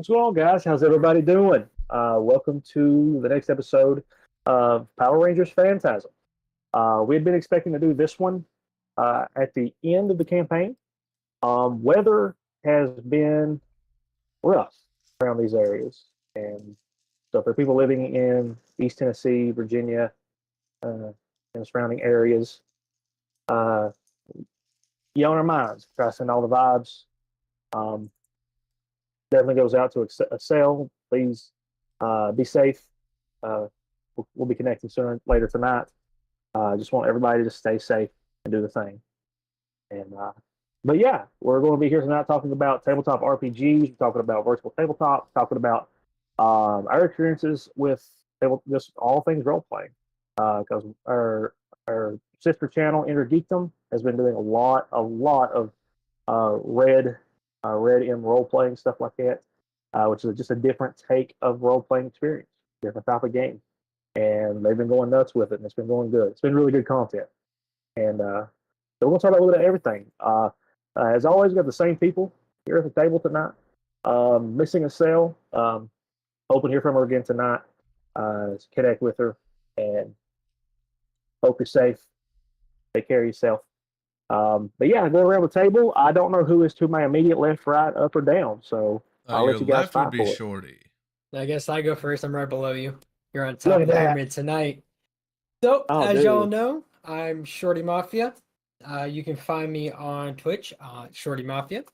What's going on, guys? How's everybody doing? Welcome to the next episode of Power Rangers Phantasm. We had been expecting to do this one at the end of the campaign. Weather has been rough around these areas, and so for people living in East Tennessee, Virginia, and surrounding areas, uh, you on our minds. Try to send all the vibes. Um, Definitely goes out to a sale. Please be safe. We'll be connecting sooner later tonight. Just want everybody to stay safe and do the thing. And but yeah, we're going to be here tonight talking about tabletop RPGs, talking about virtual tabletop, talking about our experiences with just all things role playing. Because our sister channel, Inner Geekdom, has been doing a lot of Red M role playing stuff like that, which is just a different take of role playing experience, different type of game, and they've been going nuts with it, and it's been going good. It's been really good content, and so we're gonna talk about a little bit of everything. As always, we got the same people here at the table tonight. Missing a cell. Hoping to hear from her again tonight. Connect with her, and hope you're safe. Take care of yourself. But yeah, going around the table, I don't know who is to my immediate left, right, up, or down. So I'll Your let you guys left would fight be for it. Shorty. I guess I go first. I'm right below you. You're on Look top at of the that. pyramid tonight. So, Oh, as y'all dude. know, I'm Shorty Mafia. You can find me on Twitch, Shorty Mafia.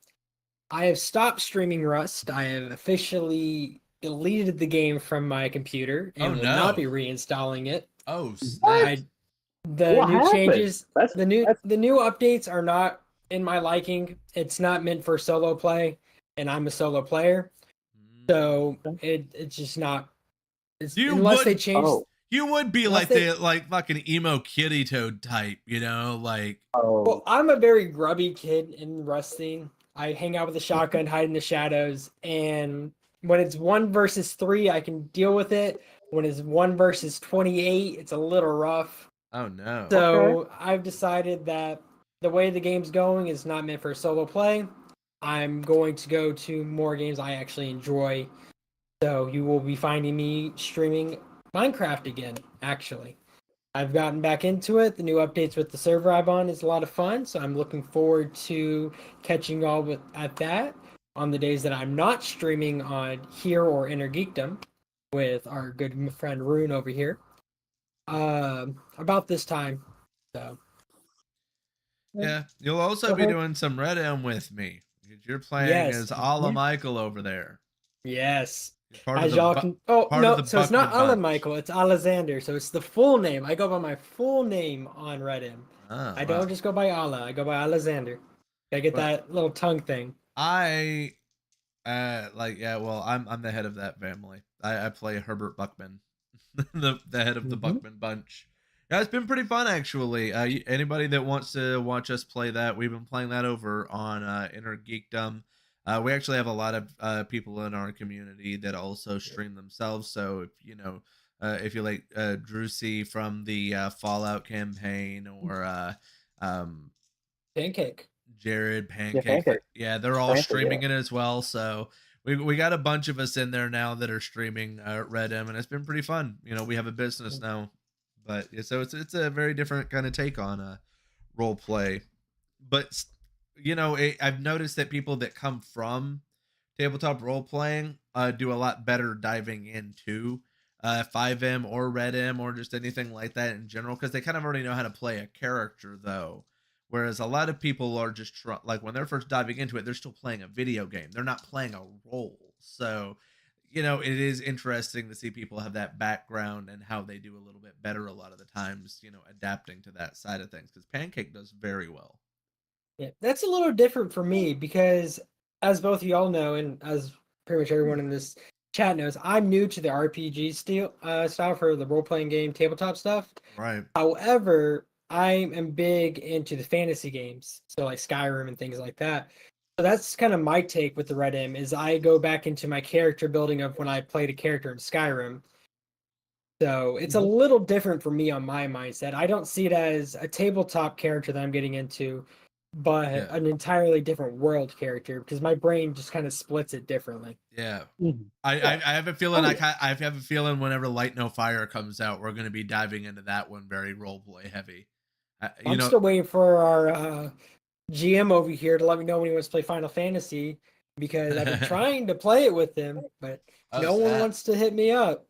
I have stopped streaming Rust. I have officially deleted the game from my computer and Oh, will not no. be reinstalling it. Oh, snap. The What new happened? changes, That's the new updates are not in my liking. It's not meant for solo play, and I'm a solo player, so it's just not. It's, You unless they would change. oh you would be Unless like they, the fucking emo kitty toad type, like oh well, I'm a very grubby kid in wrestling. I hang out with a shotgun, hide in the shadows, and when it's 1 versus 3, I can deal with it. When it's 1 versus 28, it's a little rough. oh no. Okay. So I've decided that the way the game's going is not meant for solo play. I'm going to go to more games I actually enjoy. So you will be finding me streaming Minecraft again, actually. I've gotten back into it. The new updates with the server I'm on is a lot of fun, so I'm looking forward to catching y'all at that on the days that I'm not streaming on here or Inner Geekdom with our good friend Rune over here. About this time, so Yeah, you'll also be doing some Red M with me. You're playing yes, as Ala Yeah. Michael over there. yes. You're part of As the y'all can. Oh part of no, the so it's not Buckman Alan bunch. Michael, it's Alexander. So it's the full name. I go by my full name on Reddit. Oh, I wow. don't just go by Allah. I go by Alexander. I get But that little tongue thing. I yeah, well, I'm the head of that family. I play Herbert Buckman, the head of the Mhm. Buckman bunch. Yeah, it's been pretty fun actually. Anybody that wants to watch us play that, we've been playing that over on Inner Geekdom. We actually have a lot of people in our community that also stream themselves. So if you like Drusy from the Fallout campaign, or Pancake. Jared Yeah, Pancake, pancake. yeah, they're all Pancake, streaming yeah. it as well. So we got a bunch of us in there now that are streaming Red M, and it's been pretty fun. We have a business now, but yeah, so it's a very different kind of take on role play. But I've noticed that people that come from tabletop role playing do a lot better diving into 5M or Red M or just anything like that in general, because they kind of already know how to play a character, though. Whereas a lot of people are just like, when they're first diving into it, they're still playing a video game. They're not playing a role. So, it is interesting to see people have that background and how they do a little bit better a lot of the times, adapting to that side of things, because Pancake does very well. Yeah, that's a little different for me because, as both of y'all know, and as pretty much everyone in this chat knows, I'm new to the RPG style for the role playing game tabletop stuff. Right. However, I am big into the fantasy games, so like Skyrim and things like that. So that's kind of my take with the Red M. Is I go back into my character building of when I played a character in Skyrim. So it's a little different for me on my mindset. I don't see it as a tabletop character that I'm getting into, but Yeah. an entirely different world character because my brain just kind of splits it differently. Yeah. Mhm. I have a feeling Oh, I have a feeling whenever Light No Fire comes out, we're going to be diving into that one very roleplay heavy. I'm still waiting for our GM over here to let me know when he wants to play Final Fantasy because I've been trying to play it with him, but no one wants to hit me up.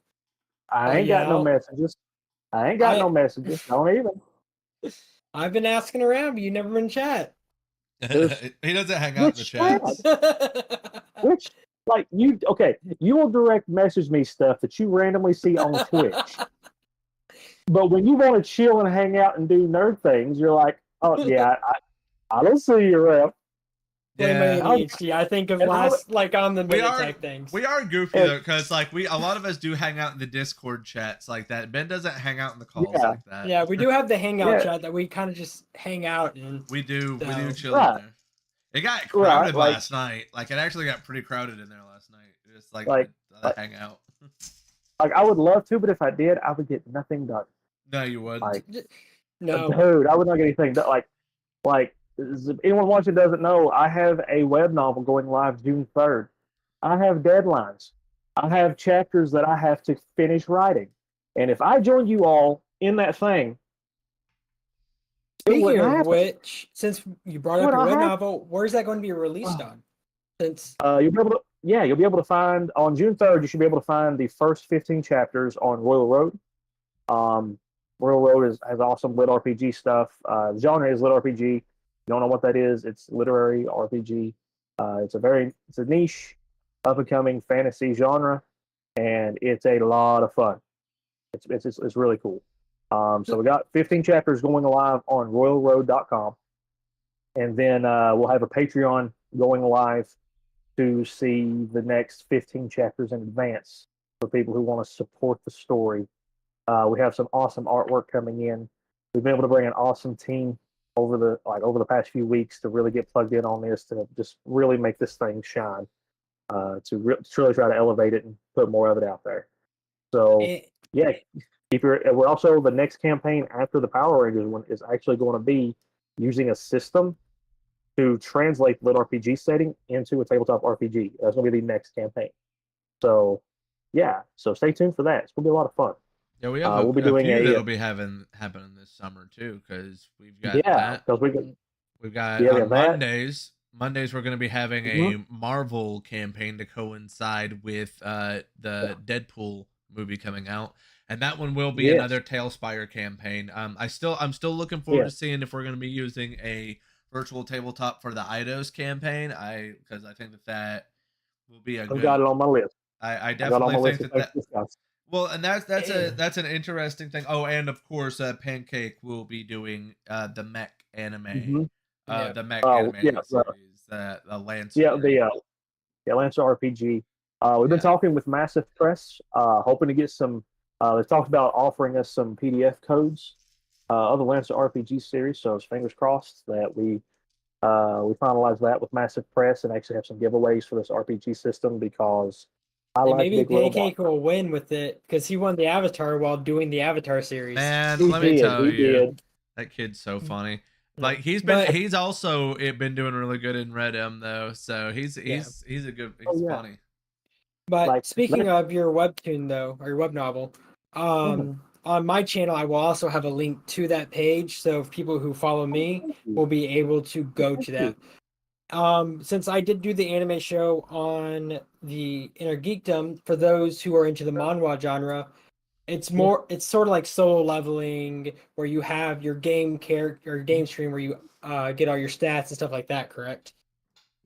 I ain't got no messages. I ain't got no messages. Don't even. I've been asking around, but you never been in chat. He doesn't hang out in the chats. Which, like, you will direct message me stuff that you randomly see on Twitch. But when you want to chill and hang out and do nerd things, you're like, oh, yeah, I don't see you around. Blame my ADHD. I think of on the minute type things. We are goofy though, because like a lot of us do hang out in the Discord chats like that. Ben doesn't hang out in the calls like that. Yeah, we do have the hangout chat that we kind of just hang out and we do chill in there. It got crowded last night. Like it actually got pretty crowded in there last night. Just like hangout. Like I would love to, but if I did, I would get nothing done. No, you wouldn't. Like, no, dude, I would not get anything done. Like if anyone watching doesn't know, I have a web novel going live June 3rd. I have deadlines. I have chapters that I have to finish writing. And if I join you all in that thing, speaking of which, since you brought up your web novel, where's that going to be released on? Since you'll be able to find on June 3rd. You should be able to find the first 15 chapters on Royal Road. Royal Road has awesome lit RPG stuff. The genre is lit RPG. You don't know what that is? It's literary RPG. It's a niche, up and coming fantasy genre, and it's a lot of fun. It's really cool. So we got 15 chapters going live on royalroad.com, and then we'll have a Patreon going live to see the next 15 chapters in advance for people who want to support the story. We have some awesome artwork coming in. We've been able to bring an awesome team over the past few weeks to really get plugged in on this, to just really make this thing shine, to truly try to elevate it and put more of it out there. So we're also, the next campaign after the Power Rangers one is actually going to be using a system to translate lit RPG setting into a tabletop RPG. That's going to be the next campaign. So stay tuned for that. It's going to be a lot of fun. Yeah, we have we'll be doing few that'll be happening this summer too, because we've got we've got on Mondays. Mondays we're going to be having a Marvel campaign to coincide with the Deadpool movie coming out, and that one will be another Tailspire campaign. I'm still looking forward to seeing if we're going to be using a virtual tabletop for the Eidos campaign. Because I think that will be a good. I've got it on my list. I definitely think that. Well, and that's an interesting thing. Oh, and of course, Pancake will be doing the mech anime, the mech anime series, the Lancer. Lancer RPG. We've been talking with Massive Press, hoping to get some. They've talked about offering us some PDF codes of the Lancer RPG series. So fingers crossed that we finalize that with Massive Press and actually have some giveaways for this RPG system, because maybe Pancake will win with it because he won the Avatar while doing the Avatar series. Man, let me tell you, that kid's so funny. Like he's also been doing really good in Red M though, so he's funny. But speaking of your webtoon though, or your web novel, on my channel I will also have a link to that page, so people who follow me will be able to go to that. Since I did do the anime show on the Inner Geekdom, for those who are into the manhwa genre, it's sort of like solo leveling, where you have your game character or game stream where you get all your stats and stuff like that, correct?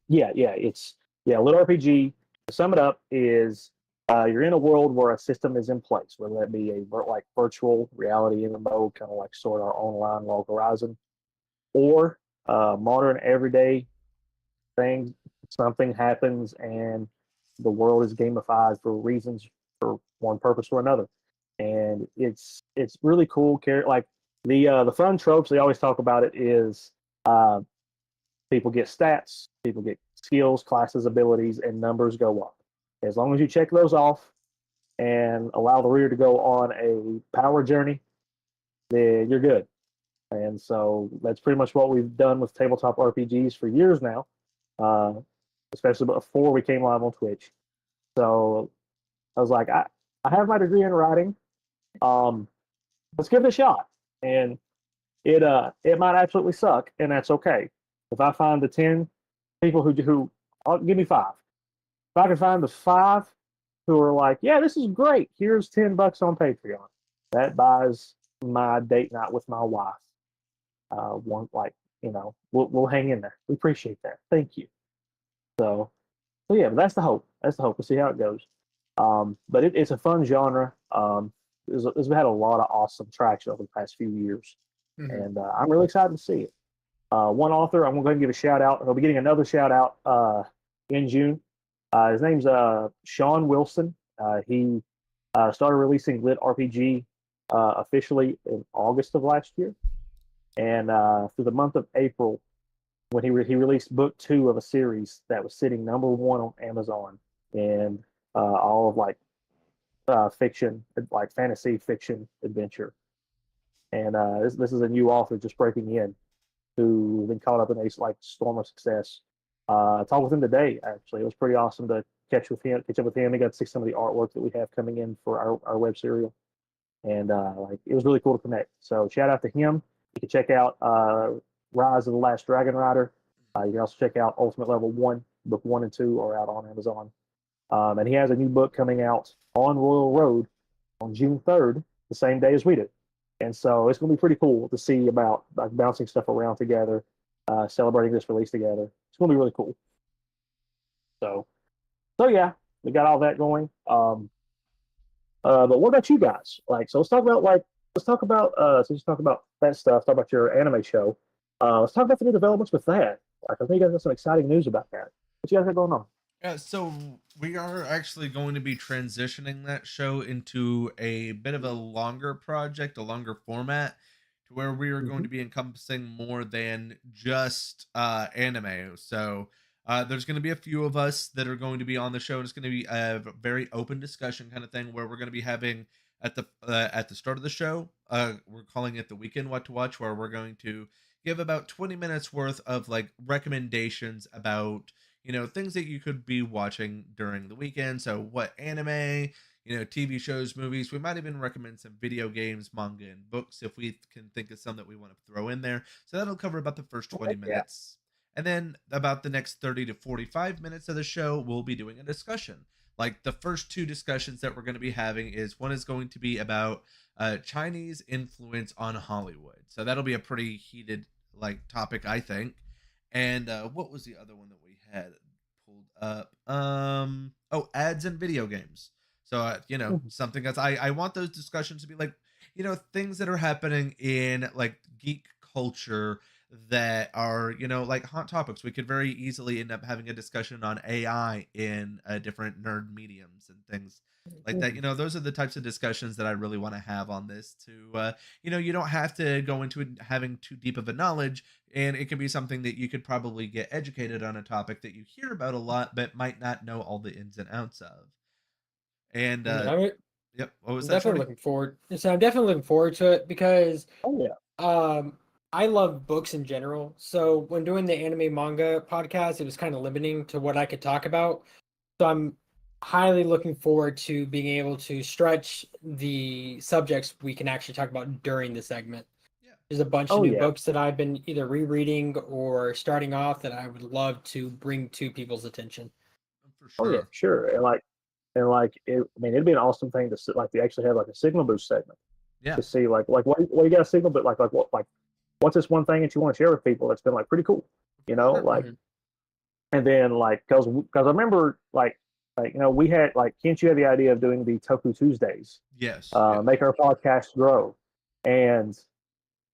Lit RPG, to sum it up, is you're in a world where a system is in place, whether that be a virtual reality MMO, kind of like Sword Art Online, Log Horizon, or modern everyday thing. Something happens and the world is gamified for reasons, for one purpose or another, and it's really cool. Like the fun tropes they always talk about it is people get stats, people get skills, classes, abilities, and numbers go up. As long as you check those off and allow the reader to go on a power journey, then you're good. And so that's pretty much what we've done with tabletop RPGs for years now, uh, especially before we came live on Twitch. So I was like, I have my degree in writing. Um, let's give it a shot. And it might absolutely suck, and that's okay. If I find the 10 people who I'll give me five. If I can find the five who are like, yeah, this is great. Here's $10 on Patreon. That buys my date night with my wife. One like we'll hang in there. We appreciate that. Thank you. So yeah, but that's the hope. That's the hope. We'll see how it goes. But it's a fun genre. It's had a lot of awesome traction over the past few years, and I'm really excited to see it. One author, I'm going to go ahead and give a shout out. He'll be getting another shout out in June. His name's Sean Wilson. He started releasing Lit RPG officially in August of last year, and through the month of April, when he released book 2 of a series that was sitting #1 on Amazon, and all of like fiction, like fantasy fiction adventure. And this is a new author just breaking in who been caught up in a like storm of success. I talked with him today. Actually, it was pretty awesome to catch up with him. He got to see some of the artwork that we have coming in for our web serial, and like it was really cool to connect. So shout out to him. You can check out Rise of the Last Dragon Rider. You can also check out Ultimate Level 1. Book 1 and 2 are out on Amazon. And he has a new book coming out on Royal Road on June 3rd, the same day as we do. And so it's going to be pretty cool to see about like bouncing stuff around together, celebrating this release together. It's going to be really cool. So yeah, we got all that going. But what about you guys? Like, so let's talk about so just talk about that stuff. Talk about your anime show. Let's talk about the new developments with that. Like, I think you guys got some exciting news about that. What you guys got going on? Yeah, so we are actually going to be transitioning that show into a bit of a longer project, a longer format, to where we are going to be encompassing more than just anime. So there's going to be a few of us that are going to be on the show, and it's going to be a very open discussion kind of thing where we're going to be having at the start of the show, we're calling it the weekend what to watch, where we're going to give about 20 minutes worth of like recommendations about things that you could be watching during the weekend. So what anime, TV shows, movies. We might even recommend some video games, manga, and books if we can think of some that we want to throw in there. So that'll cover about the first 20 minutes. And then about the next 30 to 45 minutes of the show, we'll be doing a discussion. Like the first 2 discussions that we're going to be having is one is going to be about Chinese influence on Hollywood. So that'll be a pretty heated like topic, I think. And what was the other one that we had pulled up? Ads and video games. So something that's I want those discussions to be like things that are happening in like geek culture that are like hot topics. We could very easily end up having a discussion on AI in different nerd mediums and things like that. Those are the types of discussions that I really want to have on this to you don't have to go into it having too deep of a knowledge, and it can be something that you could probably get educated on a topic that you hear about a lot but might not know all the ins and outs of. And yep, what was I'm that? definitely looking forward. So I'm definitely looking forward to it because yeah. I love books in general. So when doing the anime manga podcast, it was kind of limiting to what I could talk about. So I'm highly looking forward to being able to stretch the subjects we can actually talk about during the segment. Yeah. There's a bunch of new books that I've been either rereading or starting off that I would love to bring to people's attention. For sure. Oh yeah, sure. It'd be an awesome thing to like to actually have like a signal boost segment. Yeah. To see like what you got a signal, but like what's this one thing that you want to share with people that's been like pretty cool, and then like because I remember like we had like Kent, you had the idea of doing the Toku Tuesdays. Yes. Make our podcast grow, and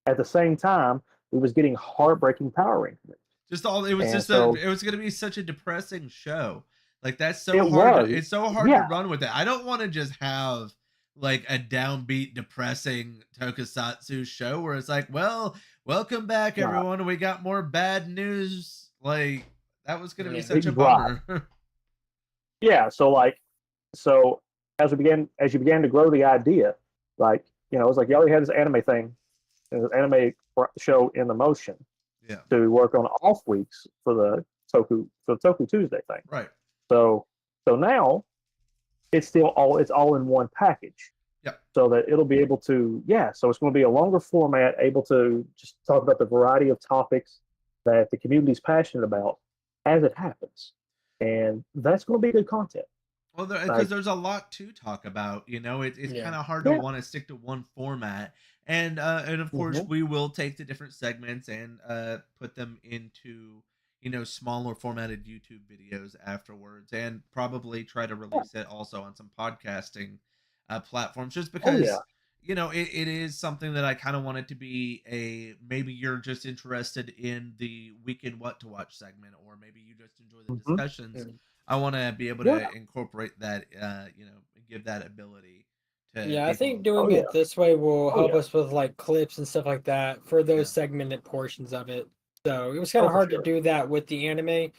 at the same time we was getting heartbreaking Power Rangers. It was going to be such a depressing show. Like that's so hard. It's so hard to run with it. I don't want to just have like a downbeat, depressing tokusatsu show where it's like, well, welcome back everyone. We got more bad news. Like that was going to be such a bummer. Yeah. So as you began to grow the idea, like it was like you already had this anime thing. an anime show in the motion Yeah. to work on off weeks for the Toku Tuesday thing. Right. So now it's all in one package. Yeah. So that it'll be able to, so it's going to be a longer format, able to just talk about the variety of topics that the community is passionate about as it happens. And that's going to be good content. Well, because there's a lot to talk about, it's kind of hard to want to stick to one format. And of course, we will take the different segments and put them into, smaller formatted YouTube videos afterwards, and probably try to release it also on some podcasting platforms, just because, it is something that I kind of want it to be maybe you're just interested in the weekend what to watch segment, or maybe you just enjoy the discussions. I want to be able to incorporate that, give that ability to. Yeah, I think doing it this way will help us with like clips and stuff like that for those segmented portions of it. So it was kind of hard to do that with the anime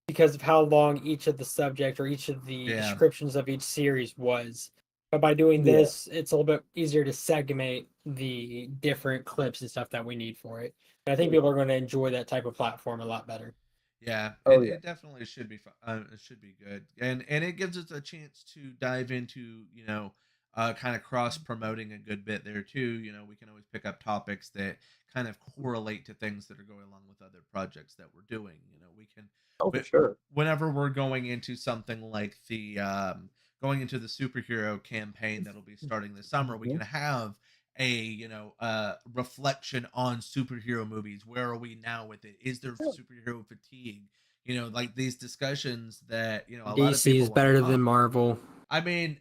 because of how long each of the subject or each of the descriptions of each series was. But by doing this, it's a little bit easier to segment the different clips and stuff that we need for it. And I think people are going to enjoy that type of platform a lot better. Yeah, it definitely should be fun. It should be good, and it gives us a chance to dive into kind of cross promoting a good bit there too. We can always pick up topics that kind of correlate to things that are going along with other projects that we're doing. We can for sure. Whenever we're going into something like the going into the superhero campaign that'll be starting this summer, we can have a reflection on superhero movies. Where are we now with it? Is there superhero fatigue? Like these discussions that a lot of people DC is better than Marvel. I mean,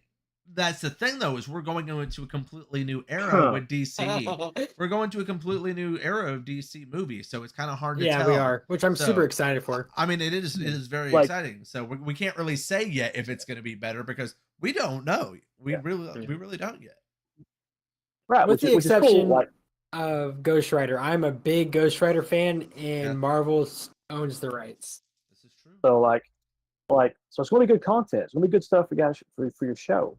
that's the thing though, is we're going into a completely new era with DC. We're going to a completely new era of DC movies, so it's kind of hard to tell. Yeah, we are, which I'm super excited for. I mean, it is very exciting. So we can't really say yet if it's going to be better because we don't know. We really don't yet. Right, with the exception of Ghost Rider. I'm a big Ghost Rider fan, and Marvel owns the rights. This is true. So so it's going to be good content. It's going to be good stuff for guys for your show,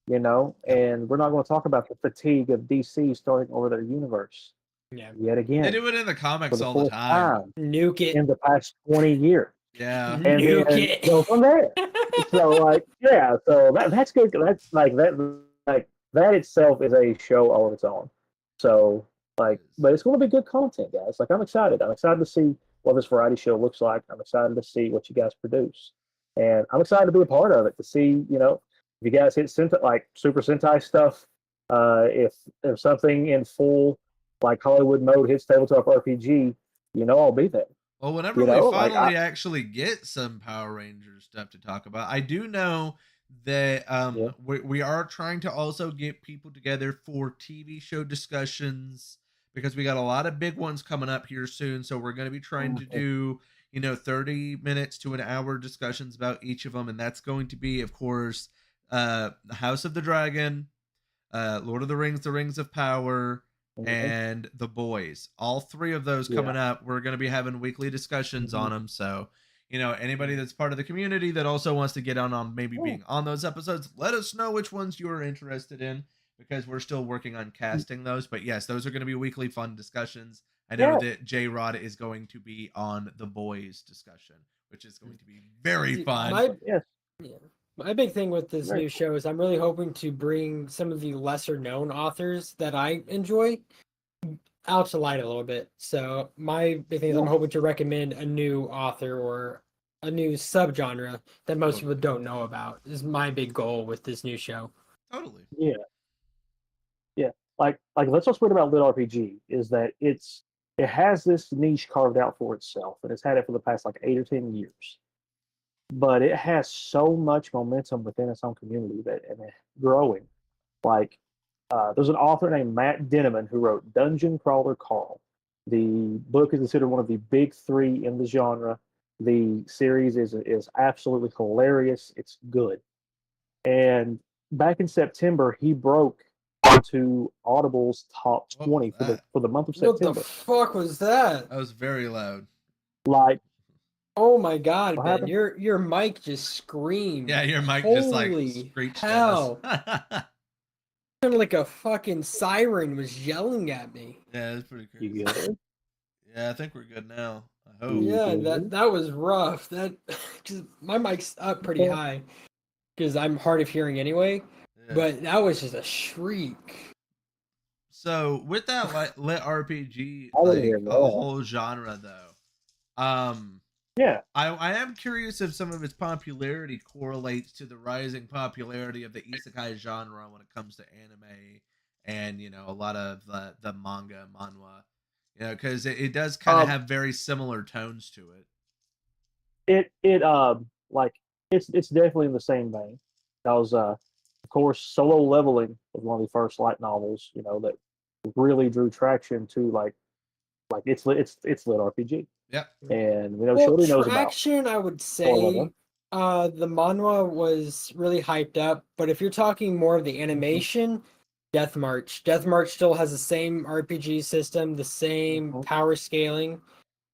And we're not going to talk about the fatigue of DC starting over their universe. Yeah. Yet again, they do it in the comics all the time. Nuke it in the past 20 years. Yeah, and then go from there. So so that's good. That's that itself is a show all on its own. So but it's going to be good content, guys. I'm excited. I'm excited to see what this variety show looks like. I'm excited to see what you guys produce, and I'm excited to be a part of it. To see if you guys hit Super Sentai stuff, if something in full Hollywood mode hits tabletop RPG, I'll be there. Well, whenever we finally actually get some Power Rangers stuff to talk about, I do know that we are trying to also get people together for TV show discussions, because we got a lot of big ones coming up here soon. So we're going to be trying to do 30 minutes to an hour discussions about each of them, and that's going to be, of course, the House of the Dragon, Lord of the Rings of Power, and The Boys. All three of those coming up. We're going to be having weekly discussions on them. So, anybody that's part of the community that also wants to get on maybe being on those episodes, let us know which ones you are interested in, because we're still working on casting those. But yes, those are going to be weekly fun discussions. I know that J Rod is going to be on The Boys discussion, which is going to be very fun. My big thing with this new show is I'm really hoping to bring some of the lesser known authors that I enjoy out to light a little bit. So my big thing is I'm hoping to recommend a new author or a new subgenre that most people don't know about. Is my big goal with this new show. Totally. Yeah. That's what's weird about Lit RPG is that it has this niche carved out for itself, and it's had it for the past 8 or 10 years. But it has so much momentum within its own community and it's growing. There's an author named Matt Denneman who wrote Dungeon Crawler Carl. The book is considered one of the big three in the genre. The series is absolutely hilarious. It's good. And back in September, he broke into Audible's top 20 for the month of September. What the fuck was that? That was very loud. Oh my god, Ben, happened? Your mic just screamed. Yeah, your mic Holy just screeched hell. at us. sounded like a fucking siren was yelling at me. Yeah, it's pretty crazy. You good? Yeah, I think we're good now. I hope. Yeah, Mhm. that was rough. That because my mic's up pretty Yeah. high because I'm hard of hearing anyway. Yeah. But that was just a shriek. So with that lit RPG, I didn't like hear a that. whole genre though, Yeah. I am curious if some of its popularity correlates to the rising popularity of the isekai genre when it comes to anime and a lot of the manga manhwa, because it does kind of Um, have very similar tones to it. it like it's definitely in the same vein. Because of course, Solo Leveling was one of the first light novels, that really drew traction to it's lit RPG, Yep. and Well, Shorty knows about traction, I would Solo say, Leveling. the manhwa was really hyped up. But if you're talking more of the Mhm. animation, Death March. Death March still has the same RPG system, the same Mhm. power scaling,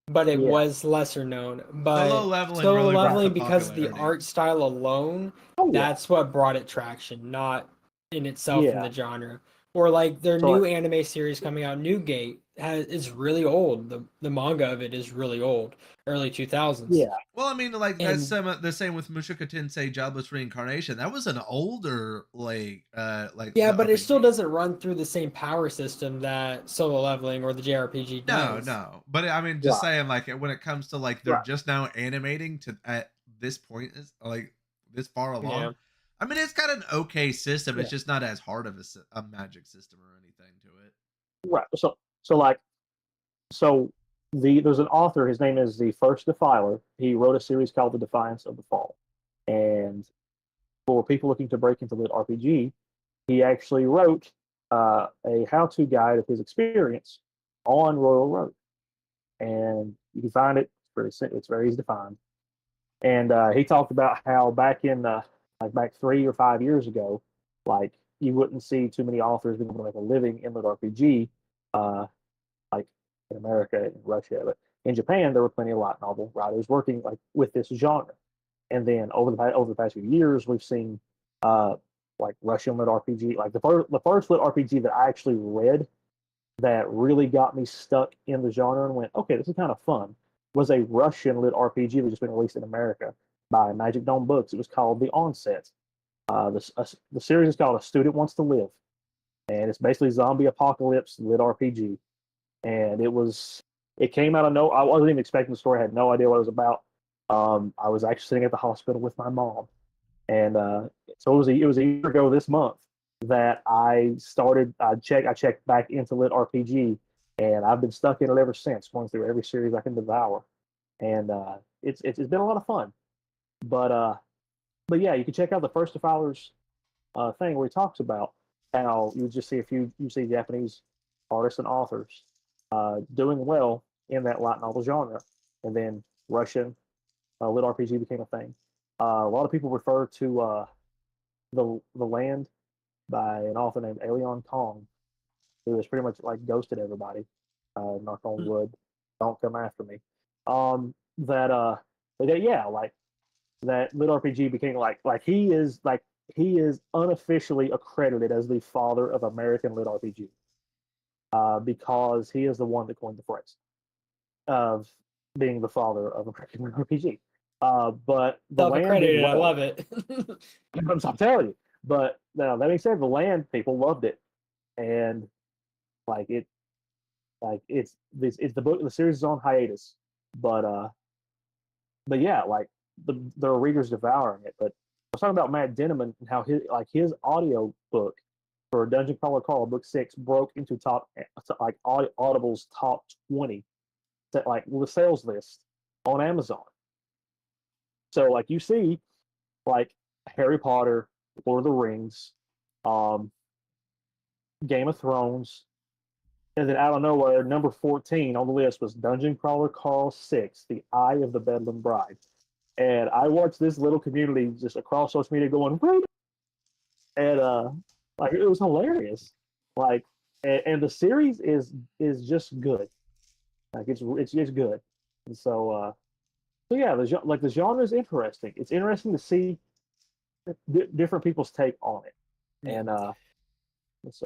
but it Yeah. was lesser known. Solo But Leveling Solo really brought the Leveling, because of the popularity. art style alone, Oh yeah. that's what brought it traction, not in itself in Yeah. the genre. Or like their So new anime series coming out, Newgate, is really old. The manga of it is really old, early 2000s. yeah. Well, I mean, like that's And the same with Mushoku Tensei Jobless Reincarnation. That was an older yeah, the but it still RPG. doesn't run through the same power system that Solo Leveling or the JRPG No, does. no. But I mean, just Right. saying, like when it comes to like they're Right. just now animating to at this point is like this far Yeah. along. I mean, it's got an okay system. Yeah. It's just not as hard of a magic system or anything to it. Right. So like so there's an author. His name is the First Defiler. He wrote a series called The Defiance of the Fall, and for people looking to break into lit RPG, he actually wrote a how-to guide of his experience on Royal Road, and you can find it. It's very easy to find. And he talked about how back in back 3 or 5 years ago, like you wouldn't see too many authors being able to make a living in lit RPG, uh, like in America and Russia, but in Japan there were plenty of light novel writers working like with this genre. And then over the past few years, we've seen uh, like Russian lit RPG. Like the first lit RPG that I actually read that really got me stuck in the genre and went, okay, this is kind of fun, was a Russian lit RPG that just been released in America by Magic Dome Books. It was called The Onset. The series is called A Student Wants to Live, and it's basically zombie apocalypse lit RPG. And it came out of no. I wasn't even expecting the story. I had no idea what it was about. I was actually sitting at the hospital with my mom, and so it was a year ago this month that I started. I checked back into lit RPG, and I've been stuck in it ever since, going through every series I can devour, and it's been a lot of fun. But but yeah, you can check out the First Defilers thing where he talks about how you just see you see Japanese artists and authors doing well in that light novel genre, and then Russian lit RPG became a thing. A lot of people refer to the Land by an author named Elion Kong, who has pretty much like ghosted everybody. Knock on wood, don't come after me. That yeah, like that lit RPG became he is unofficially accredited as the father of American lit RPG because he is the one that coined the phrase of being the father of American lit RPG. But the land did Self-accredited, I well. love it. I'm telling you. But now that being said, the land people loved it, and like it, it's the book. The series is on hiatus, but yeah, like the readers devouring it. But I was talking about Matt Denneman and how his audio book for Dungeon Crawler Call Book 6 broke into Audible's top 20 like the sales list on Amazon. So like you see like Harry Potter, Lord of the Rings, um, Game of Thrones, and then out of nowhere, number 14 on the list was Dungeon Crawler Carl 6, The Eye of the Bedlam Bride. And I watched this little community just across social media going, wait, and like it was hilarious. Like and the series is just good. Like it's good. And so yeah, the genre is interesting. It's interesting to see different people's take on it. Yeah. And So,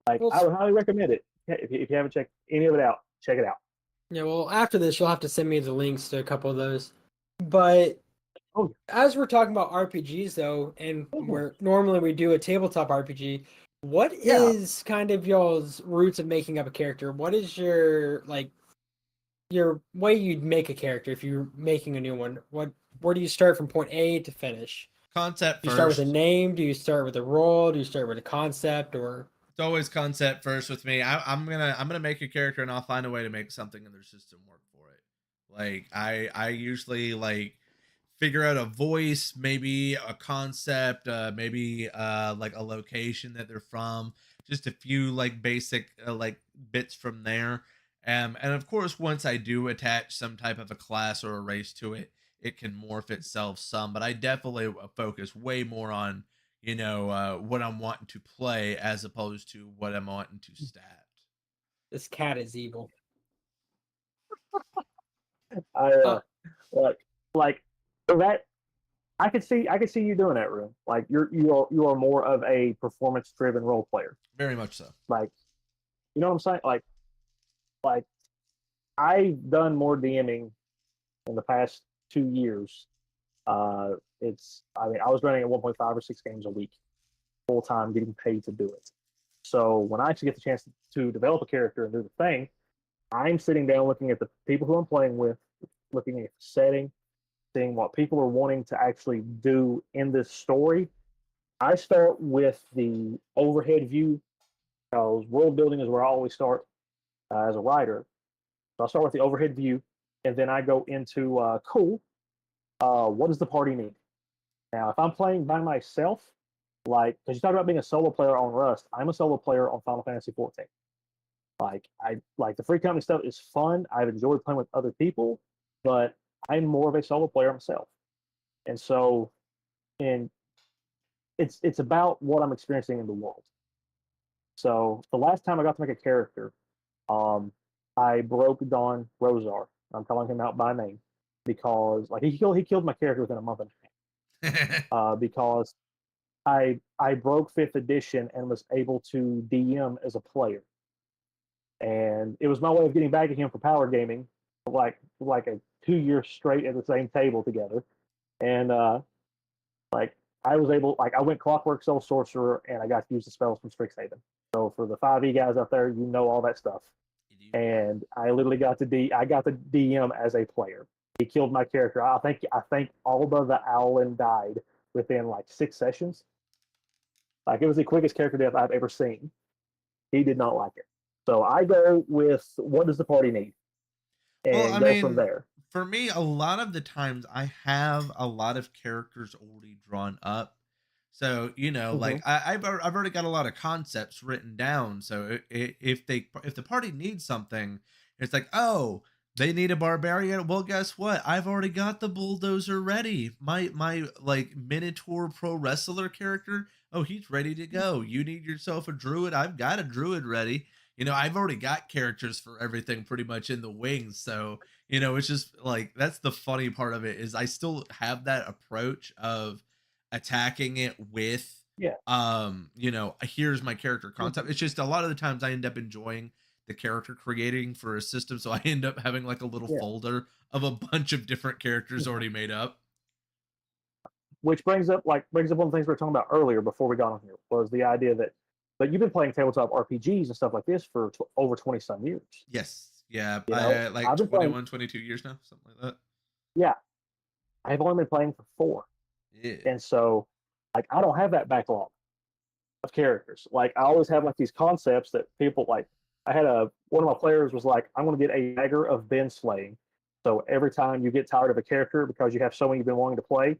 like, Well, I would highly recommend it. If you haven't checked any of it out, check it out. yeah, well, after this, you'll have to send me the links to a couple of those. But Oh, as we're talking about RPGs, though, and yeah. where normally we do a tabletop RPG, what Yeah. is kind of y'all's roots of making up a character? What is your your way you'd make a character if you're making a new one? Where do you start from point A to finish? Concept Do you start with a first. name? Do you start with a role? Do you start with a concept? Or It's always concept first with me. I'm gonna make a character and I'll find a way to make something in their system work for it. Like I usually like figure out a voice, maybe a concept, maybe like a location that they're from, just a few like basic like bits from there. And of course, once I do attach some type of a class or a race to it, it can morph itself some. But I definitely focus way more on what I'm wanting to play as opposed to what I'm wanting to stat. this cat is evil. I Uh, like like that. I could see you doing that, room. Like you are more of a performance driven role player. Very much so. Like, you know what I'm saying? Like I've done more DMing in the past 2 years. I was running at 1.5 or 6 games a week, full time, getting paid to do it. So when I actually get the chance to develop a character and do the thing, I'm sitting down looking at the people who I'm playing with, looking at the setting, seeing what people are wanting to actually do in this story. I start with the overhead view because world building is where I always start as a writer. So I start with the overhead view, and then I go into cool. What does the party need? Now, if I'm playing by myself, like because you talk about being a solo player on Rust, I'm a solo player on Final Fantasy 14. Like I like the free company stuff is fun. I've enjoyed playing with other people, but I'm more of a solo player myself. And so, and it's about what I'm experiencing in the world. So the last time I got to make a character, um, I broke Don Rosar. I'm calling him out by name because like he killed my character within a month and a half. Because I broke fifth edition and was able to DM as a player, and it was my way of getting back at him for power gaming, like a 2 years straight at the same table together, and like I was able, like I went Clockwork Soul Sorcerer, and I got to use the spells from Strixhaven. So for the 5e guys out there, you know all that stuff. And I literally I got to DM as a player. He killed my character. I think Alba the Owlin died within like 6 sessions. Like it was the quickest character death I've ever seen. He did not like it. So I go with what does the party need, Well, I and go from mean, there. for me, a lot of the times I have a lot of characters already drawn up. So, Mm-hmm. like I've already got a lot of concepts written down. So if the party needs something, it's like, oh, they need a barbarian. Well, guess what? I've already got the bulldozer ready. My like Minotaur pro wrestler character. Oh, he's ready to go. You need yourself a druid. I've got a druid ready. I've already got characters for everything pretty much in the wings. So, it's just like that's the funny part of it is I still have that approach of attacking it with Yeah. here's my character Mm-hmm. concept. It's just a lot of the times I end up enjoying the character creating for a system, so I end up having like a little Yeah. folder of a bunch of different characters already made up. Which brings up one of the things we were talking about earlier before we got on here was the idea that you've been playing tabletop RPGs and stuff like this for over 20 some years. Yes. Yeah, You know, I like I've been playing. 21, 22 years now, something like that. Yeah, I've only been playing for 4, Yeah. and so like I don't have that backlog of characters. Like I always have like these concepts that people like. I had one of my players was like, I'm going to get a dagger of bin slaying. So every time you get tired of a character because you have so many you've been wanting to play,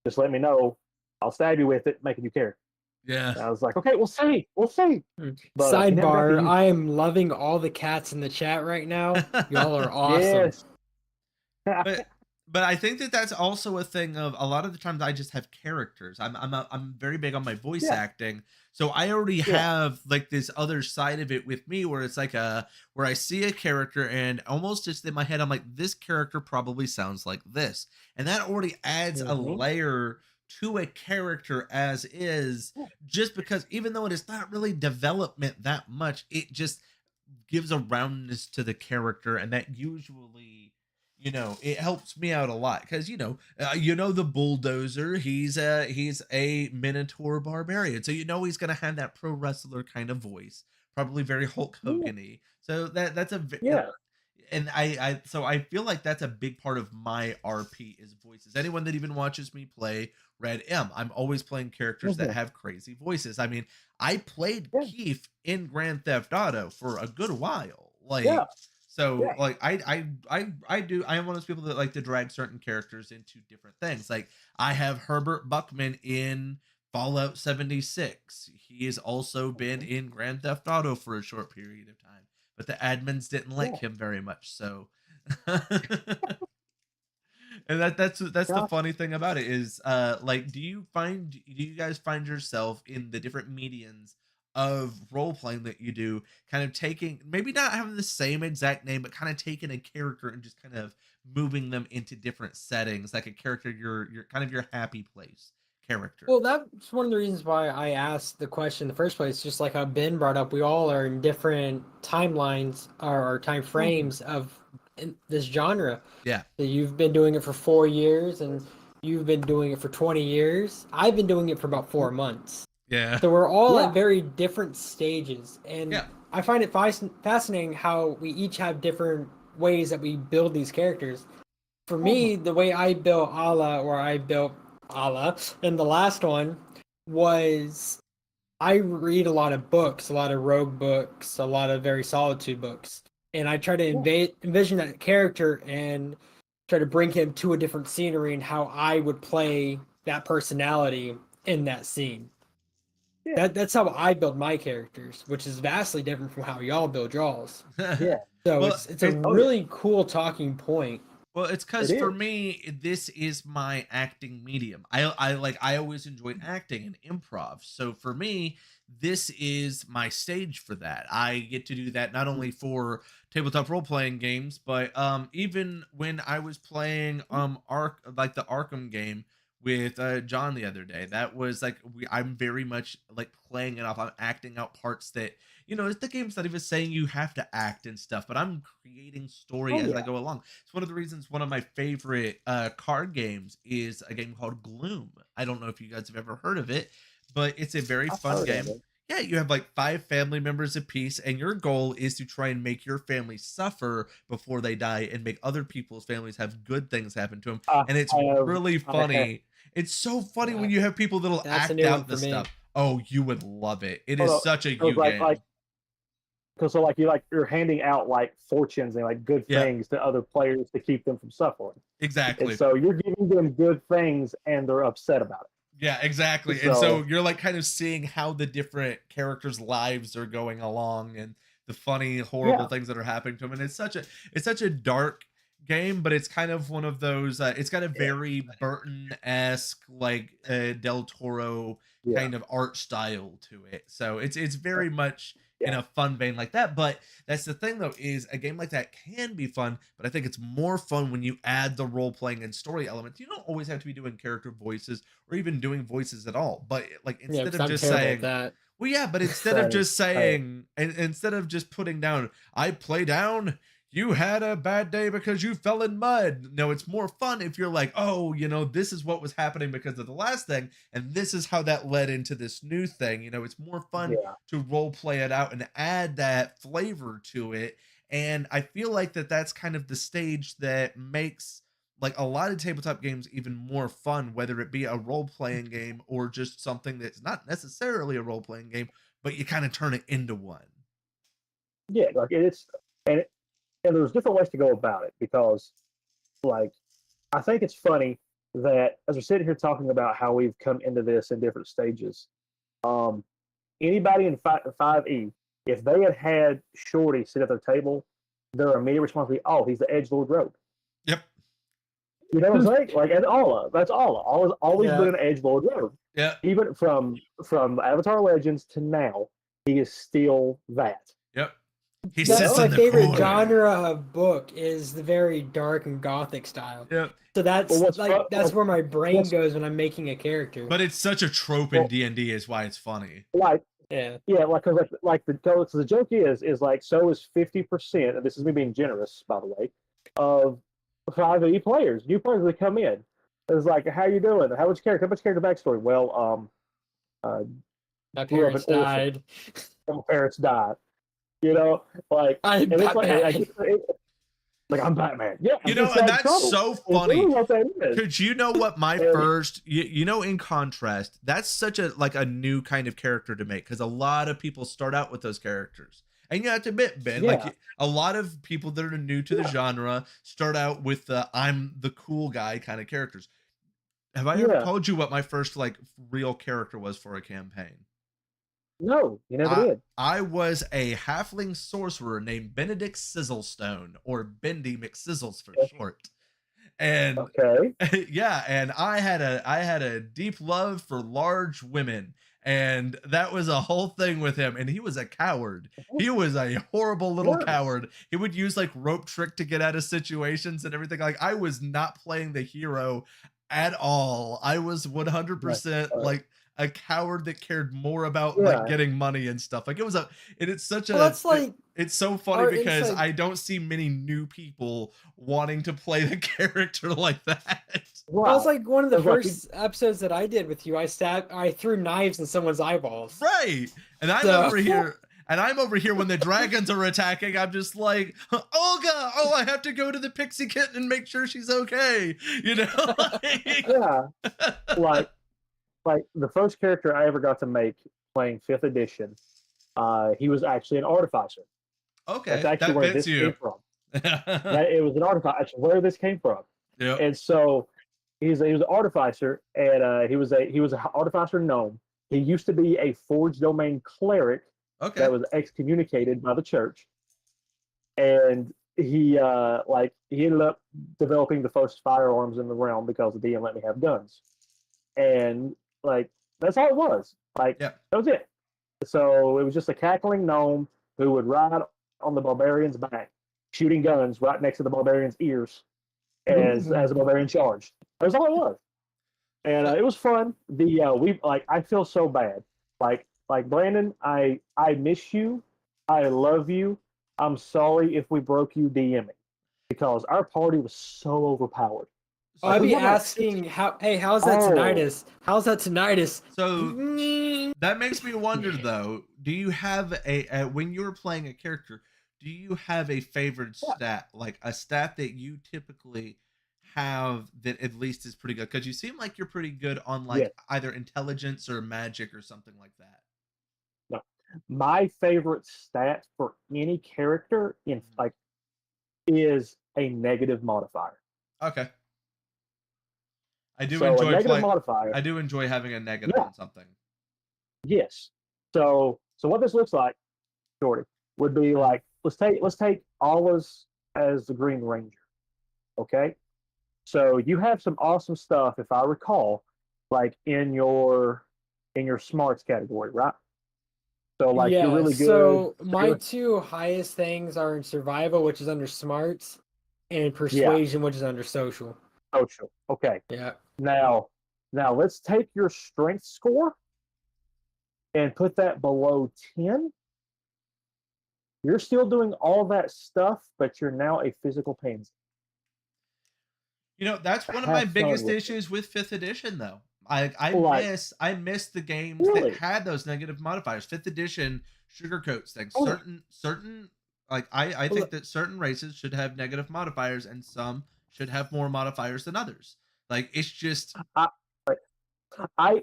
just let me know. I'll stab you with it, make a new character. Yeah. And I was like, okay, we'll see. But he never got to sidebar: use I am loving all the cats in the chat right now. Y'all are awesome. Yes. But I think that that's also a thing of a lot of the times I just have characters. I'm very big on my voice Yeah. acting, so I already have like this other side of it with me where it's like where I see a character and almost just in my head I'm like, this character probably sounds like this, and that already adds a Mhm. layer to a character as is, just because even though it is not really development that much, it just gives a roundness to the character, and that usually, it helps me out a lot because the bulldozer, he's a minotaur barbarian, so he's gonna have that pro wrestler kind of voice, probably very Hulk Hogan-y. So that's Yeah. and I feel like that's a big part of my RP is voices. Anyone that even watches me play Red M, I'm always playing characters that have crazy voices. I mean, I played Keith in Grand Theft Auto for a good while. Yeah. So like I am one of those people that like to drag certain characters into different things. Like I have Herbert Buckman in Fallout 76. He has also been in Grand Theft Auto for a short period of time, but the admins didn't like him very much. So, and that's the funny thing about it is, like, do you guys find yourself in the different medians of role playing that you do, kind of taking, maybe not having the same exact name, but kind of taking a character and just kind of moving them into different settings, like a character, your kind of your happy place character? Well, that's one of the reasons why I asked the question in the first place. Just like how Ben brought up, we all are in different timelines or time frames of this genre. Yeah. So you've been doing it for 4 years, and you've been doing it for 20 years. I've been doing it for about 4 months. Yeah. So we're all at very different stages, and I find it fascinating how we each have different ways that we build these characters. For me, the way I built Allah in the last one was I read a lot of books, a lot of rogue books, a lot of very solitude books, and I try to envision that character and try to bring him to a different scenery and how I would play that personality in that scene. That's how I build my characters, which is vastly different from how y'all build y'alls. Yeah. So well, it's a really cool talking point. Well, it's because for me, this is my acting medium. I always enjoyed acting and improv. So for me, this is my stage for that. I get to do that not only for tabletop role playing games, but even when I was playing the Arkham game with John the other day, that was like I'm very much like playing it off. I'm acting out parts that the game's not even saying you have to act and stuff, but I'm creating story as I go along. It's one of the reasons one of my favorite card games is a game called Gloom. I don't know if you guys have ever heard of it, but it's a very fun game. Yeah, you have like 5 family members apiece, and your goal is to try and make your family suffer before they die and make other people's families have good things happen to them. And it's really funny. It's so funny when you have people that'll act out the stuff. Oh, you would love it. It is such a you game. Because you're handing out like fortunes and like good things to other players to keep them from suffering. Exactly. And so you're giving them good things and they're upset about it. Yeah, exactly. And so you're like kind of seeing how the different characters' lives are going along and the funny, horrible things that are happening to them. And it's such a dark game, but it's kind of one of those it's got a very Burton-esque like Del Toro kind of art style to it. So it's very much in a fun vein like that. But that's the thing though, is a game like that can be fun, but I think it's more fun when you add the role playing and story elements. You don't always have to be doing character voices or even doing voices at all, but like instead of just saying that, well, yeah, but instead of just saying, and instead of just putting down, I play down, you had a bad day because you fell in mud. No, it's more fun if you're like, oh, this is what was happening because of the last thing, and this is how that led into this new thing. It's more fun to role play it out and add that flavor to it. And I feel like that's kind of the stage that makes like a lot of tabletop games even more fun, whether it be a role playing game or just something that's not necessarily a role playing game, but you kind of turn it into one. Yeah, like and there's different ways to go about it because, like, I think it's funny that as we're sitting here talking about how we've come into this in different stages, anybody in 5e, if they had Shorty sit at their table, their immediate response would be, oh, he's the edgelord rogue. Yep. You know what I'm saying? Like, and that's always been an edgelord rogue. Yeah. Even from Avatar Legends to now, he is still that. Yep. He That's sits my in the favorite corner. genre of book is the very dark and gothic style. Yep. So that's Well, that's where my brain what's goes when I'm making a character. But it's such a trope in well, D&D is why it's funny. like Yeah. yeah, like the joke is like so is 50%, and this is me being generous, by the way, of 5e players, new players that come in. It's like, how you doing? How much character? How much character backstory? Well, My grew up an parents orphan. died. My parents died. You know, like, I'm and it's Batman. like I'm Batman. Yeah, You I'm know, just and that that's subtle. so It's funny. really what that is. Could you know what my And- first you know, in contrast, that's such a like a new kind of character to make, because a lot of people start out with those characters. And you have to admit, Ben, Yeah. like a lot of people that are new to the genre start out with the I'm the cool guy kind of characters. Have I ever Yeah. told you what my first like real character was for a campaign? No, you never did. I was a halfling sorcerer named Benedict Sizzlestone, or Bendy McSizzles for short. And Okay. yeah, and I had a deep love for large women, and that was a whole thing with him. And he was a coward. He was a horrible little Nice. coward. He would use like rope trick to get out of situations and everything. Like, I was not playing the hero at all. I was 100% like a coward that cared more about like getting money and stuff. Like, it's such a, Well, that's like it's so funny our because inside- I don't see many new people wanting to play the character like that. Well, it's like one of the It's like first episodes that I did with you. I threw knives in someone's eyeballs. Right. And I'm So- over here. And I'm over here when the dragons are attacking. I'm just like, Olga, oh, I have to go to the pixie kitten and make sure she's okay. You know? Yeah. like the first character I ever got to make playing 5th edition, he was actually an artificer. Okay. That's actually That where fits this you. came from. It was an artificer. That's where this came from. Yep. And so he was an artificer, and he was an artificer gnome. He used to be a forged domain cleric Okay. that was excommunicated by the church, and he ended up developing the first firearms in the realm because the DM let me have guns, and like that's all it was. Like Yep. that was it. So it was just a cackling gnome who would ride on the barbarian's back, shooting guns right next to the barbarian's ears as the barbarian charged. That's all it was, and it was fun. I feel so bad. Like Brandon, I miss you. I love you. I'm sorry if we broke you DMing because our party was so overpowered. Oh, I'd So- be we have, like, asking how's that tinnitus? How's that tinnitus? So that makes me wonder though, do you have a when you're playing a character, do you have a favorite stat, like a stat that you typically have that at least is pretty good? Because you seem like you're pretty good on like either intelligence or magic or something like that. No. My favorite stat for any character is a negative modifier. Okay. I do So a enjoy negative modifier. I do enjoy having a negative on something. Yes. So what this looks like, Jordy, would be like let's take Allah's as the Green Ranger. Okay? So you have some awesome stuff, if I recall, like in your smarts category, right? So like you're really good. So my two highest things are in survival, which is under smarts, and persuasion, which is under social. Social. Okay. Yeah. Now let's take your strength score and put that below 10. You're still doing all that stuff, but you're now a physical pansy. You know, that's one of Have my fun biggest with it. issues with 5th edition though. I Like- miss the games Really? that had those negative modifiers. 5th edition sugarcoats things. Oh. Certain like I think that certain races should have negative modifiers and some should have more modifiers than others. Like it's just I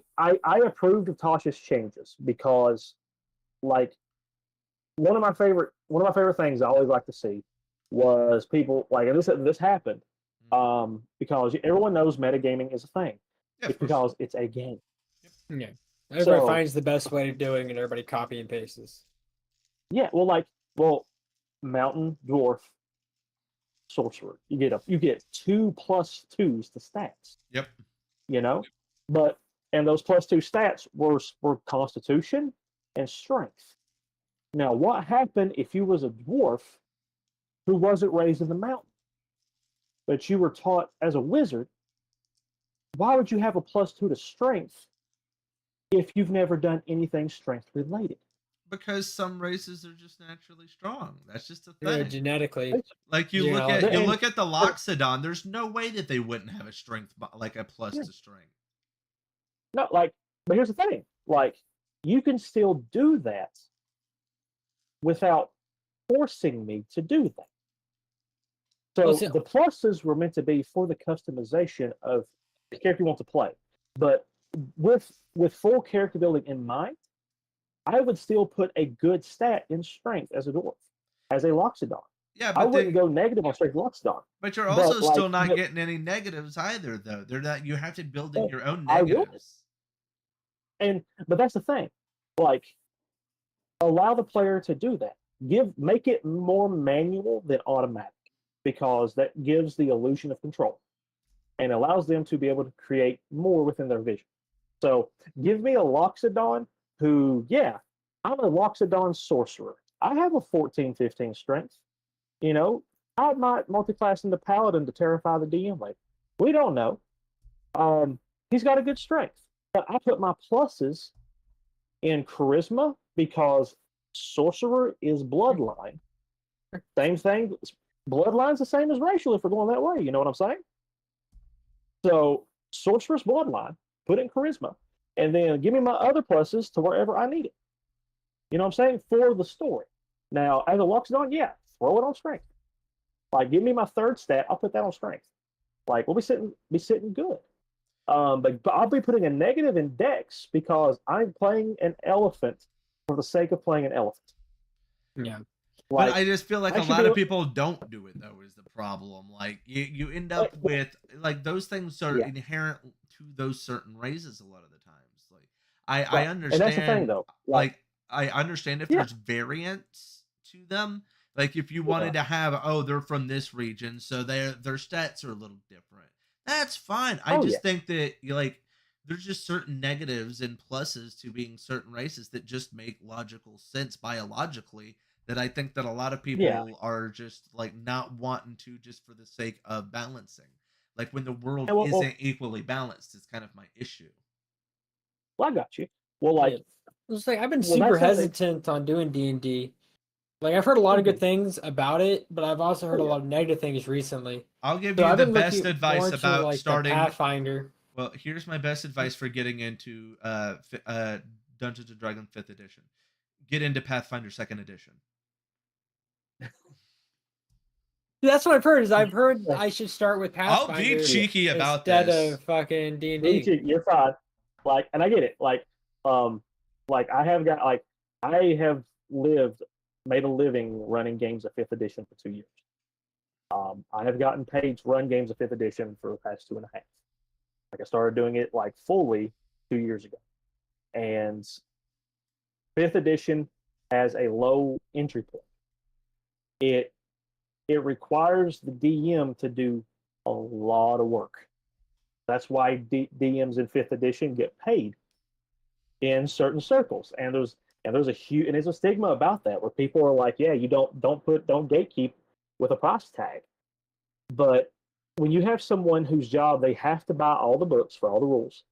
approved of Tasha's changes because, like, one of my favorite things I always like to see was people like, and this happened because everyone knows metagaming is a thing. yeah, It's of course. because it's a game. Yeah. Everybody So- finds the best way of doing it, and everybody copy and pastes. Yeah, well, mountain dwarf sorcerer, you get 2+2s to stats. Yep. You know, and those +2 stats were constitution and strength. Now, what happened if you was a dwarf who wasn't raised in the mountain, but you were taught as a wizard? Why would you have a +2 to strength if you've never done anything strength related? Because some races are just naturally strong. That's just a Yeah, thing. genetically. Like you look Genealogy. at you And look at the Loxodon. There's no way that they wouldn't have a strength like a plus yeah, to strength. no, like, but here's the thing: like, you can still do that without forcing me to do that. Well, So the pluses were meant to be for the customization of the character you want to play, but with full character building in mind, I would still put a good stat in strength as a dwarf, as a Loxodon. Yeah, I but wouldn't go negative on strength Loxodon, but you're also but like, still not getting any negatives either, though. They're not. You have to build in your own I would, negatives. but that's the thing. Like, allow the player to do that. Make it more manual than automatic, because that gives the illusion of control and allows them to be able to create more within their vision. So give me a Loxodon who, yeah, I'm a Loxodon sorcerer. I have a 14, 15 strength. You know, I might multiclass into Paladin to terrify the DM later. We don't know. He's got a good strength. But I put my pluses in charisma because sorcerer is bloodline. Same thing. Bloodline's the same as racial if we're going that way. You know what I'm saying? So sorcerer's bloodline, put it in charisma, and then give me my other pluses to wherever I need it. You know what I'm saying? For the story. Now, as a Loxodon, yeah, throw it on strength. Like, give me my third stat, I'll put that on strength. Like, we'll be sitting good. But I'll be putting a negative in Dex because I'm playing an elephant for the sake of playing an elephant. Yeah. But I just feel like I a should lot be of able- people don't do it, though, is the problem. Like you end up with like those things are Yeah. inherent to those certain races a lot of the times. Like I Right. And that's the thing, understand, though. like I understand if Yeah. there's variants to them. Like if you wanted to have, oh, they're from this region, so their stats are a little different. That's fine. I just think that there's just certain negatives and pluses to being certain races that just make logical sense biologically, that I think that a lot of people are just like not wanting to, just for the sake of balancing. Like when the world isn't equally balanced is kind of my issue. Well, I got you. Well, like, it's like I've been super hesitant on doing D&D. Like I've heard a lot of good things about it, but I've also heard a lot of negative things recently. I'll give you the best advice about like starting Pathfinder. Well, here's my best advice for getting into Dungeons and Dragons 5th edition. Get into Pathfinder 2nd edition. That's what I've heard. I've heard I should start with Pathfinder. I'll be cheeky about instead this. of fucking D&D. You're fine. Like, and I get it. Like I have made a living running games of 5th edition for 2 years. I have gotten paid to run games of 5th edition for the past 2.5. Like, I started doing it like fully 2 years ago, and 5th edition has a low entry point. It requires the DM to do a lot of work. That's why DMs in 5th edition get paid in certain circles, and there's a stigma about that, where people are like, yeah, you don't gatekeep with a price tag. But when you have someone whose job they have to buy all the books for all the rules,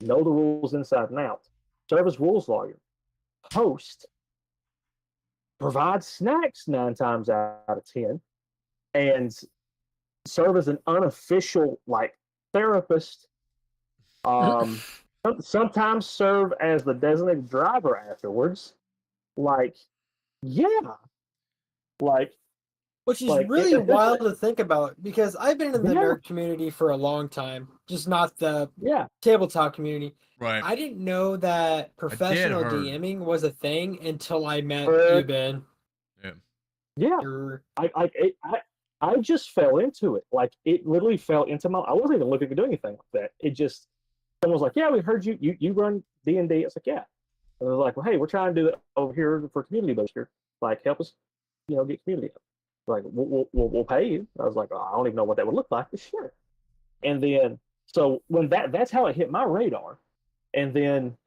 know the rules inside and out, serve as rules lawyer, host, provide snacks 9 times out of 10, and serve as an unofficial like therapist, sometimes serve as the designated driver afterwards. Like, yeah, like, which is really wild to think about, because I've been in the nerd community for a long time, just not the tabletop community. Right. I didn't know that professional DMing was a thing until I met you, Ben. Yeah. I just fell into it. Like, it literally fell into I wasn't even looking to do anything like that. It just, someone was like, yeah, we heard you run D&D. It's like, yeah. And I was like, well, hey, we're trying to do it over here for community booster. Like, help us, get community up. Like, we'll pay you. I was like, oh, I don't even know what that would look like, but sure. And then, so when that's how it hit my radar. And then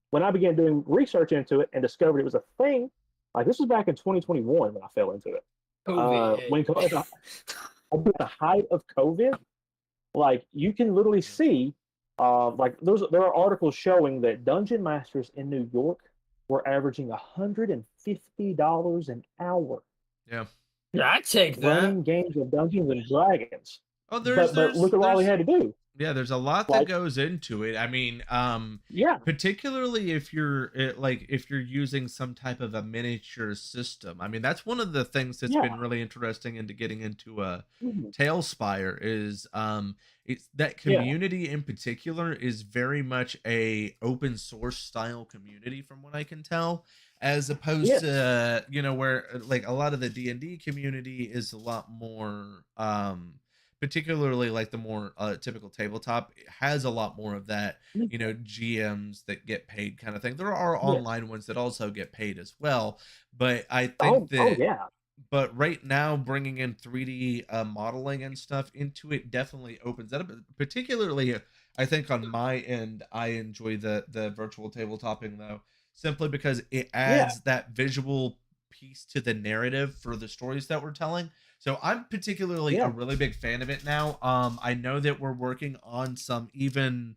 when I began doing research into it and discovered it was a thing, Like this was back in 2021 when I fell into it. COVID. When at the height of COVID, like you can literally see, like there are articles showing that dungeon masters in New York were averaging $150 an hour Yeah. Yeah, I take that. running games of Dungeons and Dragons. Oh, But look at all he had to do. yeah, there's a lot that Like, goes into it. I mean, yeah, particularly if you're like if you're using some type of a miniature system. I mean, that's one of the things that's yeah, been really interesting into getting into a mhm, Tailspire is it's that yeah, community in particular is very much a open source style community from what I can tell, as opposed yes, to where like a lot of the D&D community is a lot more particularly like the more typical tabletop has a lot more of that mhm, GMs that get paid kind of thing. There are yes. online ones that also get paid as well, but I think Oh that yeah, but right now bringing in 3D modeling and stuff into it definitely opens that up. Particularly I think on my end I enjoy the virtual tabletoping though, simply because it yeah, adds that visual piece to the narrative for the stories that we're telling. So I'm particularly a yeah, really big fan of it now. I know that we're working on some even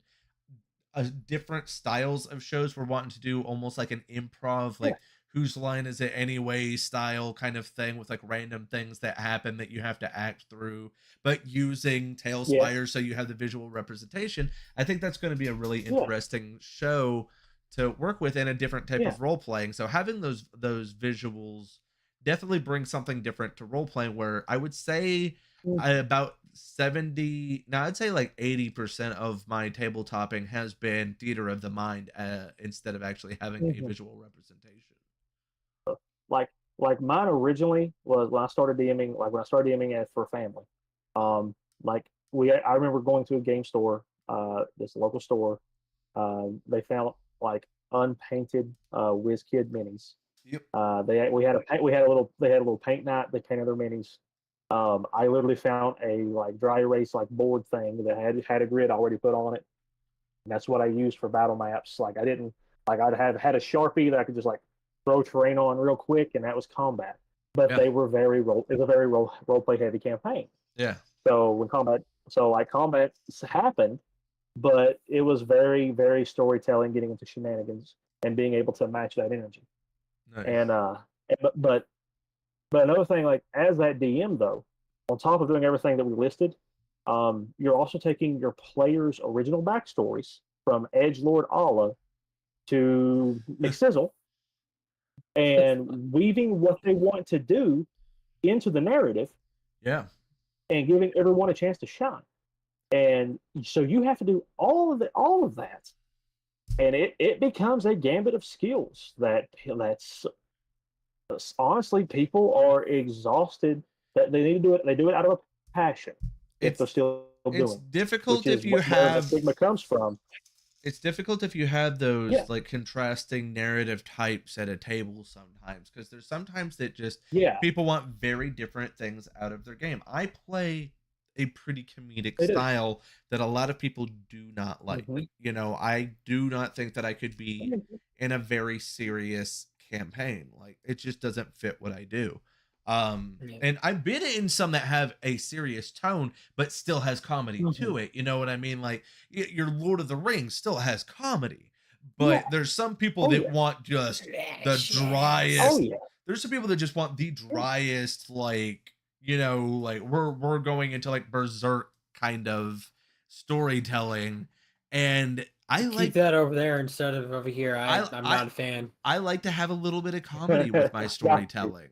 different styles of shows. We're wanting to do almost like an improv, yeah, like whose line is it anyway style kind of thing with like random things that happen that you have to act through, but using yeah, Tailspire so you have the visual representation. I think that's going to be a really yeah, interesting show to work with in a different type yeah. of role playing. So having those visuals definitely brings something different to role playing. Where I would say Mhm, about 70, no, I'd say like 80% of my tabletopping has been theater of the mind instead of actually having a mhm. visual representation. Like mine originally was when I started DMing. Like when I started DMing as for family. Like I remember going to a game store, this local store. They found like unpainted Whiz Kid minis. Yep. We had a little they had a little paint night. They painted their minis. I literally found a like dry erase like board thing that had a grid already put on it. And that's what I used for battle maps. Like I didn't like I'd have had a Sharpie that I could just like throw terrain on real quick, and that was combat. But Yeah. they were very role. It was a very role play heavy campaign. Yeah. So like combat happened, but it was very storytelling, getting into shenanigans and being able to match that energy. Nice. And but another thing, like as that DM though, on top of doing everything that we listed, you're also taking your players' original backstories from Edge Lord Allah to McSizzle and weaving what they want to do into the narrative Yeah. and giving everyone a chance to shine. And so you have to do all of that. And it becomes a gambit of skills that's honestly people are exhausted that they need to do it. They do it out of a passion if they're It's still it's doing, which difficult if is you where the have stigma comes from. it's difficult if you have Yeah, those like contrasting narrative types at a table sometimes, because there's sometimes that just yeah, people want very different things out of their game. I play a pretty comedic they do. style that a lot of people do not like. Hmm. I do not think that I could be in a very serious campaign. Like it just doesn't fit what I do. Yeah. And I've been in some that have a serious tone but still has comedy Hmm. to it. You know what I mean? Like your Lord of the Rings still has comedy, Yeah. but there's some people Oh that yeah. want just the Oh driest. yeah. There's some people that just want the driest, like like we're going into like berserk kind of storytelling, and Keep that over there instead of over here. I I'm I not a fan. I like to have a little bit of comedy with my Got you. storytelling.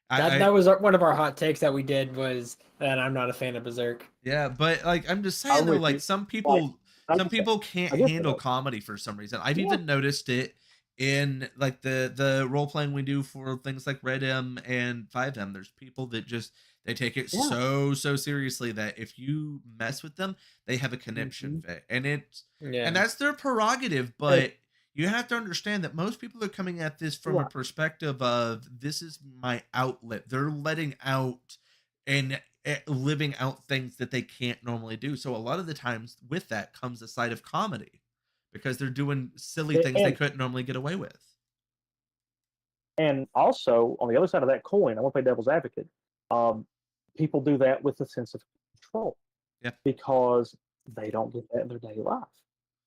That I was one of our hot takes that we did was that I'm not a fan of Berserk. Yeah, but like I'm just saying I'm though, with like you. Like I some get that. people can't I get handle that. comedy for some reason. I've Yeah. even noticed it in like the role playing we do for things like Red M and 5M. There's people that just they take it Yeah. so seriously that if you mess with them, they have a conniption Hmm. fit. And Yeah. that's their prerogative, And but you have to understand that most people are coming at this from a right. perspective of this is my outlet. They're letting out and living out things that they can't normally do. So a lot of the times with that comes a side of comedy because they're doing silly things they And couldn't normally get away with. And also, on the other side of that coin, I want to play devil's advocate. People do that with a sense of control Yeah. because they don't get that in their daily life.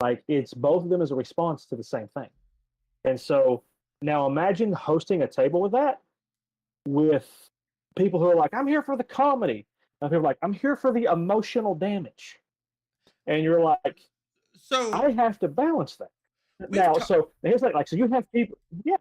Like it's both of them as a response to the same thing. And so now imagine hosting a table with people who are like, I'm here for the comedy. And people are like, I'm here for the emotional damage. And you're like, So I have to balance that. Now, so here's like, so you have people, yeah.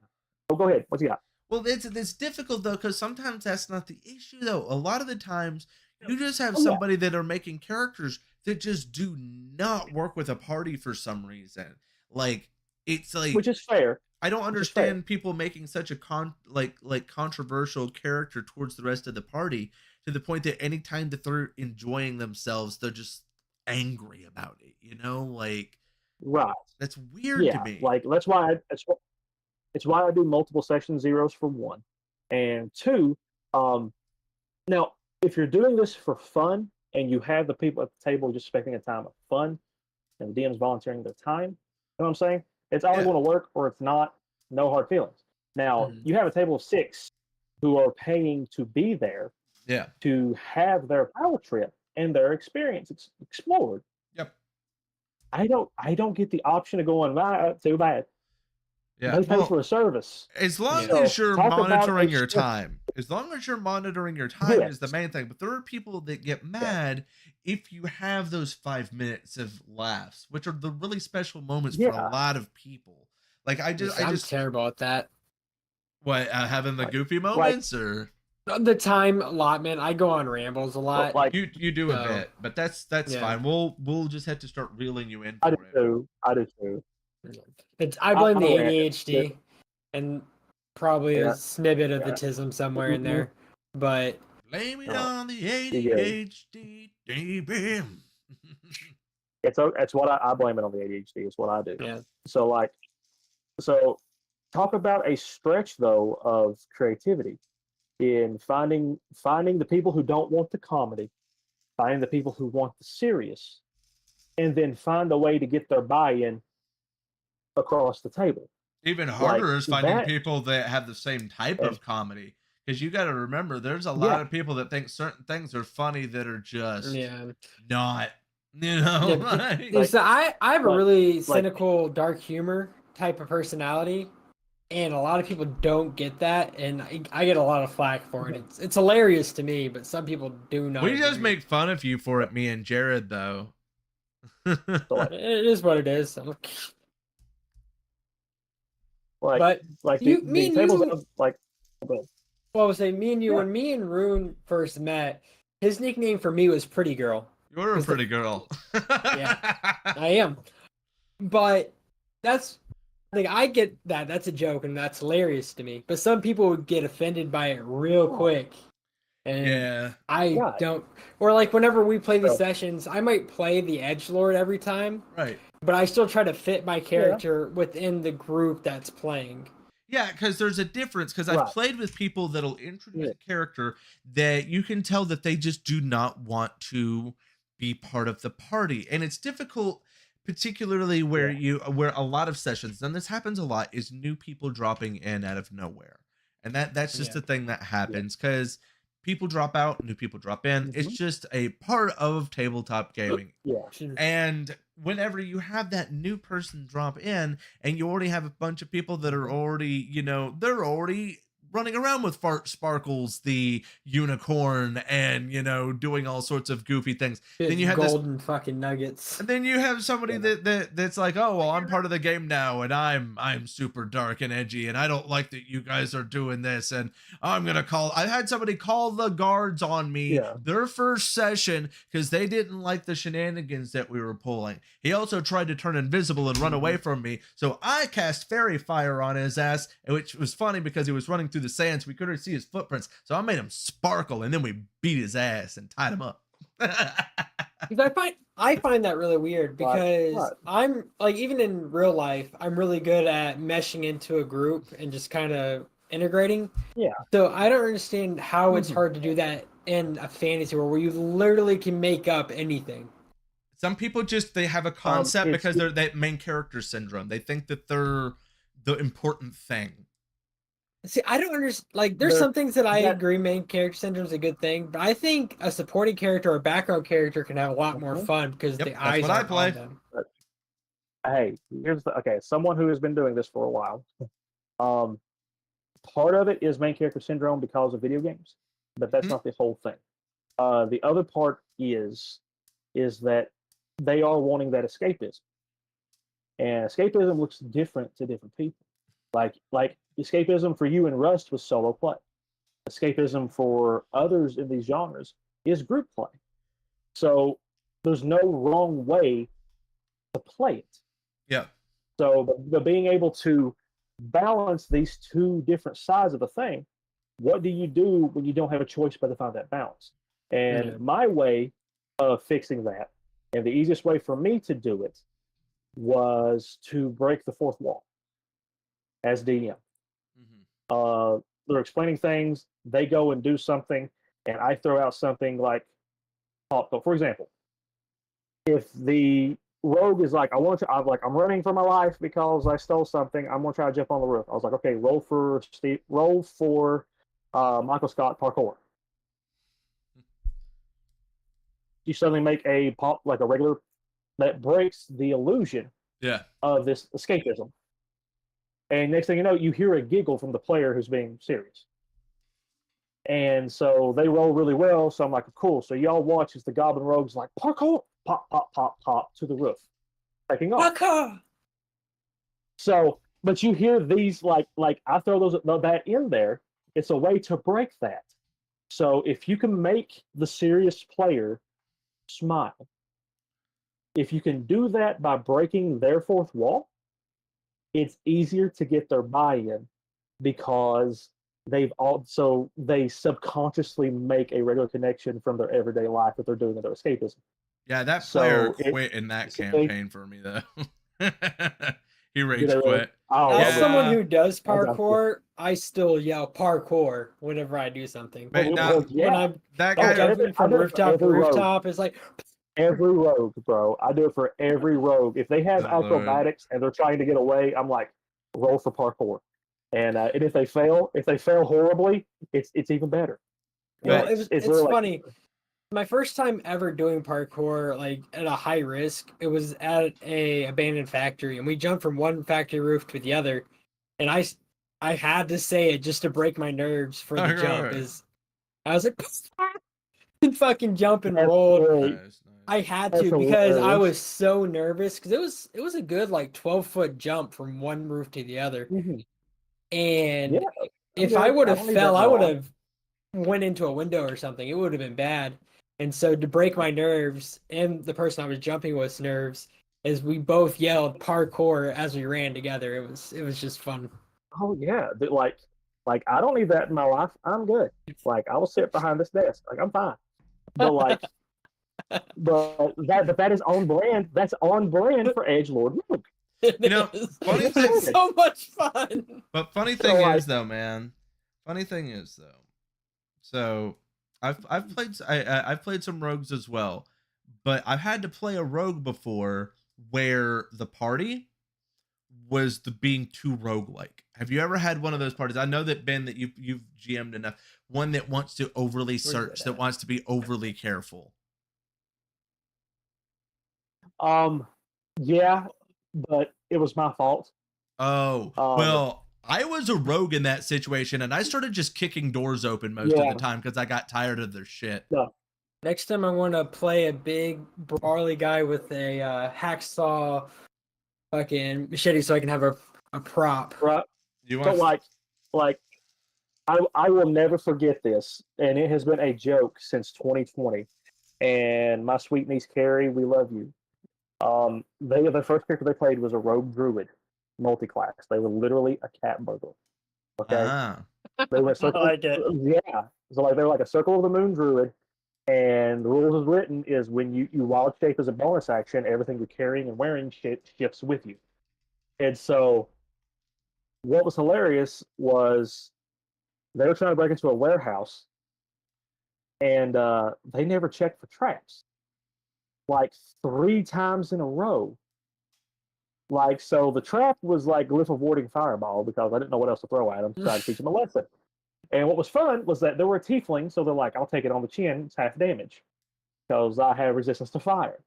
Oh, go ahead. What's you got? Well, it's difficult though, because sometimes that's not the issue though. A lot of the times, you just have Oh, yeah. somebody that are making characters that just do not work with a party for some reason. Like it's like, Which is fair. I don't understand people making such a controversial character towards the rest of the party to the point that anytime that they're enjoying themselves, they're just angry about it. You know, like Right. that's weird to me. Like it's why I do multiple session zeros for one. And two, now if you're doing this for fun and you have the people at the table just spending a time of fun and the DM's volunteering their time, you know what I'm saying? It's either going to work or it's not, no hard feelings. Now, you have a table of 6 who are paying to be there to have their power trip and their experience explored. Yep. I don't get the option of going, too bad. Yeah, They pay for a service. As long as you're monitoring your time. As long as you're monitoring your time is the main thing. But there are people that get mad if you have those 5 minutes of laughs, which are the really special moments for a lot of people. Like I'm terrible at that. What, having the goofy moments or the time allotment? I go on rambles a lot. Like you do a bit, but that's fine. We'll just have to start reeling you in. I do too. I blame the ADHD and probably a snippet of the tism somewhere in there, but blame it on the ADHD, baby. It's what I blame it on the ADHD. It's what I do. Yeah. So talk about a stretch though of creativity in finding the people who don't want the comedy, finding the people who want the serious, and then find a way to get their buy-in across the table. Even harder is finding people that have the same type of comedy, because you got to remember there's a lot of people that think certain things are funny that are just not, you know. I have a really cynical, dark humor type of personality, and a lot of people don't get that, and I get a lot of flack for it. It's hilarious to me, but some people do not. We just make fun of you for it, me and Jared, though. It is what it is. Like I would say me and you when me and Rune first met, his nickname for me was Pretty Girl. You're a pretty girl. Yeah, I am. But I get that. That's a joke and that's hilarious to me. But some people would get offended by it real quick. And I don't. Or like whenever we play these sessions, I might play the edgelord every time. Right. But I still try to fit my character within the group that's playing. Yeah, because there's a difference. Because I've played with people that'll introduce a character that you can tell that they just do not want to be part of the party, and it's difficult, particularly where a lot of sessions, and this happens a lot, is new people dropping in out of nowhere, and that's just a thing that happens because people drop out, new people drop in. It's just a part of tabletop gaming. And whenever you have that new person drop in and you already have a bunch of people that are already, they're already running around with Sparkles, the unicorn, and doing all sorts of goofy things. Then you have golden fucking nuggets. And then you have somebody that's like, oh well, I'm part of the game now, and I'm super dark and edgy, and I don't like that you guys are doing this, and I'm gonna call. I had somebody call the guards on me their first session because they didn't like the shenanigans that we were pulling. He also tried to turn invisible and run away from me, so I cast fairy fire on his ass, which was funny because he was running through the sand, so we couldn't see his footprints. So I made him sparkle, and then we beat his ass and tied him up. I find that really weird because I'm like, even in real life, I'm really good at meshing into a group and just kind of integrating. Yeah. So I don't understand how it's hard to do that in a fantasy world where you literally can make up anything. Some people they have a concept because they're that main character syndrome. They think that they're the important thing. See, I don't understand. Like, there's some things that I agree main character syndrome is a good thing, but I think a supporting character or a background character can have a lot more fun because the eyes aren't on them. Hey, okay. Someone who has been doing this for a while. Part of it is main character syndrome because of video games, but that's not the whole thing. The other part is that they are wanting that escapism, and escapism looks different to different people. Like escapism for you in Rust was solo play. Escapism for others in these genres is group play. So there's no wrong way to play it. Yeah. So but being able to balance these two different sides of the thing, what do you do when you don't have a choice but to find that balance? And my way of fixing that, and the easiest way for me to do it, was to break the fourth wall as DM. They're explaining things, they go and do something, and I throw out something like, for example, if the rogue is like, I'm running for my life because I stole something, I'm gonna try to jump on the roof. I was like, okay, roll for Michael Scott parkour. You suddenly make a pop like a regular that breaks the illusion of this escapism. And next thing you know, you hear a giggle from the player who's being serious. And so they roll really well. So I'm like, cool. So y'all watch as the Goblin Rogue's like, parkour, pop, pop, pop, pop to the roof, taking off. Parkour! So, but you hear these like I throw that in there. It's a way to break that. So if you can make the serious player smile, if you can do that by breaking their fourth wall, it's easier to get their buy-in because they subconsciously make a regular connection from their everyday life that they're doing in their escapism. Yeah, that player quit in that campaign for me though. He rage quit. As someone who does parkour, I still yell parkour whenever I do something. When I'm jumping from rooftop to rooftop, it's like every rogue, bro. I do it for every rogue. If they have acrobatics and they're trying to get away, I'm like, roll for parkour. And if they fail horribly, it's even better. Well, it's really funny. My first time ever doing parkour, like at a high risk, it was at a abandoned factory, and we jumped from one factory roof to the other. And I had to say it just to break my nerves for the jump. Is I was like, and fucking jump and roll. Nice. I had to because I was so nervous because it was a good like 12-foot jump from one roof to the other. And if I would have fell, I would have went into a window or something. It would have been bad. And so to break my nerves and the person I was jumping with's nerves, is we both yelled parkour as we ran together. It was just fun. Oh yeah, like I don't need that in my life. I'm good. Like I will sit behind this desk. Like I'm fine. But like, that is on brand. That's on brand for Edgelord Rogue. You know, funny thing, so much fun. But funny thing is though, man. Funny thing is though. So I've played some rogues as well, but I've had to play a rogue before where the party was being too roguelike. Have you ever had one of those parties? I know that Ben, that you've GM'd enough. One that wants to overly search, that wants to be overly careful. Yeah, but it was my fault. Oh, well, I was a rogue in that situation, and I started just kicking doors open most of the time because I got tired of their shit. Yeah. Next time I want to play a big brawly guy with a hacksaw fucking machete so I can have a prop. Right. So like I will never forget this, and it has been a joke since 2020. And my sweet niece Carrie, we love you. The first character they played was a rogue druid multi-class. They were literally a cat burglar. Okay. They went circle. Yeah. So like they're like a circle of the moon druid, and the rules as written is when you wild shape as a bonus action, everything you're carrying and wearing shifts with you. And so what was hilarious was they were trying to break into a warehouse, and they never checked for traps. Like 3 times in a row, Like, so the trap was like glyph of warding fireball because I didn't know what else to throw at him, so I teach him a lesson. And what was fun was that there were tieflings, so they're like, I'll take it on the chin, it's half damage because I have resistance to fire.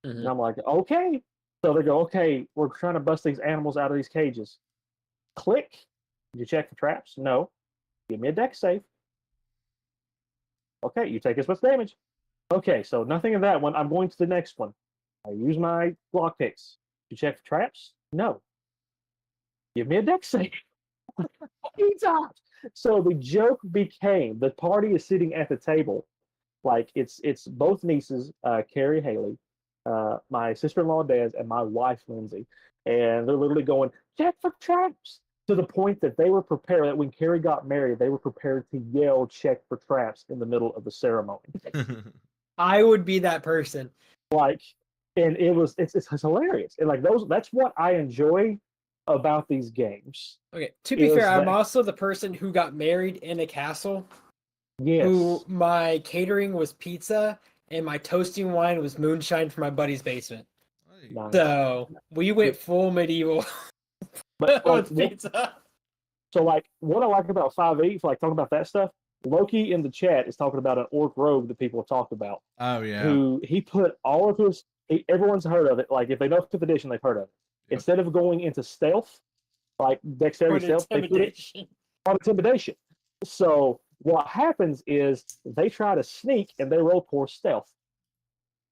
And I'm like, okay. So they go, okay, we're trying to bust these animals out of these cages. Click. Did you check for traps? No. Give me a dex save. Okay, you take as much damage. Okay, so nothing of that one. I'm going to the next one. I use my block picks. You check for traps? No. Give me a dex save. He times. So the joke became the party is sitting at the table, like it's both nieces, Carrie Haley, my sister-in-law Des, and my wife Lindsay, and they're literally going check for traps to the point that they were prepared that when Carrie got married, they were prepared to yell check for traps in the middle of the ceremony. I would be that person. Like, and it's hilarious, and like that's what I enjoy about these games. Okay, to be fair, I'm also the person who got married in a castle. Yes. Who my catering was pizza and my toasting wine was moonshine from my buddy's basement. Nice. So we went full medieval but with pizza. So like what I like about 5e, like talking about that stuff, Loki in the chat is talking about an orc rogue that people have talked about. Oh yeah. Who he put all of his everyone's heard of it. Like if they know 5th edition, they've heard of it. Yep. Instead of going into stealth, like dexterity stealth, they put it on intimidation. So what happens is they try to sneak and they roll poor stealth.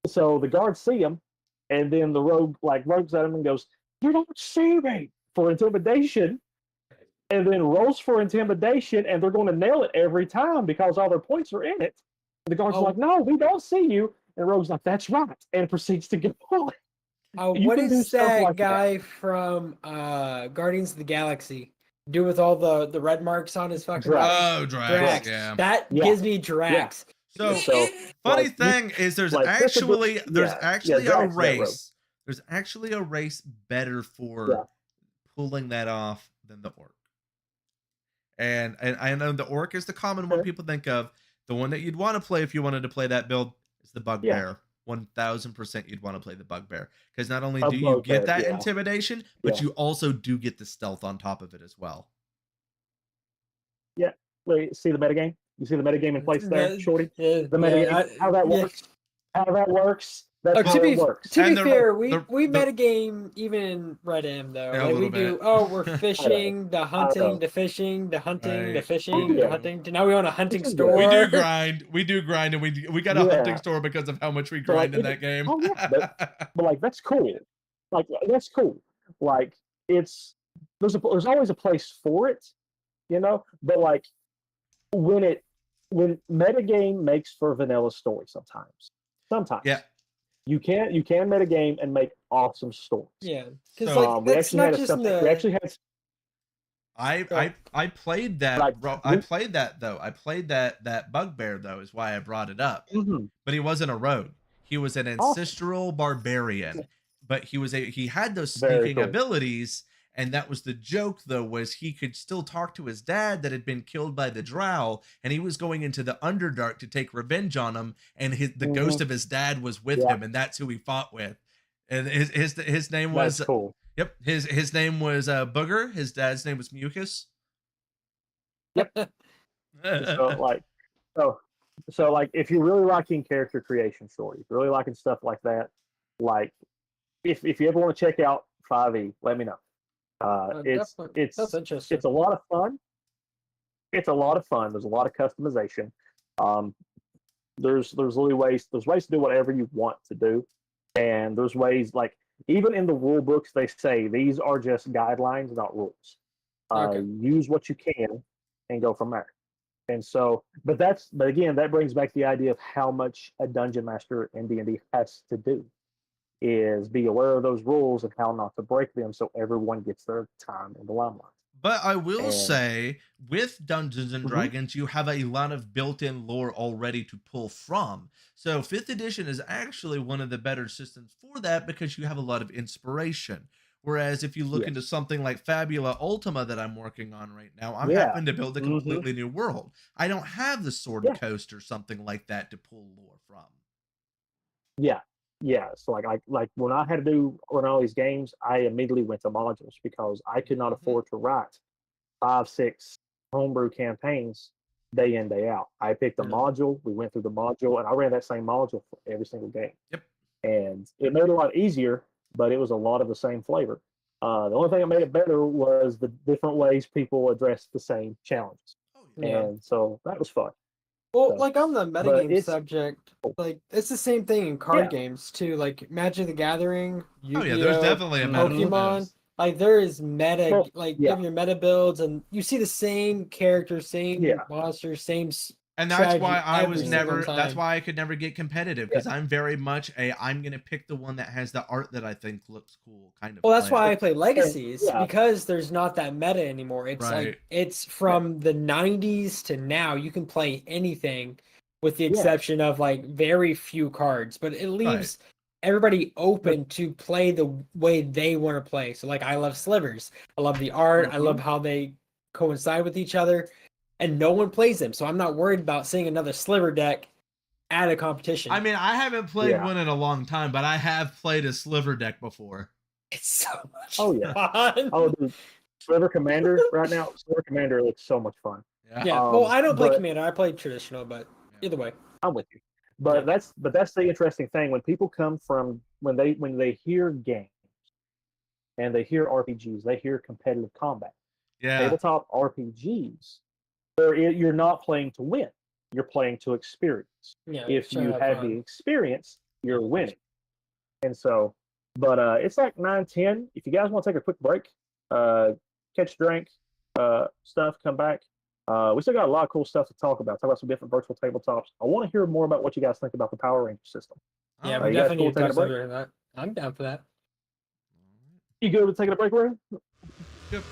So the guards see him, and then the rogue rogues at him and goes, "You don't see me," for intimidation, and then rolls for intimidation, and they're going to nail it every time because all their points are in it. And the guards are like, "No, we don't see you," and Rogue's like, "That's right," and proceeds to go on. What is that guy from Guardians of the Galaxy do with all the red marks on his fucking Drax. Yeah. That gives me Drax. Yeah. So funny thing is there's actually a race. There's actually a race better for pulling that off than the orc. And I know the orc is the common one people think of. The one that you'd want to play if you wanted to play that build is the bugbear. 1000% you'd want to play the bugbear because not only do you get that intimidation, but you also do get the stealth on top of it as well. Yeah. Wait, see the metagame? You see the metagame in place there, Shorty? The metagame, how that works? How that works? That's how it works. To be fair, we metagame even in Red M though. Yeah, like we do. Oh, we're fishing, the hunting, the fishing, the hunting, the fishing, the hunting. Now we own a hunting store. We do grind, and we got a hunting store because of how much we grind in that game. Oh yeah, but like that's cool. Like that's cool. Like there's always a place for it, you know. But like when metagame makes for vanilla story sometimes. Yeah. You can metagame and make awesome stories. Yeah, because we actually had. I played that. I played that though. I played that bugbear though. Is why I brought it up. Mm-hmm. But he wasn't a rogue. He was an ancestral barbarian. But he had those sneaking abilities. And that was the joke, though, was he could still talk to his dad that had been killed by the drow, and he was going into the Underdark to take revenge on him, and the ghost of his dad was with him, and that's who he fought with. And his name was that's cool. Yep, his name was Booger. His dad's name was Mucus. Yep. So if you're really liking character creation stories, really liking stuff like that, like if you ever want to check out 5e, let me know. It's a lot of fun. It's a lot of fun. There's a lot of customization. There's ways to do whatever you want to do, and there's ways like even in the rule books they say these are just guidelines, not rules. Use what you can and go from there. And so, but again, that brings back the idea of how much a dungeon master in D&D has to do. Is be aware of those rules and how not to break them so everyone gets their time in the limelight. But I will say, with Dungeons and Dragons, you have a lot of built-in lore already to pull from. So 5th edition is actually one of the better systems for that because you have a lot of inspiration. Whereas if you look into something like Fabula Ultima that I'm working on right now, I'm having to build a completely new world. I don't have the Sword Coast or something like that to pull lore from. Yeah. yeah, so like when I had to run all these games, I immediately went to modules because I could not afford to write 5, 6 homebrew campaigns day in, day out. I picked a Yeah. module, we went through the module, and I ran that same module for every single game. Yep. And it made it a lot easier, but it was a lot of the same flavor. The only thing that made it better was the different ways people addressed the same challenges. Oh, yeah. And so that was fun. Well, So, like on the but metagame it's subject, like it's the same thing in card Yeah. games too. Like Magic the Gathering, Oh yeah, there's Yu-Gi-Oh, definitely a meta for Pokemon. this. Like there is meta, Well, like you yeah. have your meta builds, and you see the same characters, same Yeah. monsters, same. And that's strategy why I was every single never. That's time. why I could never get competitive because I'm very much a. I'm gonna pick the one that has the art that I think looks cool, kind of. Well, that's player. why I play Legacies Yeah. because there's not that meta anymore. It's Right. like it's from the 90s to now. You can play anything with the Yeah. exception of like very few cards, but it leaves everybody open to play the way they want to play. So like I love slivers. I love the art. I love how they coincide with each other. And no one plays them. So I'm not worried about seeing another sliver deck at a competition. I mean, I haven't played Yeah. one in a long time, but I have played a sliver deck before. It's so much Oh, yeah. fun. Oh, dude, Sliver Commander right now. Sliver Commander looks so much fun. Yeah. Well, I don't play but- Commander. I play traditional, but either way. I'm with you. But Yeah. that's the interesting thing when people come from when they hear games and they hear RPGs, they hear competitive combat. Yeah. Tabletop RPGs, you're not playing to win. You're playing to experience. Yeah. If trying you to have fun. the experience, you're winning. And so, but it's like 9:10. If you guys want to take a quick break, catch a drink, stuff, come back. We still got a lot of cool stuff to talk about. Talk about some different virtual tabletops. I want to hear more about what you guys think about the Power Ranger system. Yeah, All we you guys definitely cool need to taking talk a break? about that. I'm down for that. You good with taking a break, Ray? Yep.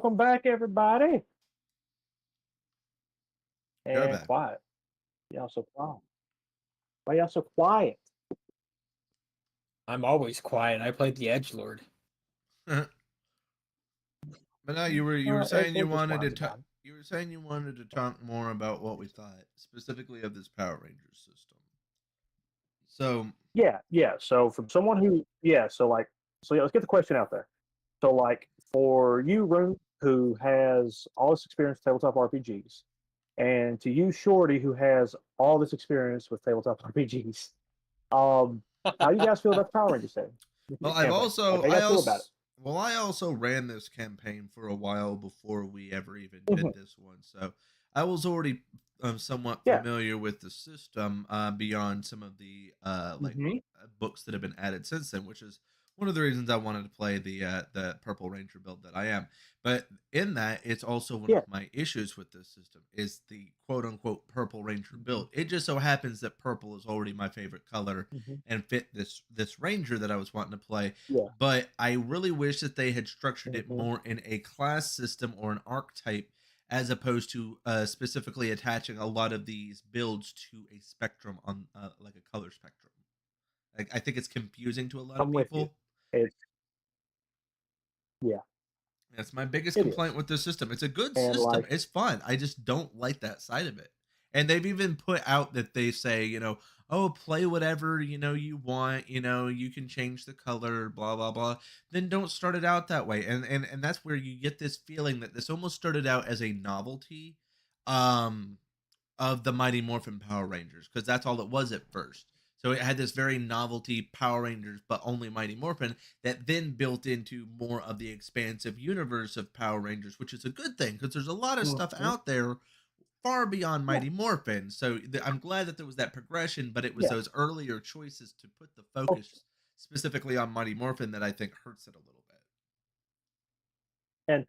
welcome back, everybody. You're And back. quiet. Y'all so quiet. Why y'all so quiet? I'm always quiet. I played the edgelord. But no, you were saying you Edgelord just wanted to whines talk. about it. You were saying you wanted to talk more about what we thought, specifically of this Power Rangers system. So Yeah. So from someone who, let's get the question out there. So like for you, Rune, who has all this experience with tabletop RPGs, and to you, Shorty, who has all this experience with tabletop RPGs, how you guys feel about the Power Rangers setting? well, Campaign? Like, how you guys feel about I also ran this campaign for a while before we ever even it? did this one, so I was already somewhat Yeah. familiar with the system beyond some of the Mhm. books that have been added since then, which is one of the reasons I wanted to play the Purple Ranger build that I am. But in that, it's also one Yeah. of my issues with this system is the quote unquote Purple Ranger Mhm. build. It just so happens that purple is already my favorite color Mhm. and fit this Ranger that I was wanting to play. Yeah. But I really wish that they had structured it Mhm. more in a class system or an archetype as opposed to specifically attaching a lot of these builds to a spectrum on like a color spectrum. Like I think it's confusing to a lot of I'm with you. people. It's yeah, That's my biggest it complaint is. with this system. It's a good And system. like, It's fun. I just don't like that side of it. And they've even put out that they say, oh, play whatever, you want, you can change the color, blah blah blah. Then don't start it out that way. And that's where you get this feeling that this almost started out as a novelty um of the Mighty Morphin Power Rangers, because that's all it was at first. So it had this very novelty Power Rangers, but only Mighty Morphin, that then built into more of the expansive universe of Power Rangers, which is a good thing because there's a lot of stuff mhm. out there far beyond Yeah, Mighty Morphin. So I'm glad that there was that progression, but it was yeah. those earlier choices to put the Oh, focus specifically on Mighty Morphin that I think hurts it a little bit.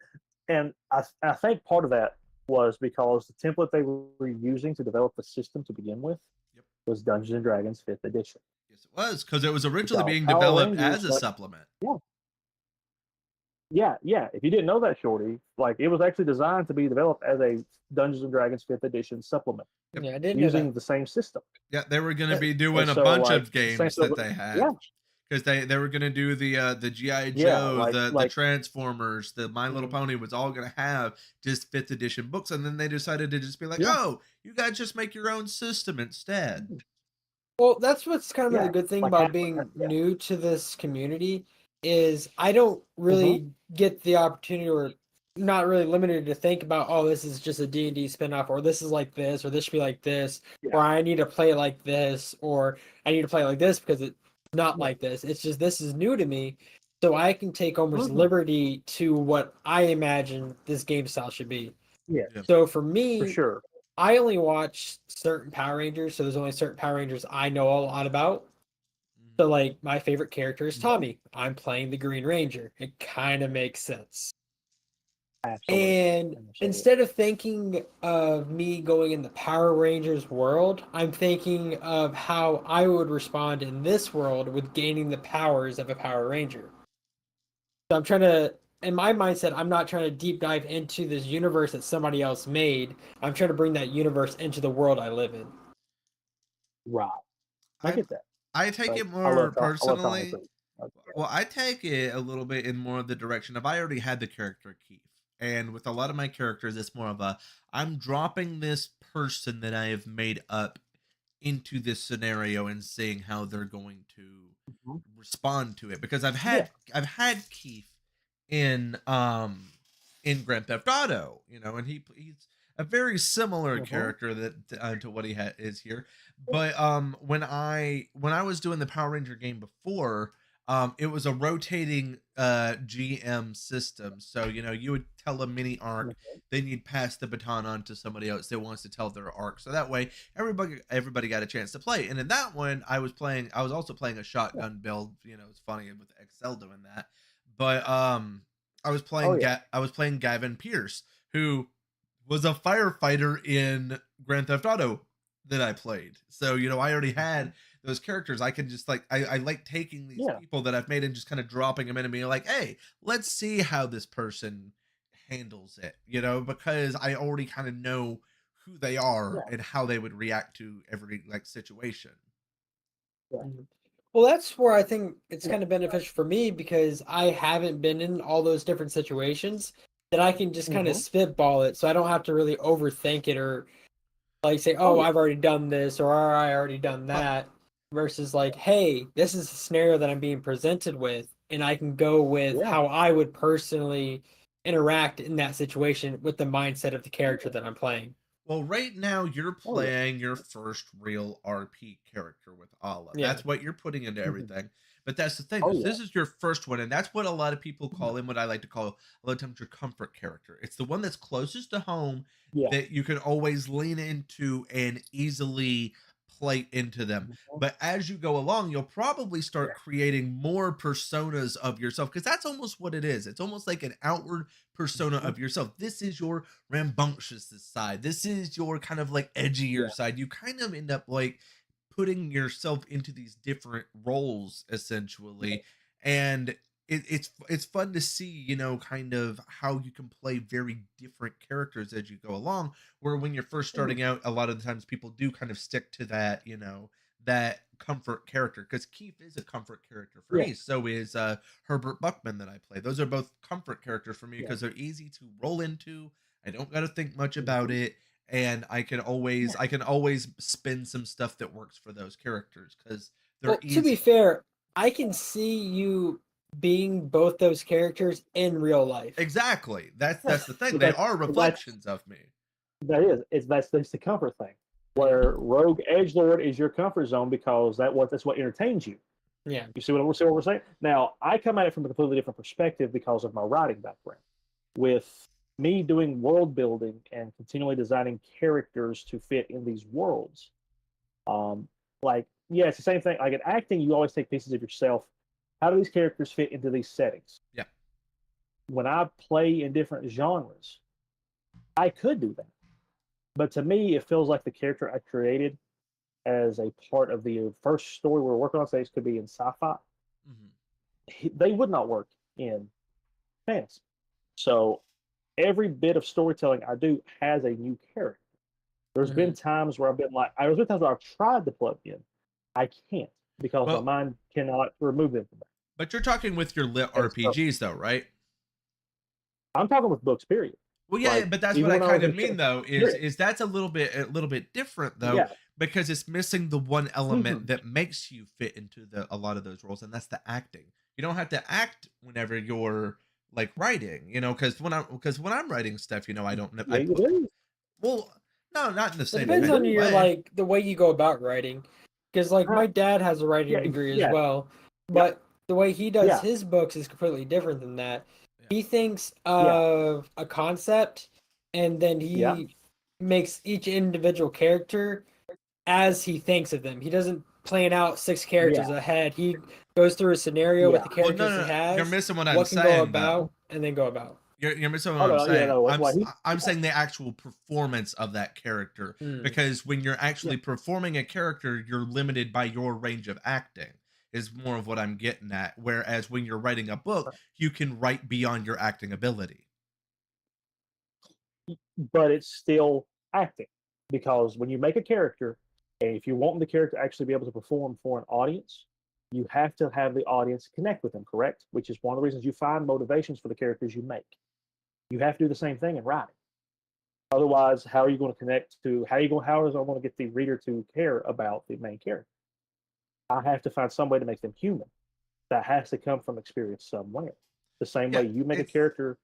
and I think part of that was because the template they were using to develop the system to begin with Yep. was Dungeons and Dragons Fifth Edition. Yes, it was because it was originally Because being Power developed as Rangers, a like, supplement. yeah, yeah. If you didn't know that, Shorty, like it was actually designed to be developed as a Dungeons and Dragons Fifth Edition supplement Yep. Yeah, I didn't know that. using the same system. Yeah, they were going to be And doing a so, bunch like, of the same games stuff. that they Yeah, had because they were going to do the GI yeah. Joe, the Like, Transformers, the My Little mhm, Pony was all going to have just fifth edition books, and then they decided to just be like, yeah, oh, you guys just make your own system instead. Well, that's what's kind of the yeah. good thing Like about half. being Yeah. new to this community is I don't Hmm. really get the opportunity or not really limited to think about, oh, this is just a D&D spinoff, or this is like this, or this should be like this, Yeah. or I need to play it like this, or I need to play it like this because it's not Yeah. like this. It's just this is new to me, so I can take almost Hmm. liberty to what I imagine this game style should be. Yeah. Yeah. So for For me, sure. I only watch certain Power Rangers, so there's only certain Power Rangers I know a lot about. Mhm. So, like, my favorite character is Mhm. Tommy. I'm playing the Green Ranger. It kind of makes sense. Absolutely. And Absolutely. instead of thinking of me going in the Power Rangers world, I'm thinking of how I would respond in this world with gaining the powers of a Power Ranger. So I'm trying to, in my mindset, I'm not trying to deep dive into this universe that somebody else made. I'm trying to bring that universe into the world I live in. Right. I I get that. I take Like, it more I love Tommy personally. too. Like, Well, I take it a little bit in more of the direction of I already had the character Keith. And with a lot of my characters, it's more of a I'm dropping this person that I have made up into this scenario and seeing how they're going to mhm. respond to it. Because Yeah. I've had Keith in in Grand Theft Auto, and he's a very similar Hmm. character that to what is here. But when I was doing the Power Ranger game before, it was a rotating GM system. So you would tell a mini arc, then you'd pass the baton on to somebody else that wants to tell their arc. So that way everybody got a chance to play. And in that one, I was also playing a Yeah. shotgun build. It's funny with Excel doing that. But Oh yeah. I was playing Gavin Pierce, who was a firefighter in Grand Theft Auto that I played. So, I already Hmm. had those characters. I can just I like taking these Yeah. people that I've made and just kind of dropping them in and being like, hey, let's see how this person handles it, because I already kind of know who they are Yeah. and how they would react to every like situation. Yeah. Well, that's where I think it's Yeah. kind of beneficial for me because I haven't been in all those different situations that I can just kind of Mhm. spitball it, so I don't have to really overthink it or like say, Oh "Oh, yeah. I've already done this" or "I already done Well, that," versus like, "Hey, this is a scenario that I'm being presented with, and I can go with Yeah. how I would personally interact in that situation with the mindset of the Oh character yeah. that I'm playing." Well, right now you're Oh yeah. playing your first real RP character with Allah. Yeah. That's what you're putting into Mhm. everything. But that's the thing, Oh is yeah. this is your first one, and that's what a lot of people Yeah. call him, what I like to call a lot of times your comfort character. It's the one that's closest to home Yeah. that you can always lean into and easily play into them. Mhm. But as you go along, you'll probably Yeah. start creating more personas of yourself because that's almost what it is. It's almost like an outward persona Mhm. of yourself. This is your rambunctious side. This is your kind of like edgier Yeah. side. You kind of end up like putting yourself into these different roles Yeah. essentially, and it's fun to see, kind of how you can play very different characters as you go along. Where when you're first Mhm. starting out, a lot of the times people do kind of stick to that, that comfort character because Keith is a comfort character for Yeah. me. So is Herbert Buckman that I play. Those are both comfort characters for me Yeah. because they're easy to roll into. I don't got to think much about Mhm. it, and Yeah. I can always spin some stuff that works for those characters because they're Well, to be easy. fair, I can see you being both those characters in real life. Exactly. Yeah. That's the thing. But They that's are but that's reflections of me. that is it's that's the comfort thing. Yeah. Where Rogue Edgelord is your comfort zone because that's what entertains you. Yeah. You see what we're saying? Now I come at it from a completely different perspective because of my writing background. With me doing world building and continually designing characters to fit in these worlds, um, like yeah, it's the same thing. Like in acting, you always take pieces of yourself. How do these characters fit into these settings? Yeah. When I play in different genres, I could do that. But to me, it feels like the character I created as a part of the first story we're working on, say it could be in sci-fi, Mhm. they would not work in fantasy. So every bit of storytelling I do has a new character. There's been Mhm. times where I've been like, there's been times where I've tried to plug in. I can't because my Well, mind cannot remove them from that. but you're talking with your lit And so RPGs though, right? I'm talking with books, period. Well, yeah, yeah, Like but that's what even I when I was kind in of mean though period. is that's a little bit different though Yeah. because it's missing the one element Hmm. that makes you fit into the a lot of those roles, and that's the acting. You don't have to act whenever you're like writing, because when I'm writing stuff, I don't know Yeah, I you put do. well, no, not in the It same Yeah, depends you on exact do. your way. like the way you go about writing. Because like Uh, my dad has a yeah, writing degree as yeah, well, yeah, but the way he does yeah, his books is completely different than that. Yeah. He thinks yeah, of a concept and then yeah, he makes each individual character as he thinks of them. He doesn't plan out six yeah, characters ahead. He goes through a scenario with yeah. the Well, no, characters he no, you're has, missing what I'm what can go saying though. about, and then go about. You're missing what Oh I'm no, yeah, saying. no. What he? I'm Yeah, saying the actual performance of that character Mm. because when you're yeah. actually performing a character, you're limited by your range of acting. Is more of what I'm getting at. Whereas when you're writing a book, you can write beyond your acting ability. But it's still acting because when you make a character, and if you want the character to actually be able to perform for an audience, you have to have the audience connect with them. Correct? Which is one of the reasons you find motivations for the characters you make. You have to do the same thing in writing. Otherwise, how are you going to connect to? How is I going to get the reader to care about the main character? I have to find some way to make them human. That has to come from experience somewhere. The same Yeah, way you make a it's character.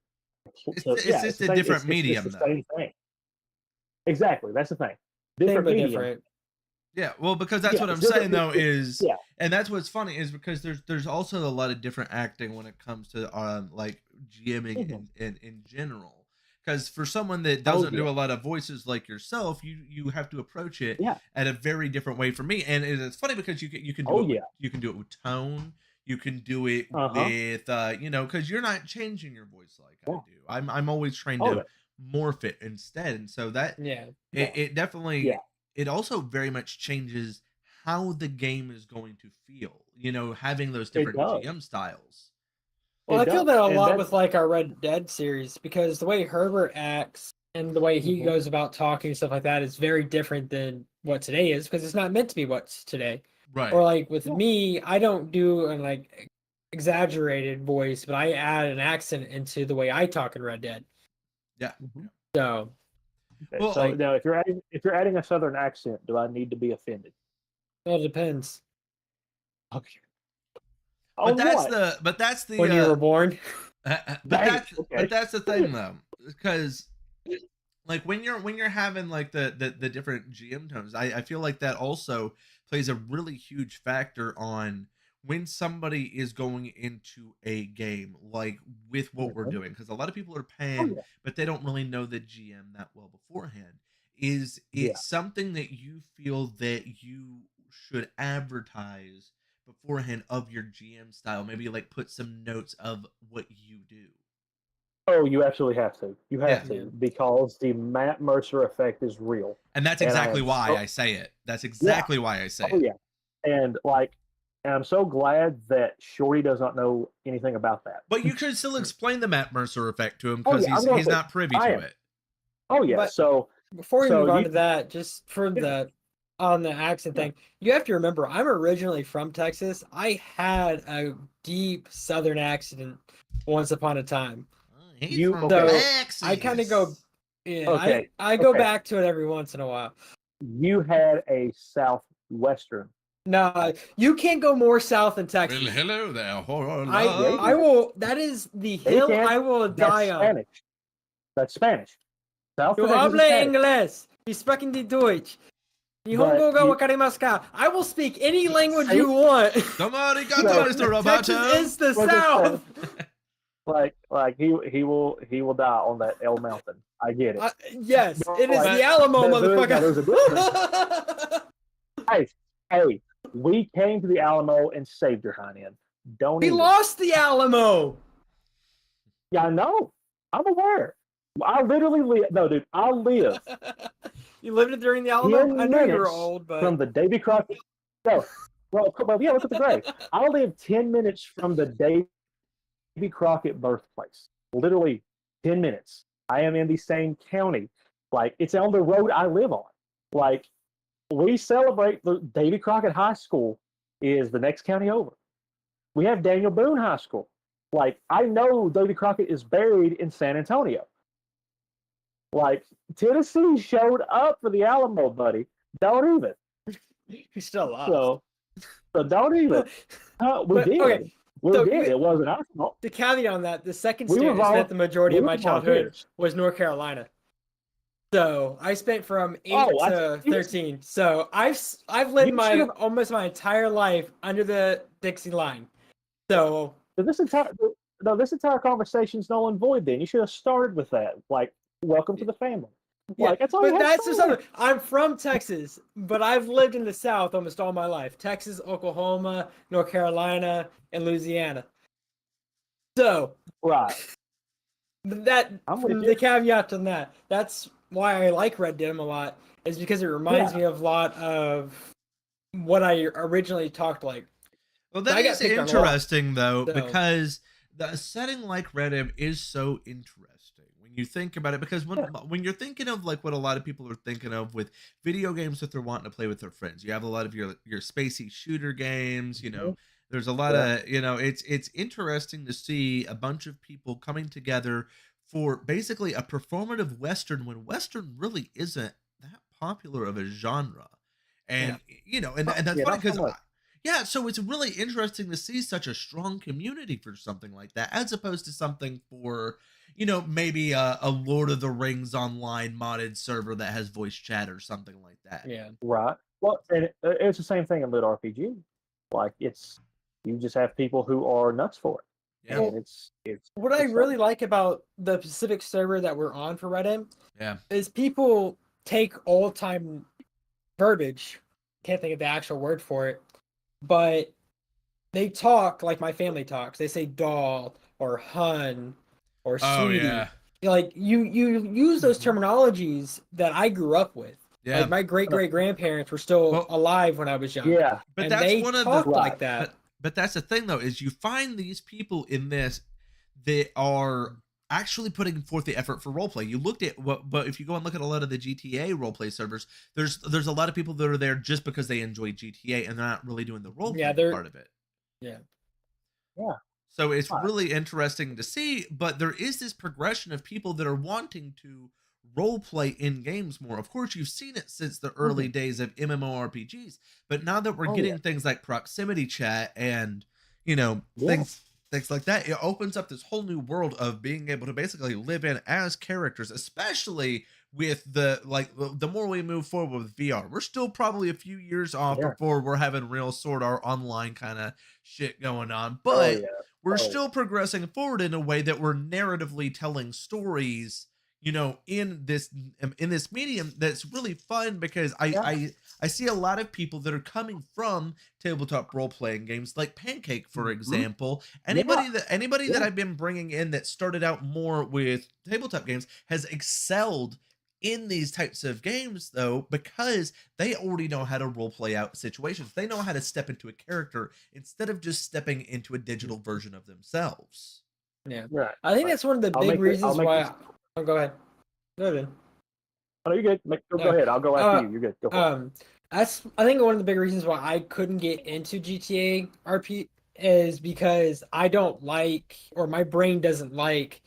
it's Yeah, it's just the a same. different It's medium the though. same thing. Exactly. That's the thing. Same Different but medium. different. Yeah, well, because that's Yeah, what it's I'm different. saying though is, Yeah. and that's what's funny is because there's also a lot of different acting when it comes to like GMing Mhm. in general. Because for someone that Oh doesn't yeah. do a lot of voices like yourself, you have to approach it Yeah. at a very different way for me. And it's funny because you can do Oh it with yeah. tone, you can do it Uh huh. with because you're not changing your voice like I Yeah. do. I'm always trying Oh to no. morph it instead, and so that Yeah. Yeah. it Yeah. definitely it also very much changes how the game is going to feel, having those It different does. GM styles. Well, It I feel does. that a And lot that- with like our Red Dead series because the way Herbert acts and the way he Mhm. goes about talking and stuff like that is very different than what today is because it's not meant to be what's today. Right. Or like with Yeah. me, I don't do an like exaggerated voice, but I add an accent into the way I talk in Red Dead. Yeah. Mhm. So Okay, Well, so like- now, if you're adding a Southern accent, do I need to be offended? it all depends. Okay. But On that's what? the When you were born. but Dang, okay. that's the thing though, because like when you're having like the different GM tones, I feel like that also plays a really huge factor on when somebody is going into a game like with what we're Mhm. doing, because a lot of people are Oh paying yeah. but they don't really know the GM that well beforehand. Is it Yeah. something that you feel that you should advertise beforehand of your GM style? Maybe like put some notes of what you do. Oh, you absolutely have to. You Yeah. have to Yeah. because the Matt Mercer effect is real. And that's And I exactly am why so- I say it. That's exactly why I say Oh it. yeah. And like, and I'm so glad that Shorty does not know anything about that. But you could still explain the Matt Mercer effect to him Oh because yeah, I'm gonna he's say not privy I to am. it. Oh yeah. But- So Before we So move on you- to that, just for Yeah. the on the accent Yeah. thing, you have to remember I'm originally from Texas. I had a deep Southern accent once upon a time. He's You- from okay. Texas. I kind of go, yeah, Okay, I go okay. back to it every once in a while. you had a southwestern. No, you can't go more south than Well, Texas. hello there. I will. That is the They hill can't. I will That's die on. Spanish. That's Spanish. South You Texas is habla Spanish. inglés. You speaking the Deutsch. But Nihongo ga you- wakarimasu ka? I will speak any language See? you want. Somebody got No. Mr. Roboto. Texas is the What is South. Like he will die on that L mountain. I get it. Yes, it is But- the Alamo, there's a motherfucker. Hey, we came to the Alamo and saved your hind end. Don't We even. lost the Alamo. Yeah, I know. I'm aware. I literally live. No, dude, I live You lived it during the Alamo. 10 I know you were minutes old, but from the Davy Crockett. No, well, yeah. Look at the grave. I live 10 minutes from the Davy Crockett birthplace. Literally 10 minutes. I am in the same county. Like it's on the road I live on. Like we celebrate the Davy Crockett High School is the next county over. We have Daniel Boone High School. Like I know Davy Crockett is buried in San Antonio. Like Tennessee showed up for the Alamo, buddy. Don't even. you still lost. So don't even. We But, did. okay, We so did. you- It wasn't our fault. the caveat on that, the second We state were I spent the majority we of were my childhood volunteers. was North Carolina. So I spent from 8 Oh, I to see. 13. So I've lived You my should've- almost my entire life under the Dixie line. So But this entire conversation is null and void. Then you should have started with that. Like, welcome to the family. yeah, Like that's all. but you had to that's just say. something. I'm from Texas, but I've lived in the South almost all my life. Texas, Oklahoma, North Carolina, and Louisiana. So Right. that I'm with from you. the caveat to that, that's why I like Red Dead a lot, is because it reminds me of a lot of what I originally talked like. Well, I that got is picked on a lot, interesting though, so- because the setting like Red Dead is so interesting when you think about it. Because when you're thinking of like what a lot of people are thinking of with video games that they're wanting to play with their friends, you have a lot of your spacey shooter games. You know, there's a lot of it's interesting to see a bunch of people coming together for basically a performative Western when Western really isn't that popular of a genre. And and that's Yeah, funny not so because much. yeah, so it's really interesting to see such a strong community for something like that, as opposed to something for, maybe a Lord of the Rings online modded server that has voice chat or something like that. Yeah. Right. Well, and it's the same thing in lit RPG. Like you just have people who are nuts for it. Yeah. And it's What I it's really fun. like about the Pacific server that we're on for Reddit Yeah. is people take old time verbiage. Can't think of the actual word for it, but they talk like my family talks. They say doll or hun or Oh sweetie. yeah. Like you use those terminologies that I grew up with. Yeah. Like my great grandparents were still Well, alive when I was young. Yeah. but and that's they one of talked the like that. But that's the thing though, is you find these people in this that are actually putting forth the effort for roleplay. You looked at but if you go and look at a lot of the GTA roleplay servers, there's a lot of people that are there just because they enjoy GTA and they're not really doing the Yeah, roleplay part of it. yeah. Yeah. So it's Right. really interesting to see, but there is this progression of people that are wanting to role play in games more. Of course, you've seen it since the early days of MMORPGs, but now that we're Oh, getting yeah. things like proximity chat and Yeah. things like that, it opens up this whole new world of being able to basically live in as characters, especially with the more we move forward with VR. We're still probably a few years off Yeah. before we're having real Sword Art Online kind of shit going on, Oh, but yeah. we're Oh, still progressing forward in a way that we're narratively telling stories, in this medium that's really fun because yeah. I see a lot of people that are coming from tabletop role playing games like Pancake, for Mhm. example. Yeah. Anybody that Yeah. I've been bringing in that started out more with tabletop games has excelled in these types of games though, because they already know how to role play out situations. They know how to step into a character instead of just stepping into a digital version of themselves. Yeah. Right. I think Right. that's one of the I'll big make it. I'll reasons make why. this. Oh, go ahead. Go ahead. Oh, you're good. Go Uh, ahead. I'll go after uh, you. You're good. Go for it. that's I think one of the big reasons why I couldn't get into GTA RP is because I don't like, or my brain doesn't like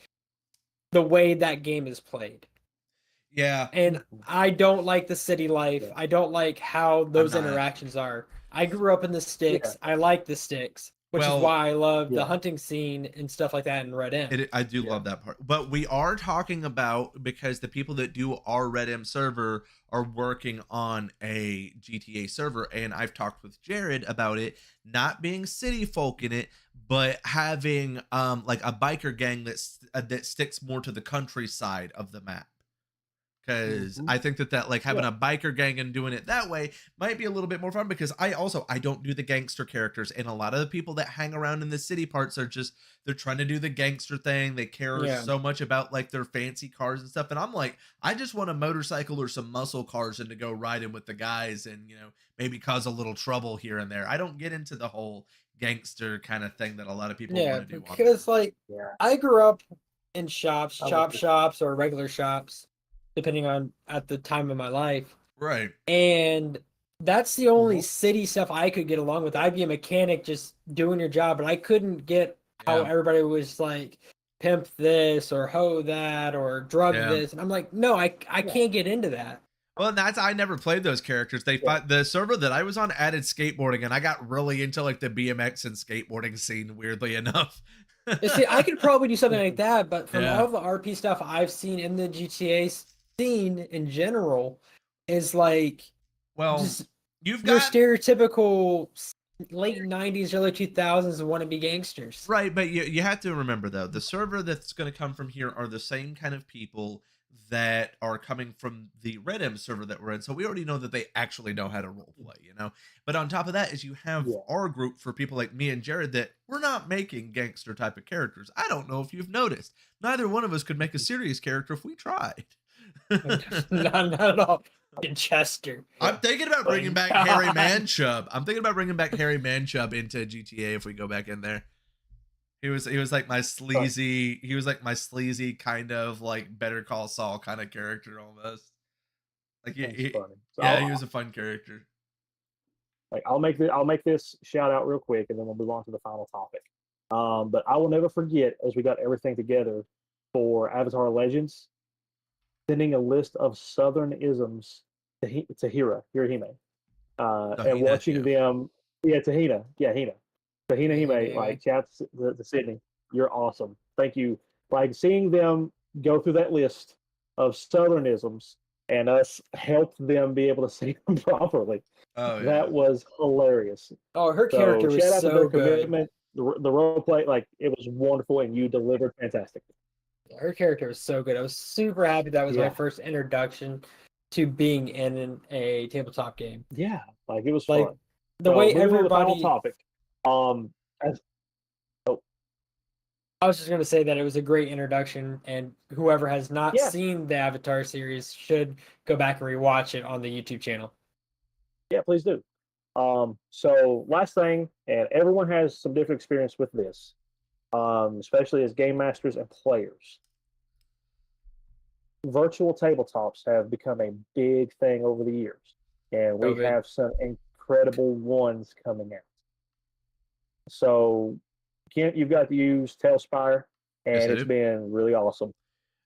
the way that game is played. Yeah, And I don't like the city life. Yeah. I don't like how I'm those not. interactions are. I grew up in the Yeah. sticks. I like the sticks, which is Well, why I love the Yeah. hunting scene and stuff like that in Red M. I do Yeah. love that part. But we are talking about, because the people that do our Red M server are working on a GTA server, and I've talked with Jared about it not being city folk in it, but having like a biker gang that sticks more to the countryside of the map. Because Mhm. I think that like having Yeah. a biker gang and doing it that way might be a little bit more fun, because I don't do the gangster characters, and a lot of the people that hang around in the city parts are just, they're trying to do the gangster thing. They care Yeah. so much about like their fancy cars and stuff, and I'm like, I just want a motorcycle or some muscle cars and to go riding with the guys and maybe cause a little trouble here and there. I don't get into the whole gangster kind of thing that a lot of people Yeah, want to do on there. because like Yeah. I grew up in shops, I'm with chop you. shops or regular shops, depending on at the time of my life. Right. And that's the only Mhm. city stuff I could get along with. I'd be a mechanic just doing your job, but I couldn't get how Yeah. everybody was like pimp this or hoe that or drug Yeah. this. And I'm like, no, I can't get into that. Well, and I never played those characters. Yeah. The server that I was on added skateboarding, and I got really into like the BMX and skateboarding scene. Weirdly enough. You see, I could probably do something like that, but from Yeah. all the RP stuff I've seen in the GTA scene in general, is like Well, just you've your got stereotypical late 90s, early 2000s wannabe gangsters. right, but you have to remember though, the server that's going to come from here are the same kind of people that are coming from the Red M server that we're in. So we already know that they actually know how to role play. But on top of that is you have Yeah. our group for people like me and Jared that we're not making gangster type of characters. I don't know if you've noticed. Neither one of us could make a serious character if we tried. Not at all. In Chester. I'm thinking about bringing back God. Harry Manchub. I'm thinking about bringing back Harry Manchub into GTA if we go back in there. He was like my sleazy. He was like my sleazy kind of like Better Call Saul kind of character almost. Like That's funny. So yeah, he was a fun character. I'll make this shout out real quick, and then we'll move on to the final topic. But I will never forget, as we got everything together for Avatar Legends, sending a list of Southern isms to Hirohime, and Tahina, watching yeah. them. Yeah, Tahina. Yeah, Hina. Tahina Hime. Yeah. Like, shouts to Sydney. You're awesome. Thank you. Like, seeing them go through that list of Southernisms and us help them be able to say them properly. Oh yeah. That was hilarious. Oh, her So character was shout out to so their good. commitment. The role play, like, it was wonderful, and you delivered fantastic. Her character was so good. I was super happy that was my Yeah. first introduction to being in a tabletop game. Yeah, like, it was Like fun. the So, way moving on to the final everybody. topic. As I was just going to say that it was a great introduction, and whoever has not Yeah. seen the Avatar series should go back and rewatch it on the YouTube channel. Yeah, please do. So last thing, and everyone has some different experience with this. especially as game masters and players. Virtual tabletops have become a big thing over the years, and we COVID. have some incredible ones coming out. So, Kent, you've got to use Tailspire, Yes, and I it's do. been really awesome.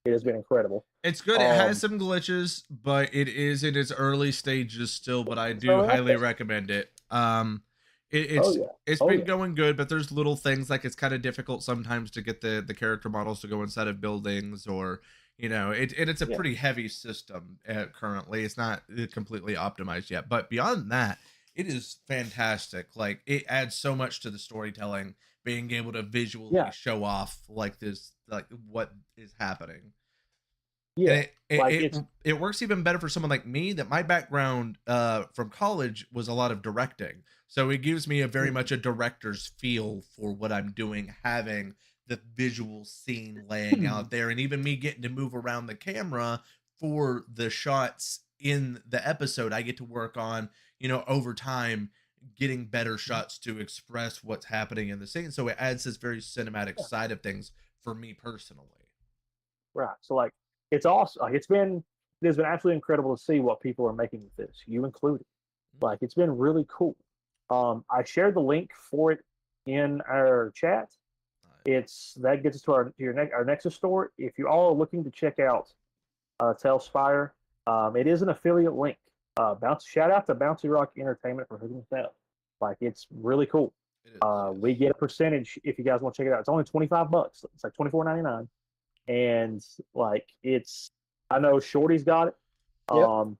It has been incredible. It's good. It has Um, some glitches, but it is in its early stages still. But I do so it highly happens. recommend it. Oh yeah, It's oh been yeah, going good, but there's little things like it's kind of difficult sometimes to get the character models to go inside of buildings, or it's a yeah. pretty heavy system currently. It's not completely optimized yet, but beyond that, it is fantastic. Like it adds so much to the storytelling, being able to visually Yeah, show off like this, like what is happening. And yeah. it, Like it it's it works even better for someone like me, that my background from college was a lot of directing, so it gives me a very much a director's feel for what I'm doing, having the visual scene laying out there, and even me getting to move around the camera for the shots in the episode. I get to work on, over time, getting better shots to express what's happening in the scene, so it adds this very cinematic yeah, side of things for me personally. right. So like it's awesome. Like it's been absolutely incredible to see what people are making with this, you included. Like it's been really cool. I shared the link for it in our chat. It's that gets us to our Nexus store. If you all are looking to check out Tailspire, it is an affiliate link. Shout out to Bouncy Rock Entertainment for hooking us up. Like it's really cool. It is, We yes. get a percentage if you guys want to check it out. It's only $25. It's like $24.99, and like it's. I know Shorty's got it. Yep.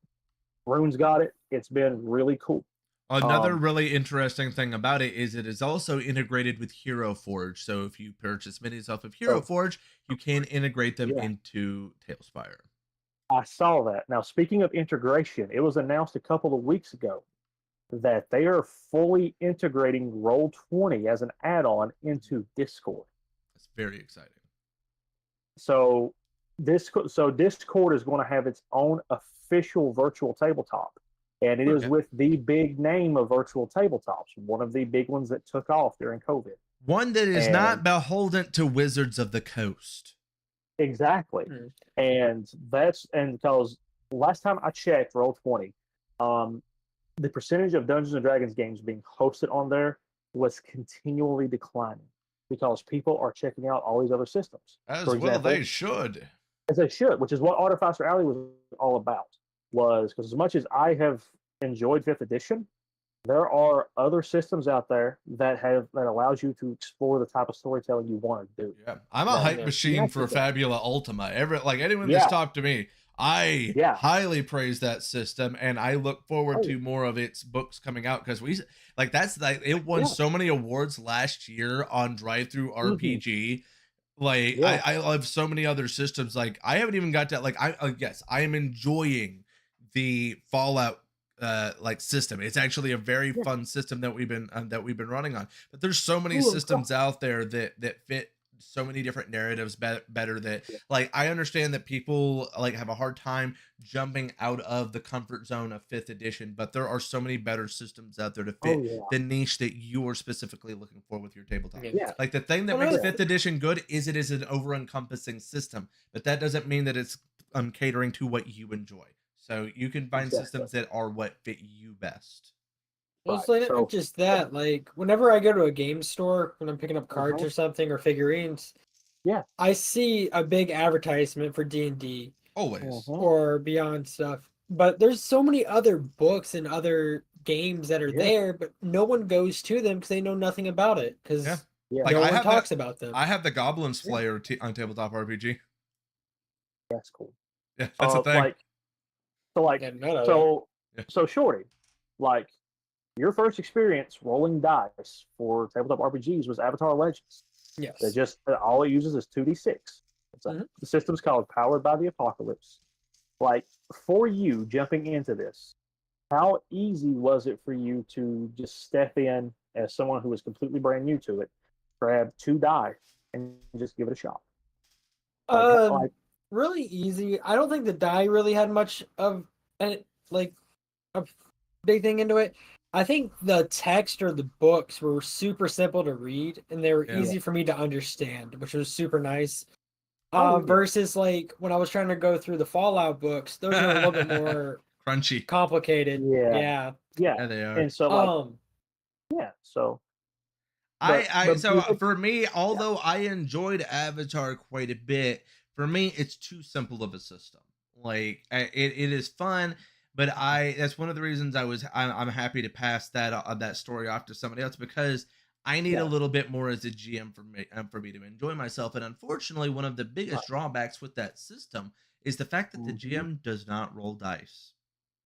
Rune's got it. It's been really cool. Another Um, really interesting thing about it is it is also integrated with Hero Forge. So if you purchase minis off of Hero so Forge, you can integrate them yeah, into Tailspire. I saw that. Now, speaking of integration, it was announced a couple of weeks ago that they are fully integrating Roll20 as an add-on into Discord. That's very exciting. So Discord is going to have its own official virtual tabletop, and it is Okay. with the big name of virtual tabletops, one of the big ones that took off during COVID. One that is not And beholden to Wizards of the Coast. exactly, Hmm. and because last time I checked Roll20, the percentage of Dungeons and Dragons games being hosted on there was continually declining because people are checking out all these other systems. As For well, example, they should. as they should, which is what Artificer Alley was all about. Was because as much as I have enjoyed Fifth Edition, there are other systems out there that allows you to explore the type of storytelling you want to do. Yeah, I'm a Like hype Yeah. machine for massively. Fabula Ultima. Anyone that's Yeah, talked to me, I yeah, highly praise that system, and I look forward oh to more of its books coming out, because that's like it won yeah, so many awards last year on Drive Through hmm RPG. Like yeah, I love so many other systems. Like I haven't even got to like yes, I am enjoying the Fallout like system. It's actually a very yeah. fun system that we've been running on. But there's so many Ooh, systems out there that fit so many different narratives better, that yeah. like I understand that people like have a hard time jumping out of the comfort zone of 5th edition, but there are so many better systems out there to Oh fit yeah, the niche that you are specifically looking for with your tabletop. Yeah. yeah, Like the thing that Well, makes another, yeah. 5th edition good is it is an over encompassing system, but that doesn't mean that it's catering to what you enjoy. So you can find Exactly. systems that are what fit you best. well, Right. it's like not So just yeah, that. Like whenever I go to a game store when I'm picking up cards uh-huh, or something or figurines, yeah, I see a big advertisement for D&D Always. uh-huh, or Beyond stuff. But there's so many other books and other games that are yeah, there, but no one goes to them because they know nothing about it Yeah. because yeah, Like no one talks about them. I have the Goblins yeah. Slayer on tabletop RPG. That's cool. Yeah, that's a thing. Like so, like And none of that. so, Yeah. so Shorty, like your first experience rolling dice for tabletop RPGs was Avatar Legends. They Yes. just all it uses is 2d6. Mhm. The system's called Powered by the Apocalypse. Like for you jumping into this, how easy was it for you to just step in as someone who was completely brand new to it, grab 2 die, and just give it a shot? Like, Um, really easy. I don't think the die really had much of a like a big thing into it. I think the text or the books were super simple to read and they were Yeah. easy for me to understand, which was super nice. Oh, yeah. Versus like when I was trying to go through the Fallout books, those are a little bit more Crunchy. complicated. Yeah. Yeah, they are. And so like Um, so but So for me, although I enjoyed Avatar quite a bit, for me it's too simple of a system. Like it is fun, but that's one of the reasons I'm happy to pass that story off to somebody else, because I need a little bit more as a GM for me to enjoy myself. And unfortunately, one of the biggest drawbacks with that system is the fact that the GM does not roll dice.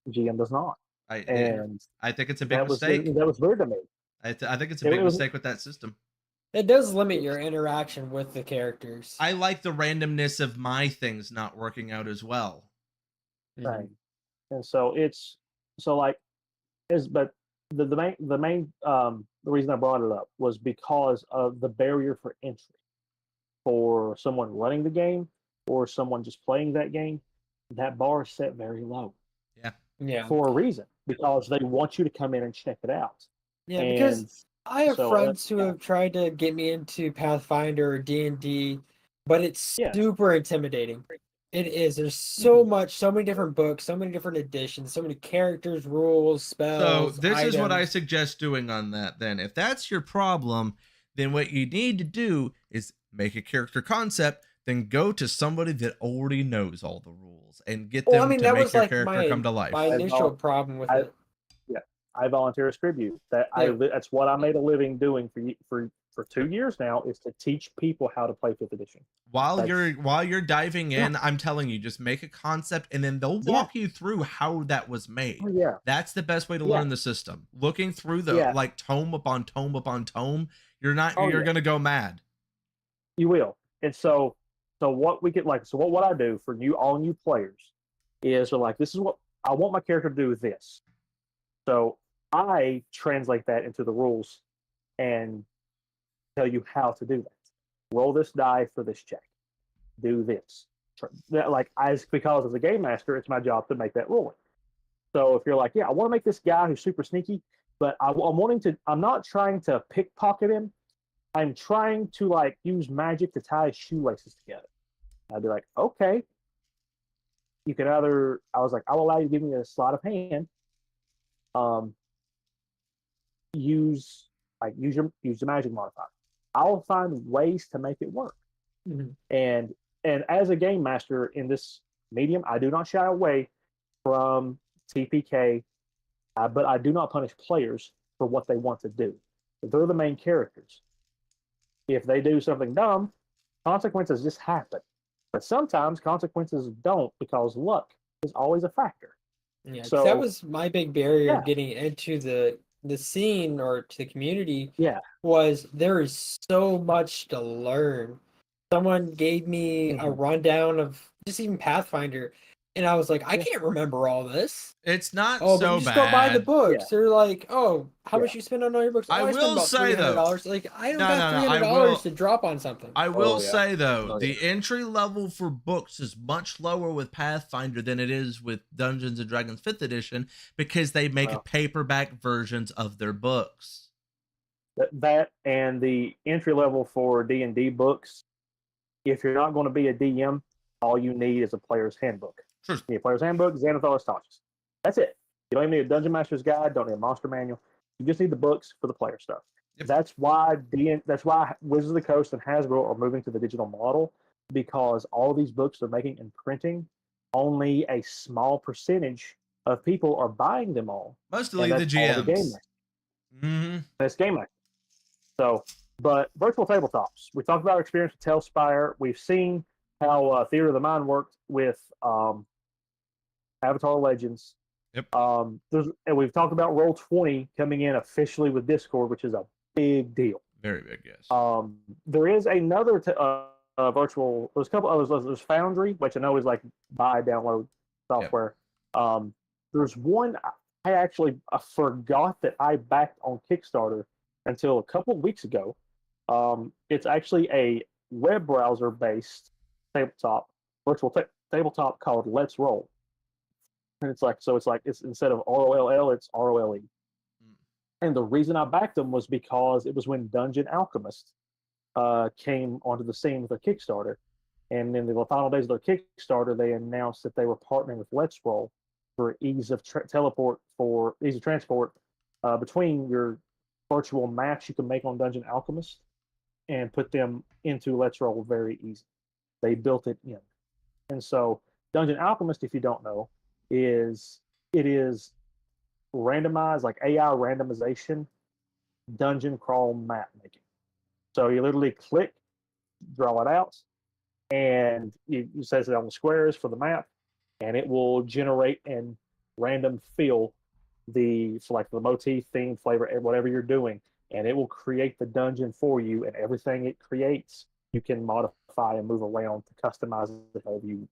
GM does not. And I think it's a big mistake. that was weird to me. I think it's a big mistake with that system. it does limit your interaction with the characters. I like the randomness of my things not working out as well. Thing. And so it's so like is but the main the reason I brought it up was because of the barrier for entry for someone running the game or someone just playing that game. That bar is set very low. Yeah. For a reason, because they want you to come in and check it out. Yeah, And because I have so, friends who have tried to get me into Pathfinder or D&D, but it's Yeah. super intimidating. It is. There's so much, so many different books, so many different editions, so many characters, rules, So spells. this is what I items. suggest doing on that then. If that's your problem, then what you need to do is make a character concept, then go to somebody that already knows all the rules and get them to that make was your like character come to life. my initial problem with it. I volunteer as tribute. That's what I made a living doing for 2 years now, is to teach people how to play 5th edition. While you're diving in, I'm telling you, just make a concept and then they'll walk you through how that was made. Yeah. That's the best way to learn the system. Looking through the like tome upon tome upon tome, you're gonna go mad. You will. And so what we get what I do for all new players is like, this is what I want my character to do with this. So I translate that into the rules and tell you how to do that. Roll this die for this check. Do this. Because as a game master, it's my job to make that ruling. So if you're like, I want to make this guy who's super sneaky, but I'm not trying to pickpocket him. I'm trying to like use magic to tie his shoelaces together. I'd be like, okay. You can I was like, I'll allow you to give me a sleight of hand. Use the magic modifier. I'll find ways to make it work. And as a game master in this medium, I do not shy away from TPK, but I do not punish players for what they want to do. They're the main characters. If they do something dumb, consequences just happen. But sometimes consequences don't, because luck is always a factor. Yeah, so that was my big barrier getting into the scene or to the community. Was there is so much to learn. Someone gave me a rundown of just even Pathfinder, and I was like, I can't remember all this. It's not but so you just bad. go buy the books. They're like, how much you spend on all your books? I I will spend about say $300. Like, I don't got $300 to drop on something. I will say though, the entry level for books is much lower with Pathfinder than it is with Dungeons and Dragons 5th edition, because they make paperback versions of their books. That and the entry level for D&D books, if you're not going to be a DM, all you need is a player's handbook. Sure. You need a player's handbook, Xanathar's Touches. That's it. You don't even need a Dungeon Master's Guide, don't need a monster manual. You just need the books for the player stuff. Yep. That's why Wizards of the Coast and Hasbro are moving to the digital model, because all these books they're making and printing, only a small percentage of people are buying them all. Mostly the GMs. That's game master. So, but virtual tabletops. We talked about our experience with Tailspire. We've seen how Theater of the Mind worked with Avatar Legends. Yep. And we've talked about Roll20 coming in officially with Discord, which is a big deal. Very big, yes. There is another virtual. There's a couple others. There's Foundry, which I know is like buy download software. Yep. There's one I forgot that I backed on Kickstarter until a couple of weeks ago. It's actually a web browser based virtual tabletop called Let's Roll. And it's instead of ROLL, it's ROLE. And the reason I backed them was because it was when Dungeon Alchemist came onto the scene with their Kickstarter. And in the final days of their Kickstarter, they announced that they were partnering with Let's Roll for ease of transport between your virtual maps you can make on Dungeon Alchemist and put them into Let's Roll very easy. They built it in. And so Dungeon Alchemist, if you don't know, it is randomized, like AI randomization dungeon crawl map making. So you literally click, draw it out, and you set it on the squares for the map, and it will generate and random fill the motif, theme, flavor, whatever you're doing, and it will create the dungeon for you, and everything it creates you can modify and move around to customize it however you want.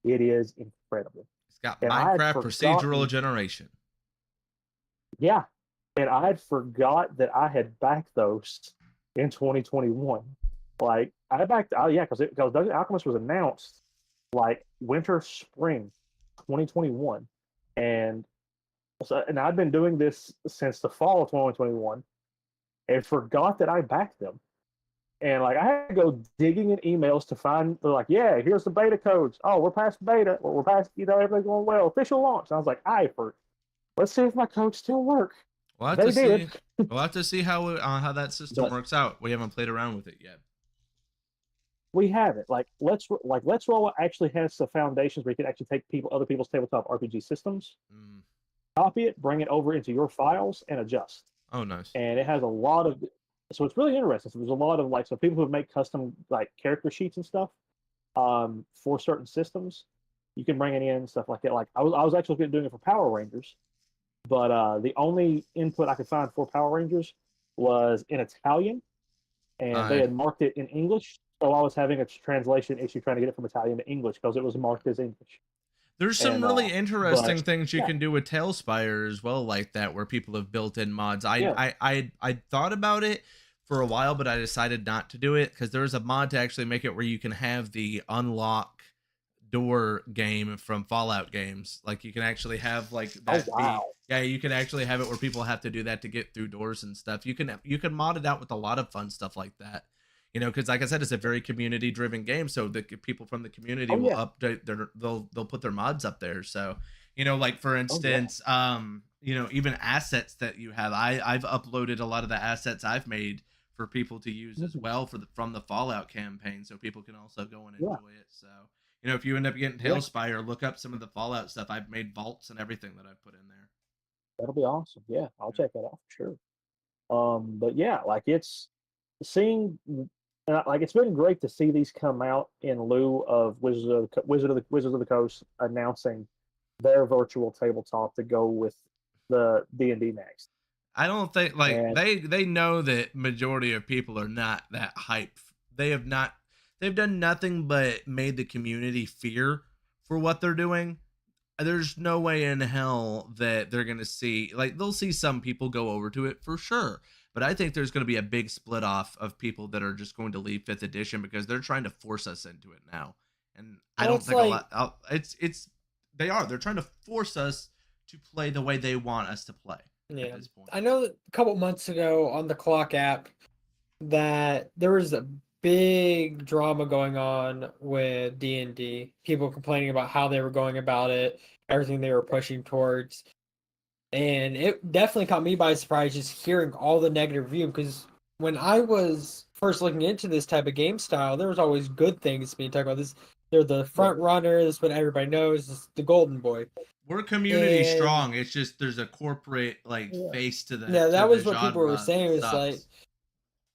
It is incredible. It's got And I had Minecraft procedural forgotten, generation. yeah, and I had forgot that I had backed those in 2021. Like I backed, oh yeah, because Dungeon Alchemist was announced like winter spring 2021, and and I've been doing this since the fall of 2021, and forgot that I backed them. And like I had to go digging in emails to find. They're like, yeah, here's the beta codes. Oh, we're past beta, or we're past, everything's going well. Official launch. And I was like, let's see if my codes still work. We'll have They to did. see. We'll have to see how that system works out. We haven't played around with it yet. We have it. Let's Roll actually has the foundations where you can actually take other people's tabletop RPG systems, copy it, bring it over into your files, and adjust. Oh, nice. And it has a lot of, so it's really interesting. So there's a lot of so people who make custom character sheets and stuff for certain systems, you can bring it in, stuff like that. Like I was actually doing it for Power Rangers, but the only input I could find for Power Rangers was in Italian, and they had marked it in English. So I was having a translation issue trying to get it from Italian to English because it was marked as English. There's some really interesting things you can do with Tailspire as well, like that, where people have built in mods. I thought about it for a while, but I decided not to do it because there's a mod to actually make it where you can have the unlock door game from Fallout games. Like you can actually have like that. Oh, wow. You can actually have it where people have to do that to get through doors and stuff. You can mod it out with a lot of fun stuff like that. Because like I said, it's a very community-driven game, so the people from the community will update they'll put their mods up there. So, like for instance, even assets that you have, I've uploaded a lot of the assets I've made for people to use as well from the Fallout campaign, so people can also go and enjoy it. So, if you end up getting Tailspire, look up some of the Fallout stuff. I've made vaults and everything that I've put in there. That'll be awesome. Yeah, I'll check that out for sure. But yeah, it's seeing. It's been great to see these come out in lieu of Wizards of the Coast announcing their virtual tabletop to go with the D&D next. I don't think they know that majority of people are not that hyped. They've done nothing but made the community fear for what they're doing. There's no way in hell that they're gonna see, they'll see some people go over to it for sure. But I think there's going to be a big split off of people that are just going to leave 5th edition because they're trying to force us into it now. And I don't think they're trying to force us to play the way they want us to play at this point. I know that a couple months ago on the Clock app that there was a big drama going on with D&D. People complaining about how they were going about it, everything they were pushing towards. And it definitely caught me by surprise just hearing all the negative review, because when I was first looking into this type of game style, there was always good things being talked about. They're the front runner. This is what everybody knows. It's the golden boy. We're community strong. It's just there's a corporate face to the that was what people were saying. It's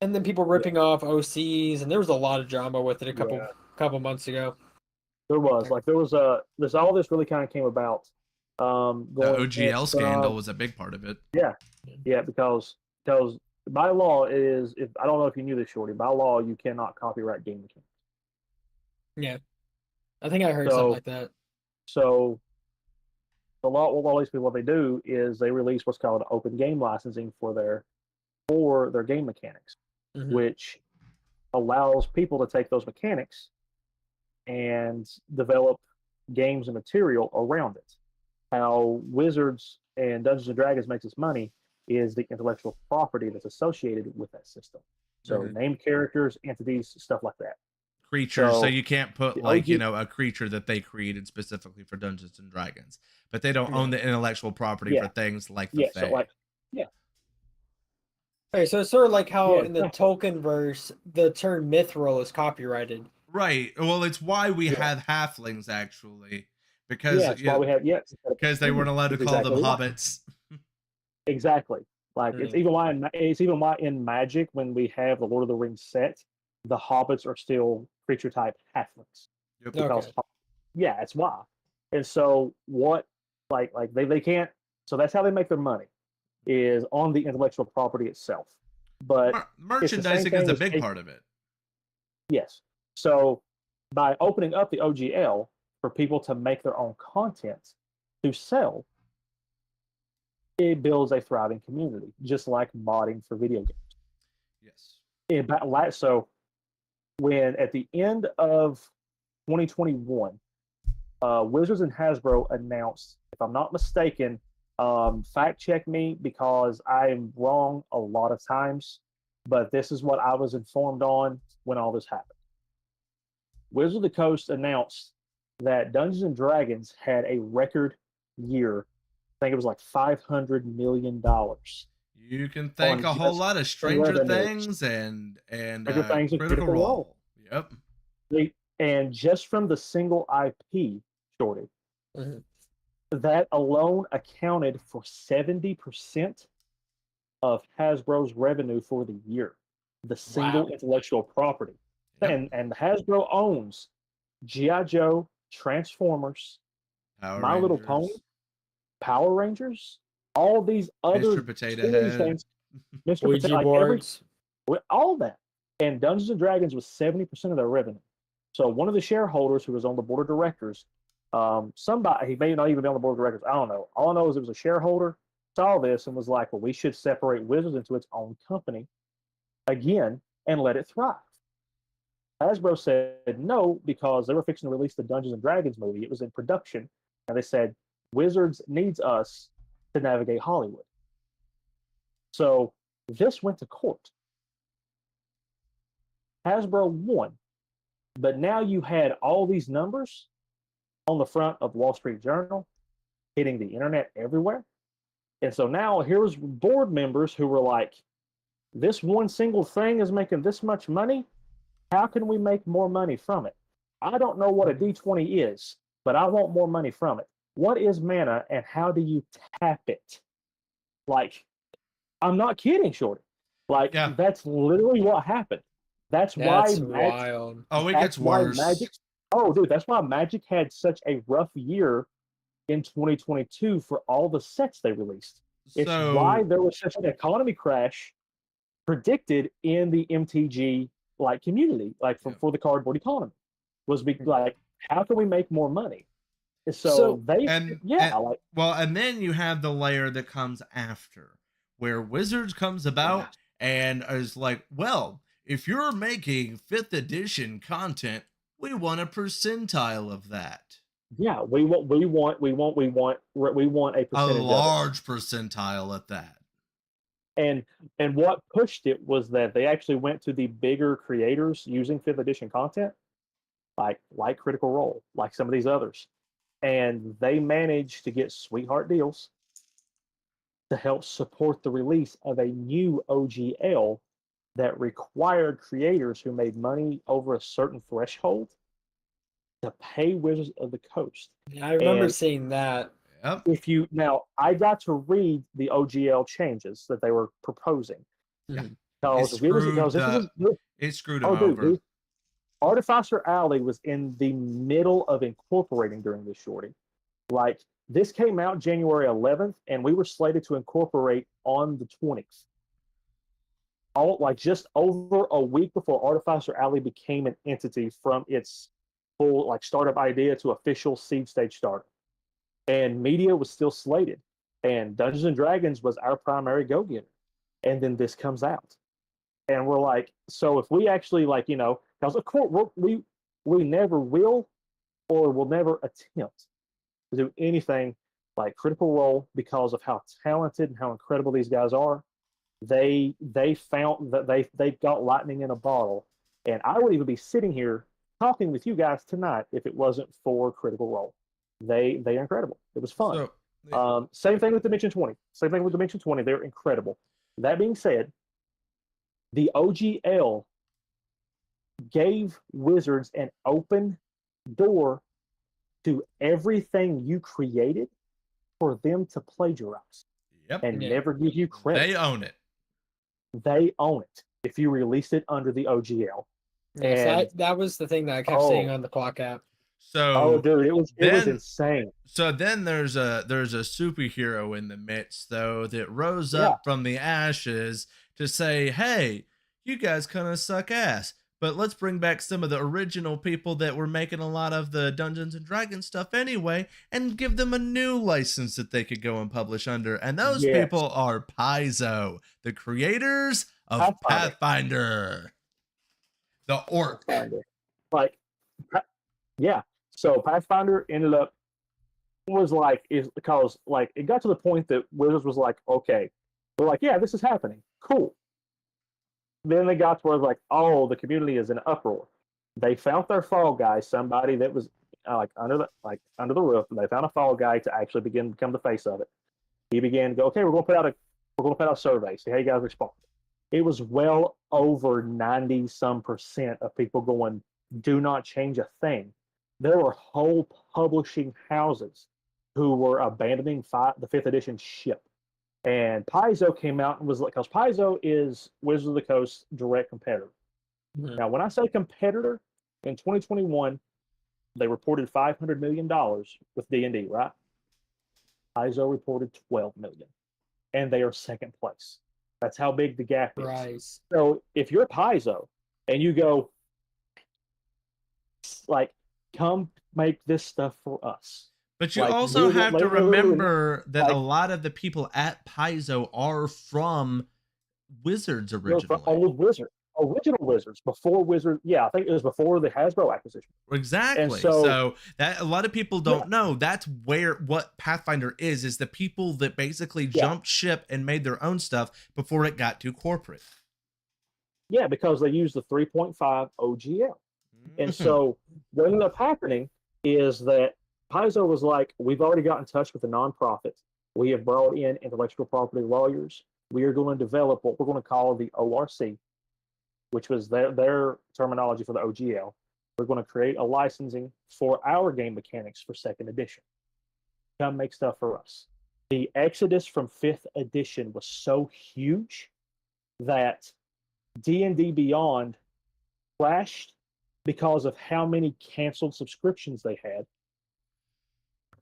and then people ripping off OCs, and there was a lot of drama with it a couple months ago. There was there's all this really kind of came about. The OGL scandal was a big part of it. Yeah, because by law it is, if I don't know if you knew this, Shorty, by law you cannot copyright game mechanics. Yeah, I think I heard something like that. So the law, what they do is they release what's called open game licensing for their game mechanics, which allows people to take those mechanics and develop games and material around it. How Wizards and Dungeons and Dragons makes its money is the intellectual property that's associated with that system. So named characters, entities, stuff like that. Creatures, so So you can't put the like OG, a creature that they created specifically for Dungeons and Dragons, but they don't own Yeah. the intellectual property for yeah, things like the yeah. So Fae. like, yeah, Okay, so it's sort of like how yeah, in the exactly. Tolkien verse, the term mithril is copyrighted. Right. Well, it's why we Yeah, have halflings actually, because yeah. It's why we have because they weren't allowed to It's call them exactly why. hobbits. Exactly. Like Mm. it's even why in Magic when we have the Lord of the Rings set, the hobbits are still creature type halflings Yep. because Okay. yeah, it's why. And so what like they can't. So that's how they make their money is on the intellectual property itself. But it's the same Merchandising is thing a as big part of it. yes. So by opening up the OGL for people to make their own content to sell, it builds a thriving community, just like modding for video games. Yes. So when at the end of 2021, Wizards and Hasbro announced, if I'm not mistaken, fact check me because I am wrong a lot of times, but this is what I was informed on when all this happened. Wizards of the Coast announced that Dungeons and Dragons had a record year. I think it was like $500 million You can thank on a whole just lot of Stranger revenue. Things and Stranger Things and Critical Critical Role. Role. Yep. And just from the single IP, Shorty, Mhm. that alone accounted for 70% of Hasbro's revenue for the year. The single Wow. intellectual property. Yep. And Hasbro owns G.I. Joe, Transformers, Power My Little Pony, Rangers. Power Rangers, all these Mr. other Potato toys Head. things, Mr. Potato, Ouija like every boards. all that. And Dungeons and Dragons was 70% of their revenue. So one of the shareholders who was on the board of directors, somebody he may not even be on the board of directors. I don't know. All I know is it was a shareholder saw this and was like, "Well, we should separate Wizards into its own company again and let it thrive." Hasbro said no because they were fixing to release the Dungeons and Dragons movie. It was in production, and they said Wizards needs us to navigate Hollywood. So this went to court. Hasbro won, but now you had all these numbers on the front of Wall Street Journal, hitting the internet everywhere. And so now here's board members who were like, this one single thing is making this much money. How can we make more money from it? I don't know what a D20 is, but I want more money from it. What is mana and how do you tap it? Like, I'm not kidding, Shorty. Like, Yeah. that's literally what happened. That's That's why wild. Oh, it that's gets why worse. Magic. Oh, dude, that's why Magic had such a rough year in 2022 for all the sets they released. It's why So there was such an economy crash predicted in the MTG like community, like for the cardboard economy, was like, how can we make more money? So they, and like well, and then you have the layer that comes after, where Wizards comes about and is like, well, if you're making 5th edition content, we want a percentile of that. yeah, we want a A percentage of it. large percentile at that. And what pushed it was that they actually went to the bigger creators using 5th edition content, like Critical Role, like some of these others, and they managed to get sweetheart deals to help support the release of a new OGL that required creators who made money over a certain threshold to pay Wizards of the Coast. I remember And seeing that. Yep. if you now, I got to read the OGL changes that they were proposing. Yeah. Because It screwed them over. Dude, Artificer Alley was in the middle of incorporating during this, Shorty. Like, this came out January 11th, and we were slated to incorporate on the 20th. Just over a week before Artificer Alley became an entity from its full startup idea to official seed stage startup. And media was still slated, and Dungeons and Dragons was our primary go-getter. And then this comes out, and we're like, so if we actually because of course we never will or will never attempt to do anything like Critical Role, because of how talented and how incredible these guys are, they found that they got lightning in a bottle, and I would even be sitting here talking with you guys tonight if it wasn't for Critical Role. They're incredible. It was fun. So Same thing with Dimension 20. Same thing with Dimension 20. They're incredible. That being said, the OGL gave Wizards an open door to everything you created for them to plagiarize and never give you credit. They own it. They own it if you release it under the OGL. Yes, that was the thing that I kept seeing on the clock app. So dude, it was insane. So then there's a superhero in the midst though that rose up from the ashes to say, hey, you guys kind of suck ass, but let's bring back some of the original people that were making a lot of the Dungeons and Dragons stuff anyway and give them a new license that they could go and publish under. And those people are Paizo, the creators of Pathfinder. The orc. Like, yeah. So Pathfinder ended up because it got to the point that Wizards was like, okay, we're like, yeah, this is happening. Cool. Then they got to where it was like, oh, the community is in uproar. They found their fall guy, somebody that was under the roof. They found a fall guy to actually become the face of it. He began to go, okay, we're going to put out a survey, see how you guys respond. It was well over 90% of people going, do not change a thing. There were whole publishing houses who were abandoning the 5th edition ship. And Paizo came out and was like, because Paizo is Wizards of the Coast's direct competitor. Mm-hmm. Now, when I say competitor, in 2021, they reported $500 million with D&D, right? Paizo reported $12 million. And they are second place. That's how big the gap is. Right. So if you're Paizo and you go, like, come make this stuff for us. But you also have to remember that a lot of the people at Paizo are from Wizards originally. Original Wizards, before Wizards. Yeah, I think it was before the Hasbro acquisition. Exactly. And so that a lot of people don't know. That's what Pathfinder is the people that basically jumped ship and made their own stuff before it got too corporate. Yeah, because they used the 3.5 OGL. And so what ended up happening is that Paizo was like, we've already got in touch with the nonprofit. We have brought in intellectual property lawyers. We are going to develop what we're going to call the ORC, which was their terminology for the OGL. We're going to create a licensing for our game mechanics for 2nd edition. Come make stuff for us. The exodus from 5th edition was so huge that D&D Beyond crashed because of how many canceled subscriptions they had.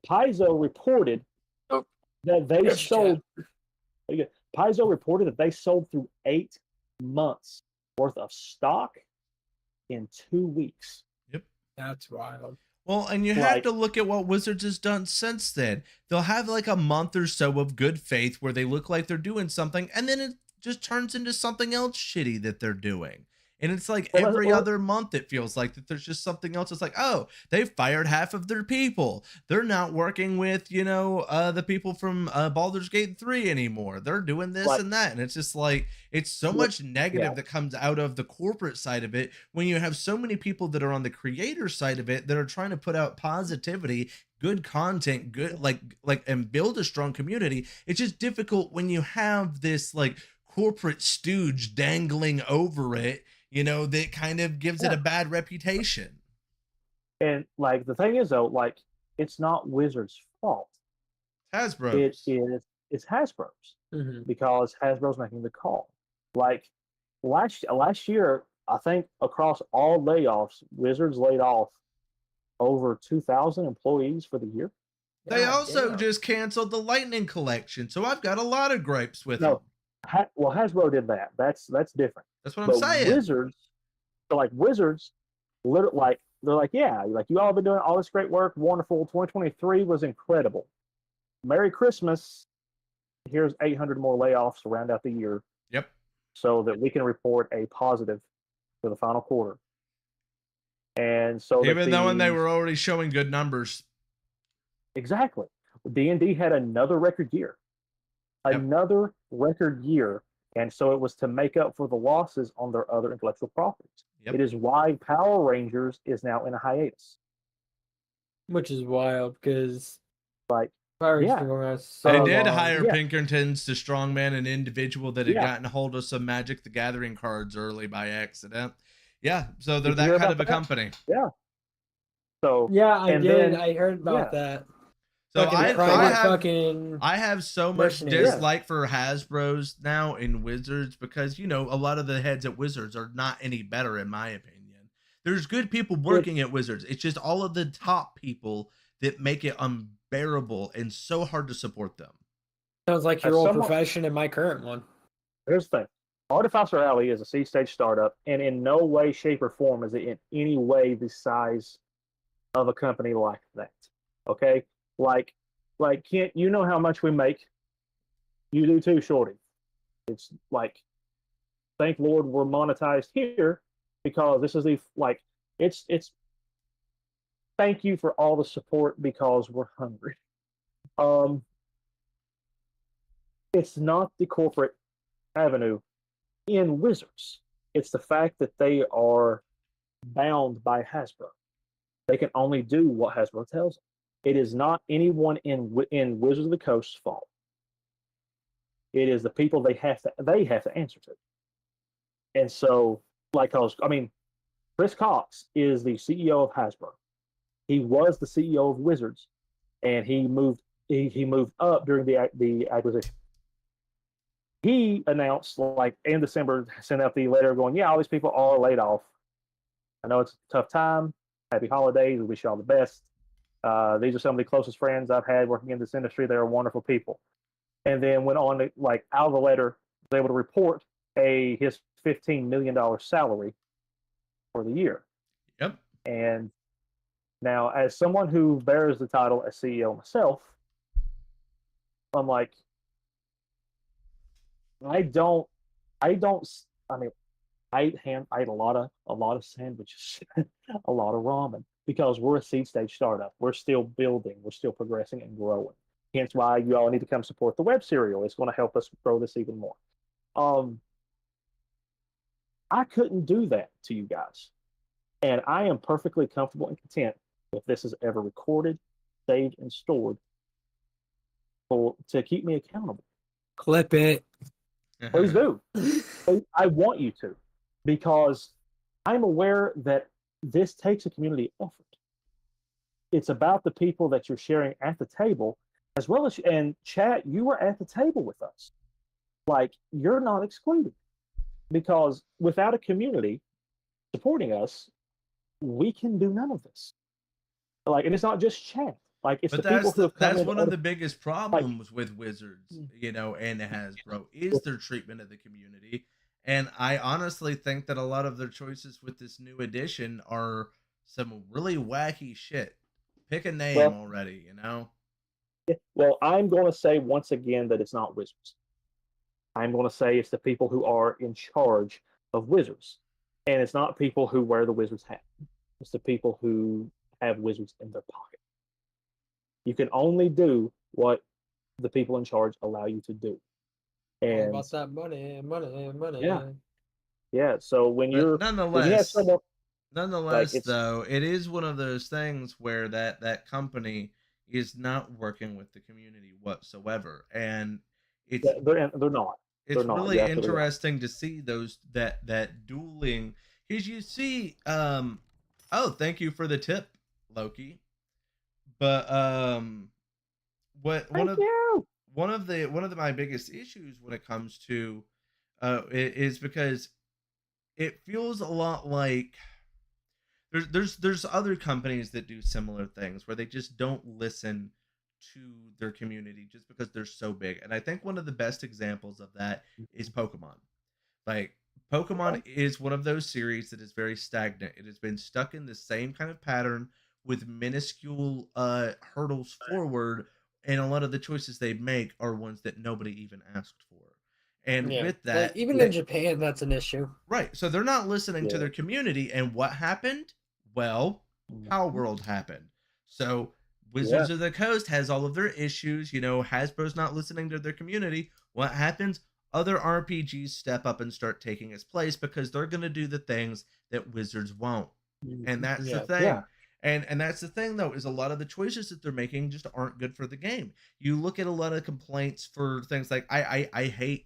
Paizo reported that they sold. Paizo reported that they sold through 8 months worth of stock in 2 weeks. Yep, that's wild. Well, and you have to look at what Wizards has done since then. They'll have like a month or so of good faith where they look like they're doing something, and then it just turns into something else shitty that they're doing. And it's like every other month it feels like that there's just something else. It's like, oh, they've fired half of their people. They're not working with, the people from Baldur's Gate 3 anymore. They're doing this and that. And it's just like, it's so much negative that comes out of the corporate side of it when you have so many people that are on the creator side of it that are trying to put out positivity, good content, good, and build a strong community. It's just difficult when you have this like corporate stooge dangling over it, that kind of gives it a bad reputation. And the thing is though, it's not Wizards' fault. Hasbro's. It's Hasbro's because Hasbro's making the call. Last year, I think across all layoffs, Wizards laid off over 2,000 employees for the year. They also just canceled the Lightning Collection, so I've got a lot of gripes with them. Well, Hasbro did that. That's different. That's what I'm saying. Wizards, they're like, yeah, you all have been doing all this great work, wonderful. 2023 was incredible. Merry Christmas. Here's 800 more layoffs to round out the year. Yep. So that we can report a positive for the final quarter. And so even though they were already showing good numbers. Exactly. D&D had another record year, Yep. and so it was to make up for the losses on their other intellectual properties. Yep. It is why Power Rangers is now in a hiatus. Which is wild because Like, Power Rangers yeah. been going on They so did long. hire Yeah. Pinkertons to strongman an individual that had Yeah. gotten a hold of some Magic the Gathering cards early by accident. Yeah, so they're Did you hear that kind about of a that? company. Yeah. So Yeah, I and did. then- I heard about yeah. that. So Fucking private fucking. I have so much mercenaries. dislike for Hasbro's now in Wizards because, you know, a lot of the heads at Wizards are not any better in my opinion. There's good people working at Wizards. It's just all of the top people that make it unbearable and so hard to support them. Sounds like your old profession and my current one. Here's the thing. Artificer Alley is a seed stage startup, and in no way, shape, or form is it in any way the size of a company like that. Okay? Like Kent, you know how much we make. You do too, Shorty. It's like, thank Lord we're monetized here because this is it's thank you for all the support because we're hungry. It's not the corporate avenue in Wizards. It's the fact that they are bound by Hasbro. They can only do what Hasbro tells them. It is not anyone in Wizards of the Coast's fault. It is the people they have to answer to. And so, Chris Cox is the CEO of Hasbro. He was the CEO of Wizards, and he moved up during the acquisition. He announced, like, in December, sent out the letter going, yeah, all these people are laid off. I know it's a tough time. Happy holidays. We wish you all the best. These are some of the closest friends I've had working in this industry. They're wonderful people. And then went on to, out of the letter, was able to report his $15 million salary for the year. Yep. And now, as someone who bears the title as CEO myself, I'm like, I ate a lot of sandwiches, a lot of ramen, because we're a seed stage startup. We're still building, we're still progressing and growing. Hence why you all need to come support the web serial. It's going to help us grow this even more. I couldn't do that to you guys. And I am perfectly comfortable and content if this is ever recorded, saved, and stored to keep me accountable. Clip it. Please do. I want you to, because I'm aware that this takes a community effort. It's about the people that you're sharing at the table, as well as, and chat, you were at the table with us. Like, you're not excluded, because without a community supporting us, we can do none of this. Like, and it's not just chat. Like, it's but the people who have come in. That's one of the biggest problems with Wizards, you know, and Hasbro is their treatment of the community. And I honestly think that a lot of their choices with this new edition are some really wacky shit. Pick a name already, you know? Well, I'm going to say once again that it's not Wizards. I'm going to say it's the people who are in charge of Wizards. And it's not people who wear the Wizards hat. It's the people who have Wizards in their pocket. You can only do what the people in charge allow you to do. And all about that money. Yeah. So when nonetheless, when you have someone, though, it is one of those things where that company is not working with the community whatsoever, and they're not. It's really interesting to see that dueling, because you see, thank you for the tip, Loki. But one of my biggest issues when it comes to is because it feels a lot like there's other companies that do similar things where they just don't listen to their community just because they're so big. And I think one of the best examples of that is Pokemon. Like, Pokemon is one of those series that is very stagnant. It has been stuck in the same kind of pattern with minuscule hurdles forward, and a lot of the choices they make are ones that nobody even asked for. And with that, like, even in Japan, that's an issue. Right. So they're not listening to their community. And what happened? Well, Power World happened. So Wizards of the Coast has all of their issues. Hasbro's not listening to their community. What happens? Other RPGs step up and start taking its place because they're going to do the things that Wizards won't. And that's the thing. Yeah. And that's the thing, though, is a lot of the choices that they're making just aren't good for the game. You look at a lot of complaints for things like I hate,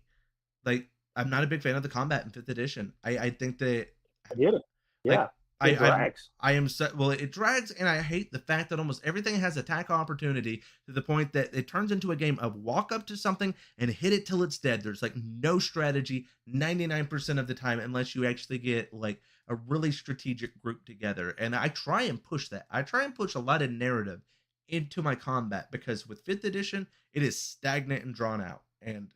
like, I'm not a big fan of the combat in 5th edition. I think that I get it. Yeah. Like, it drags. It drags, and I hate the fact that almost everything has attack opportunity to the point that it turns into a game of walk up to something and hit it till it's dead. There's like no strategy 99% of the time unless you actually get like a really strategic group together. And I try and push that. I try and push a lot of narrative into my combat because with 5th edition, it is stagnant and drawn out. And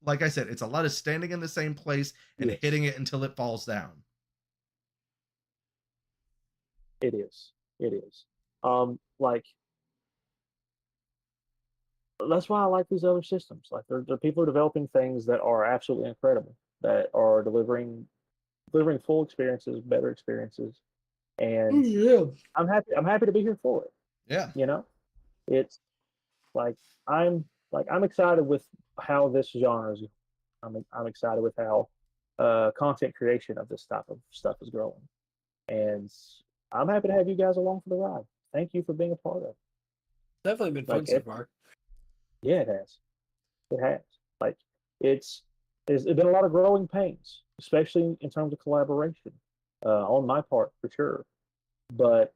like I said, it's a lot of standing in the same place and hitting it until it falls down. It is. Like, that's why I like these other systems. Like, the people are developing things that are absolutely incredible, that are delivering full experiences, better experiences, and I'm happy to be here for it. Yeah, it's like I'm excited with how this genre is. I'm excited with how content creation of this type of stuff is growing, and I'm happy to have you guys along for the ride. Thank you for being a part of it. Definitely been fun so far. Yeah, it has. It has. Like, it's been a lot of growing pains, especially in terms of collaboration, on my part for sure. But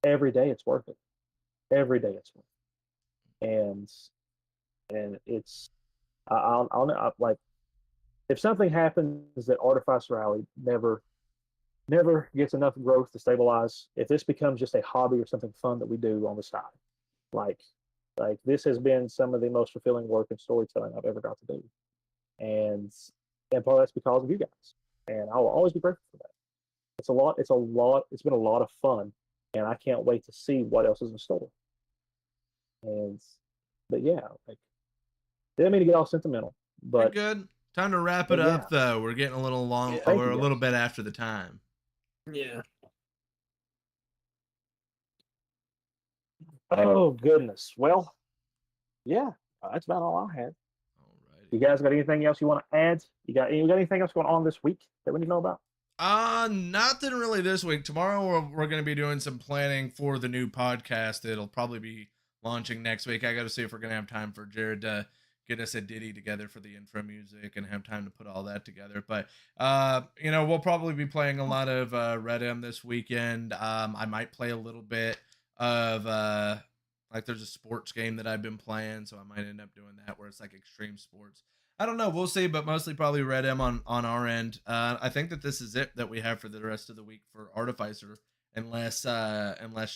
every day it's worth it. Every day it's worth it. And it's I'll like, if something happens that Artifice Rally never gets enough growth to stabilize, if this becomes just a hobby or something fun that we do on the side, like this has been some of the most fulfilling work in storytelling I've ever got to do, and part of that's because of you guys, and I will always be grateful for that. It's been a lot of fun, and I can't wait to see what else is in store. But yeah, like, didn't mean to get all sentimental, but you're good. Time to wrap it up, though. We're getting a little long. We're a little bit after the time. Yeah. Oh goodness. Well, yeah, that's about all I had. Alrighty. You guys got anything else you want to add? You got anything else going on this week that we need to know about? Nothing really this week. Tomorrow we're going to be doing some planning for the new podcast. It'll probably be launching next week. I got to see if we're going to have time for Jared to get us a ditty together for the intro music and have time to put all that together. But, we'll probably be playing a lot of Red M this weekend. I might play a little bit of, there's a sports game that I've been playing, so I might end up doing that where it's like extreme sports. I don't know. We'll see, but mostly probably Red M on our end. I think that this is it that we have for the rest of the week for Artificer, unless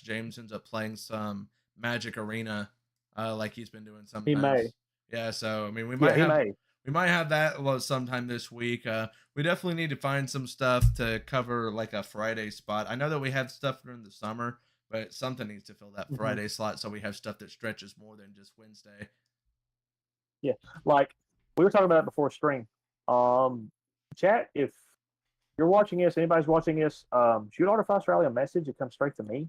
James ends up playing some Magic Arena, like he's been doing sometimes. He may. Yeah, so I mean, we might have that sometime this week. We definitely need to find some stuff to cover, like a Friday spot. I know that we have stuff during the summer, but something needs to fill that Friday slot so we have stuff that stretches more than just Wednesday. Yeah, like we were talking about it before stream. Chat, if you're watching this, anybody's watching this, shoot Artifice Rally a message. It comes straight to me.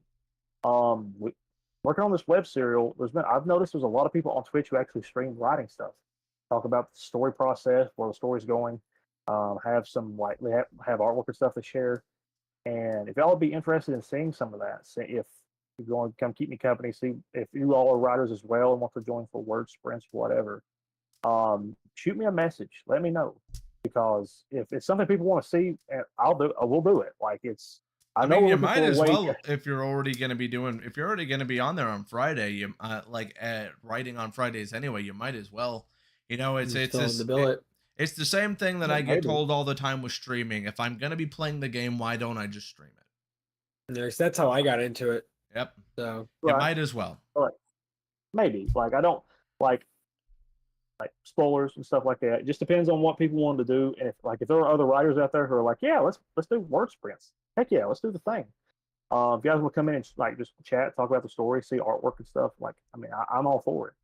Working on this web serial, I've noticed there's a lot of people on Twitch who actually stream writing stuff, talk about the story process, where the story's going, have some have artwork and stuff to share. And if y'all would be interested in seeing some of that, if you're going to come keep me company, see if you all are writers as well and want to join for word sprints or whatever, shoot me a message. Let me know, because if it's something people want to see, we'll do it. Like, it's. I mean, you might as well, if you're already going to be on there on Friday, you writing on Fridays anyway, you might as well. It's the same thing that I get told all the time with streaming. If I'm going to be playing the game, why don't I just stream it? That's how I got into it. Yep. So you might as well. Right. Maybe. Like, I don't like spoilers and stuff like that. It just depends on what people want to do. And if there are other writers out there who are like, yeah, let's do word sprints. Heck yeah, let's do the thing. If you guys will come in and just chat, talk about the story, see artwork and stuff, I'm all for it.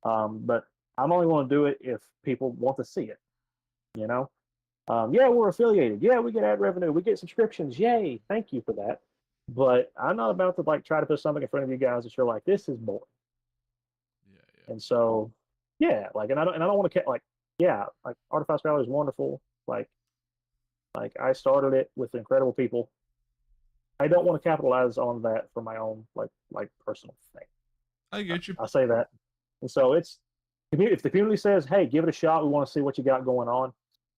But I'm only going to do it if people want to see it. Yeah, we're affiliated. Yeah, we get ad revenue. We get subscriptions. Yay! Thank you for that. but I'm not about to like try to put something in front of you guys that you're like, this is boring. Yeah. And so, yeah, like, and I don't want to like, yeah, like Artifact Valley is wonderful. Like I started it with incredible people. I don't want to capitalize on that for my own like personal thing. I get you. I say that, and so it's if the community says, "Hey, give it a shot. We want to see what you got going on,"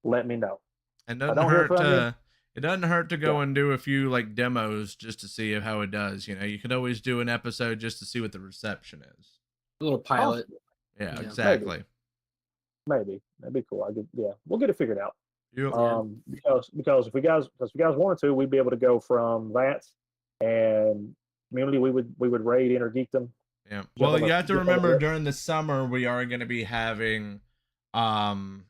let me know. And I doesn't don't hear hurt from you. to it doesn't hurt to go Yeah. and do a few like demos just to see how it does. You know, you could always do an episode just to see what the reception is. A little pilot. Yeah, Yeah. exactly. Maybe that'd be cool. We'll get it figured out. Yep. Because if you guys wanted to, we'd be able to go from that and community. We would raid Inner Geekdom. Yeah. Well, you have to remember during the summer we are going to be having the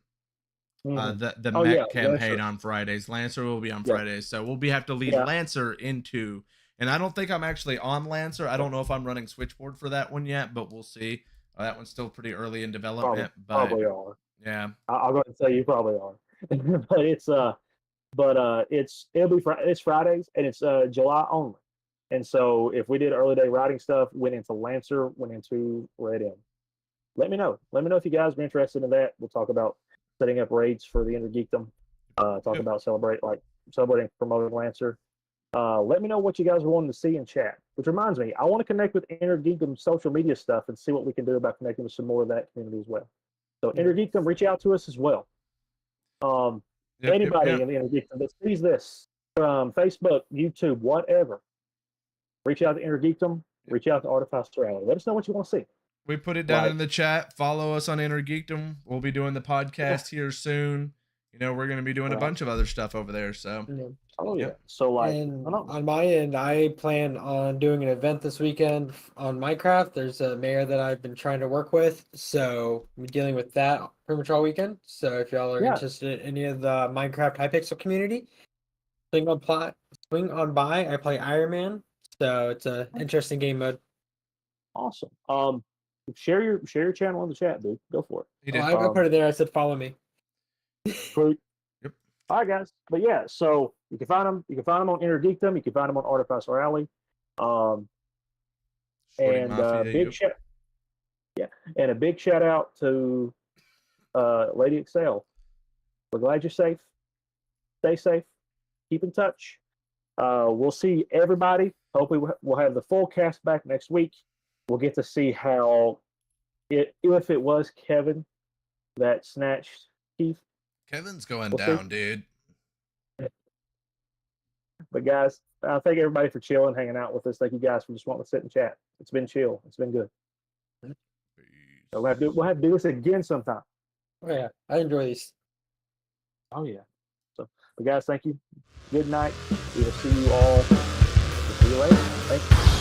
mech campaign on Fridays. Lancer will be on Fridays, so we'll have to lead Lancer into. And I don't think I'm actually on Lancer. I don't know if I'm running Switchboard for that one yet, but we'll see. That one's still pretty early in development. Probably are. Yeah. I'll go ahead and say you probably are. But it's Fridays and it's July only. And so if we did early day writing stuff, went into Lancer, went into Red M, let me know. Let me know if you guys are interested in that. We'll talk about setting up raids for the Inner Geekdom. Talk about celebrating promoting Lancer. Let me know what you guys are wanting to see in chat. Which reminds me, I want to connect with Inner Geekdom social media stuff and see what we can do about connecting with some more of that community as well. So Inner Geekdom, reach out to us as well. Anybody in the Inner Geekdom that sees this from Facebook, YouTube, whatever, reach out to Inner Geekdom, reach out to Artifact Rally. Let us know what you want to see. We put it down in the chat. Follow us on Inner Geekdom. We'll be doing the podcast here soon. You know, we're going to be doing a bunch of other stuff over there. So, So, on my end, I plan on doing an event this weekend on Minecraft. There's a mayor that I've been trying to work with, so I'm dealing with that pretty much all weekend. So, if y'all are interested in any of the Minecraft Hypixel community, swing on by. I play Iron Man, so it's an interesting game mode. Awesome. Share your channel in the chat, dude. Go for it. I put it there. I said follow me. Fruit. Yep. All right, guys. But yeah, so you can find them. You can find them on Inner Geekdom. You can find them on Artifact Rally. And a big shout out to Lady Excel. We're glad you're safe. Stay safe. Keep in touch. We'll see everybody. Hopefully, we'll have the full cast back next week. We'll get to see how if it was Kevin that snatched Keith. Kevin's going down, dude. But guys, thank everybody for chilling, hanging out with us. Thank you guys for just wanting to sit and chat. It's been chill. It's been good. So we'll have to do this again sometime. Oh yeah, I enjoy these. Oh yeah. So, but guys, thank you. Good night. We will see you all. We'll see you later. Thank you.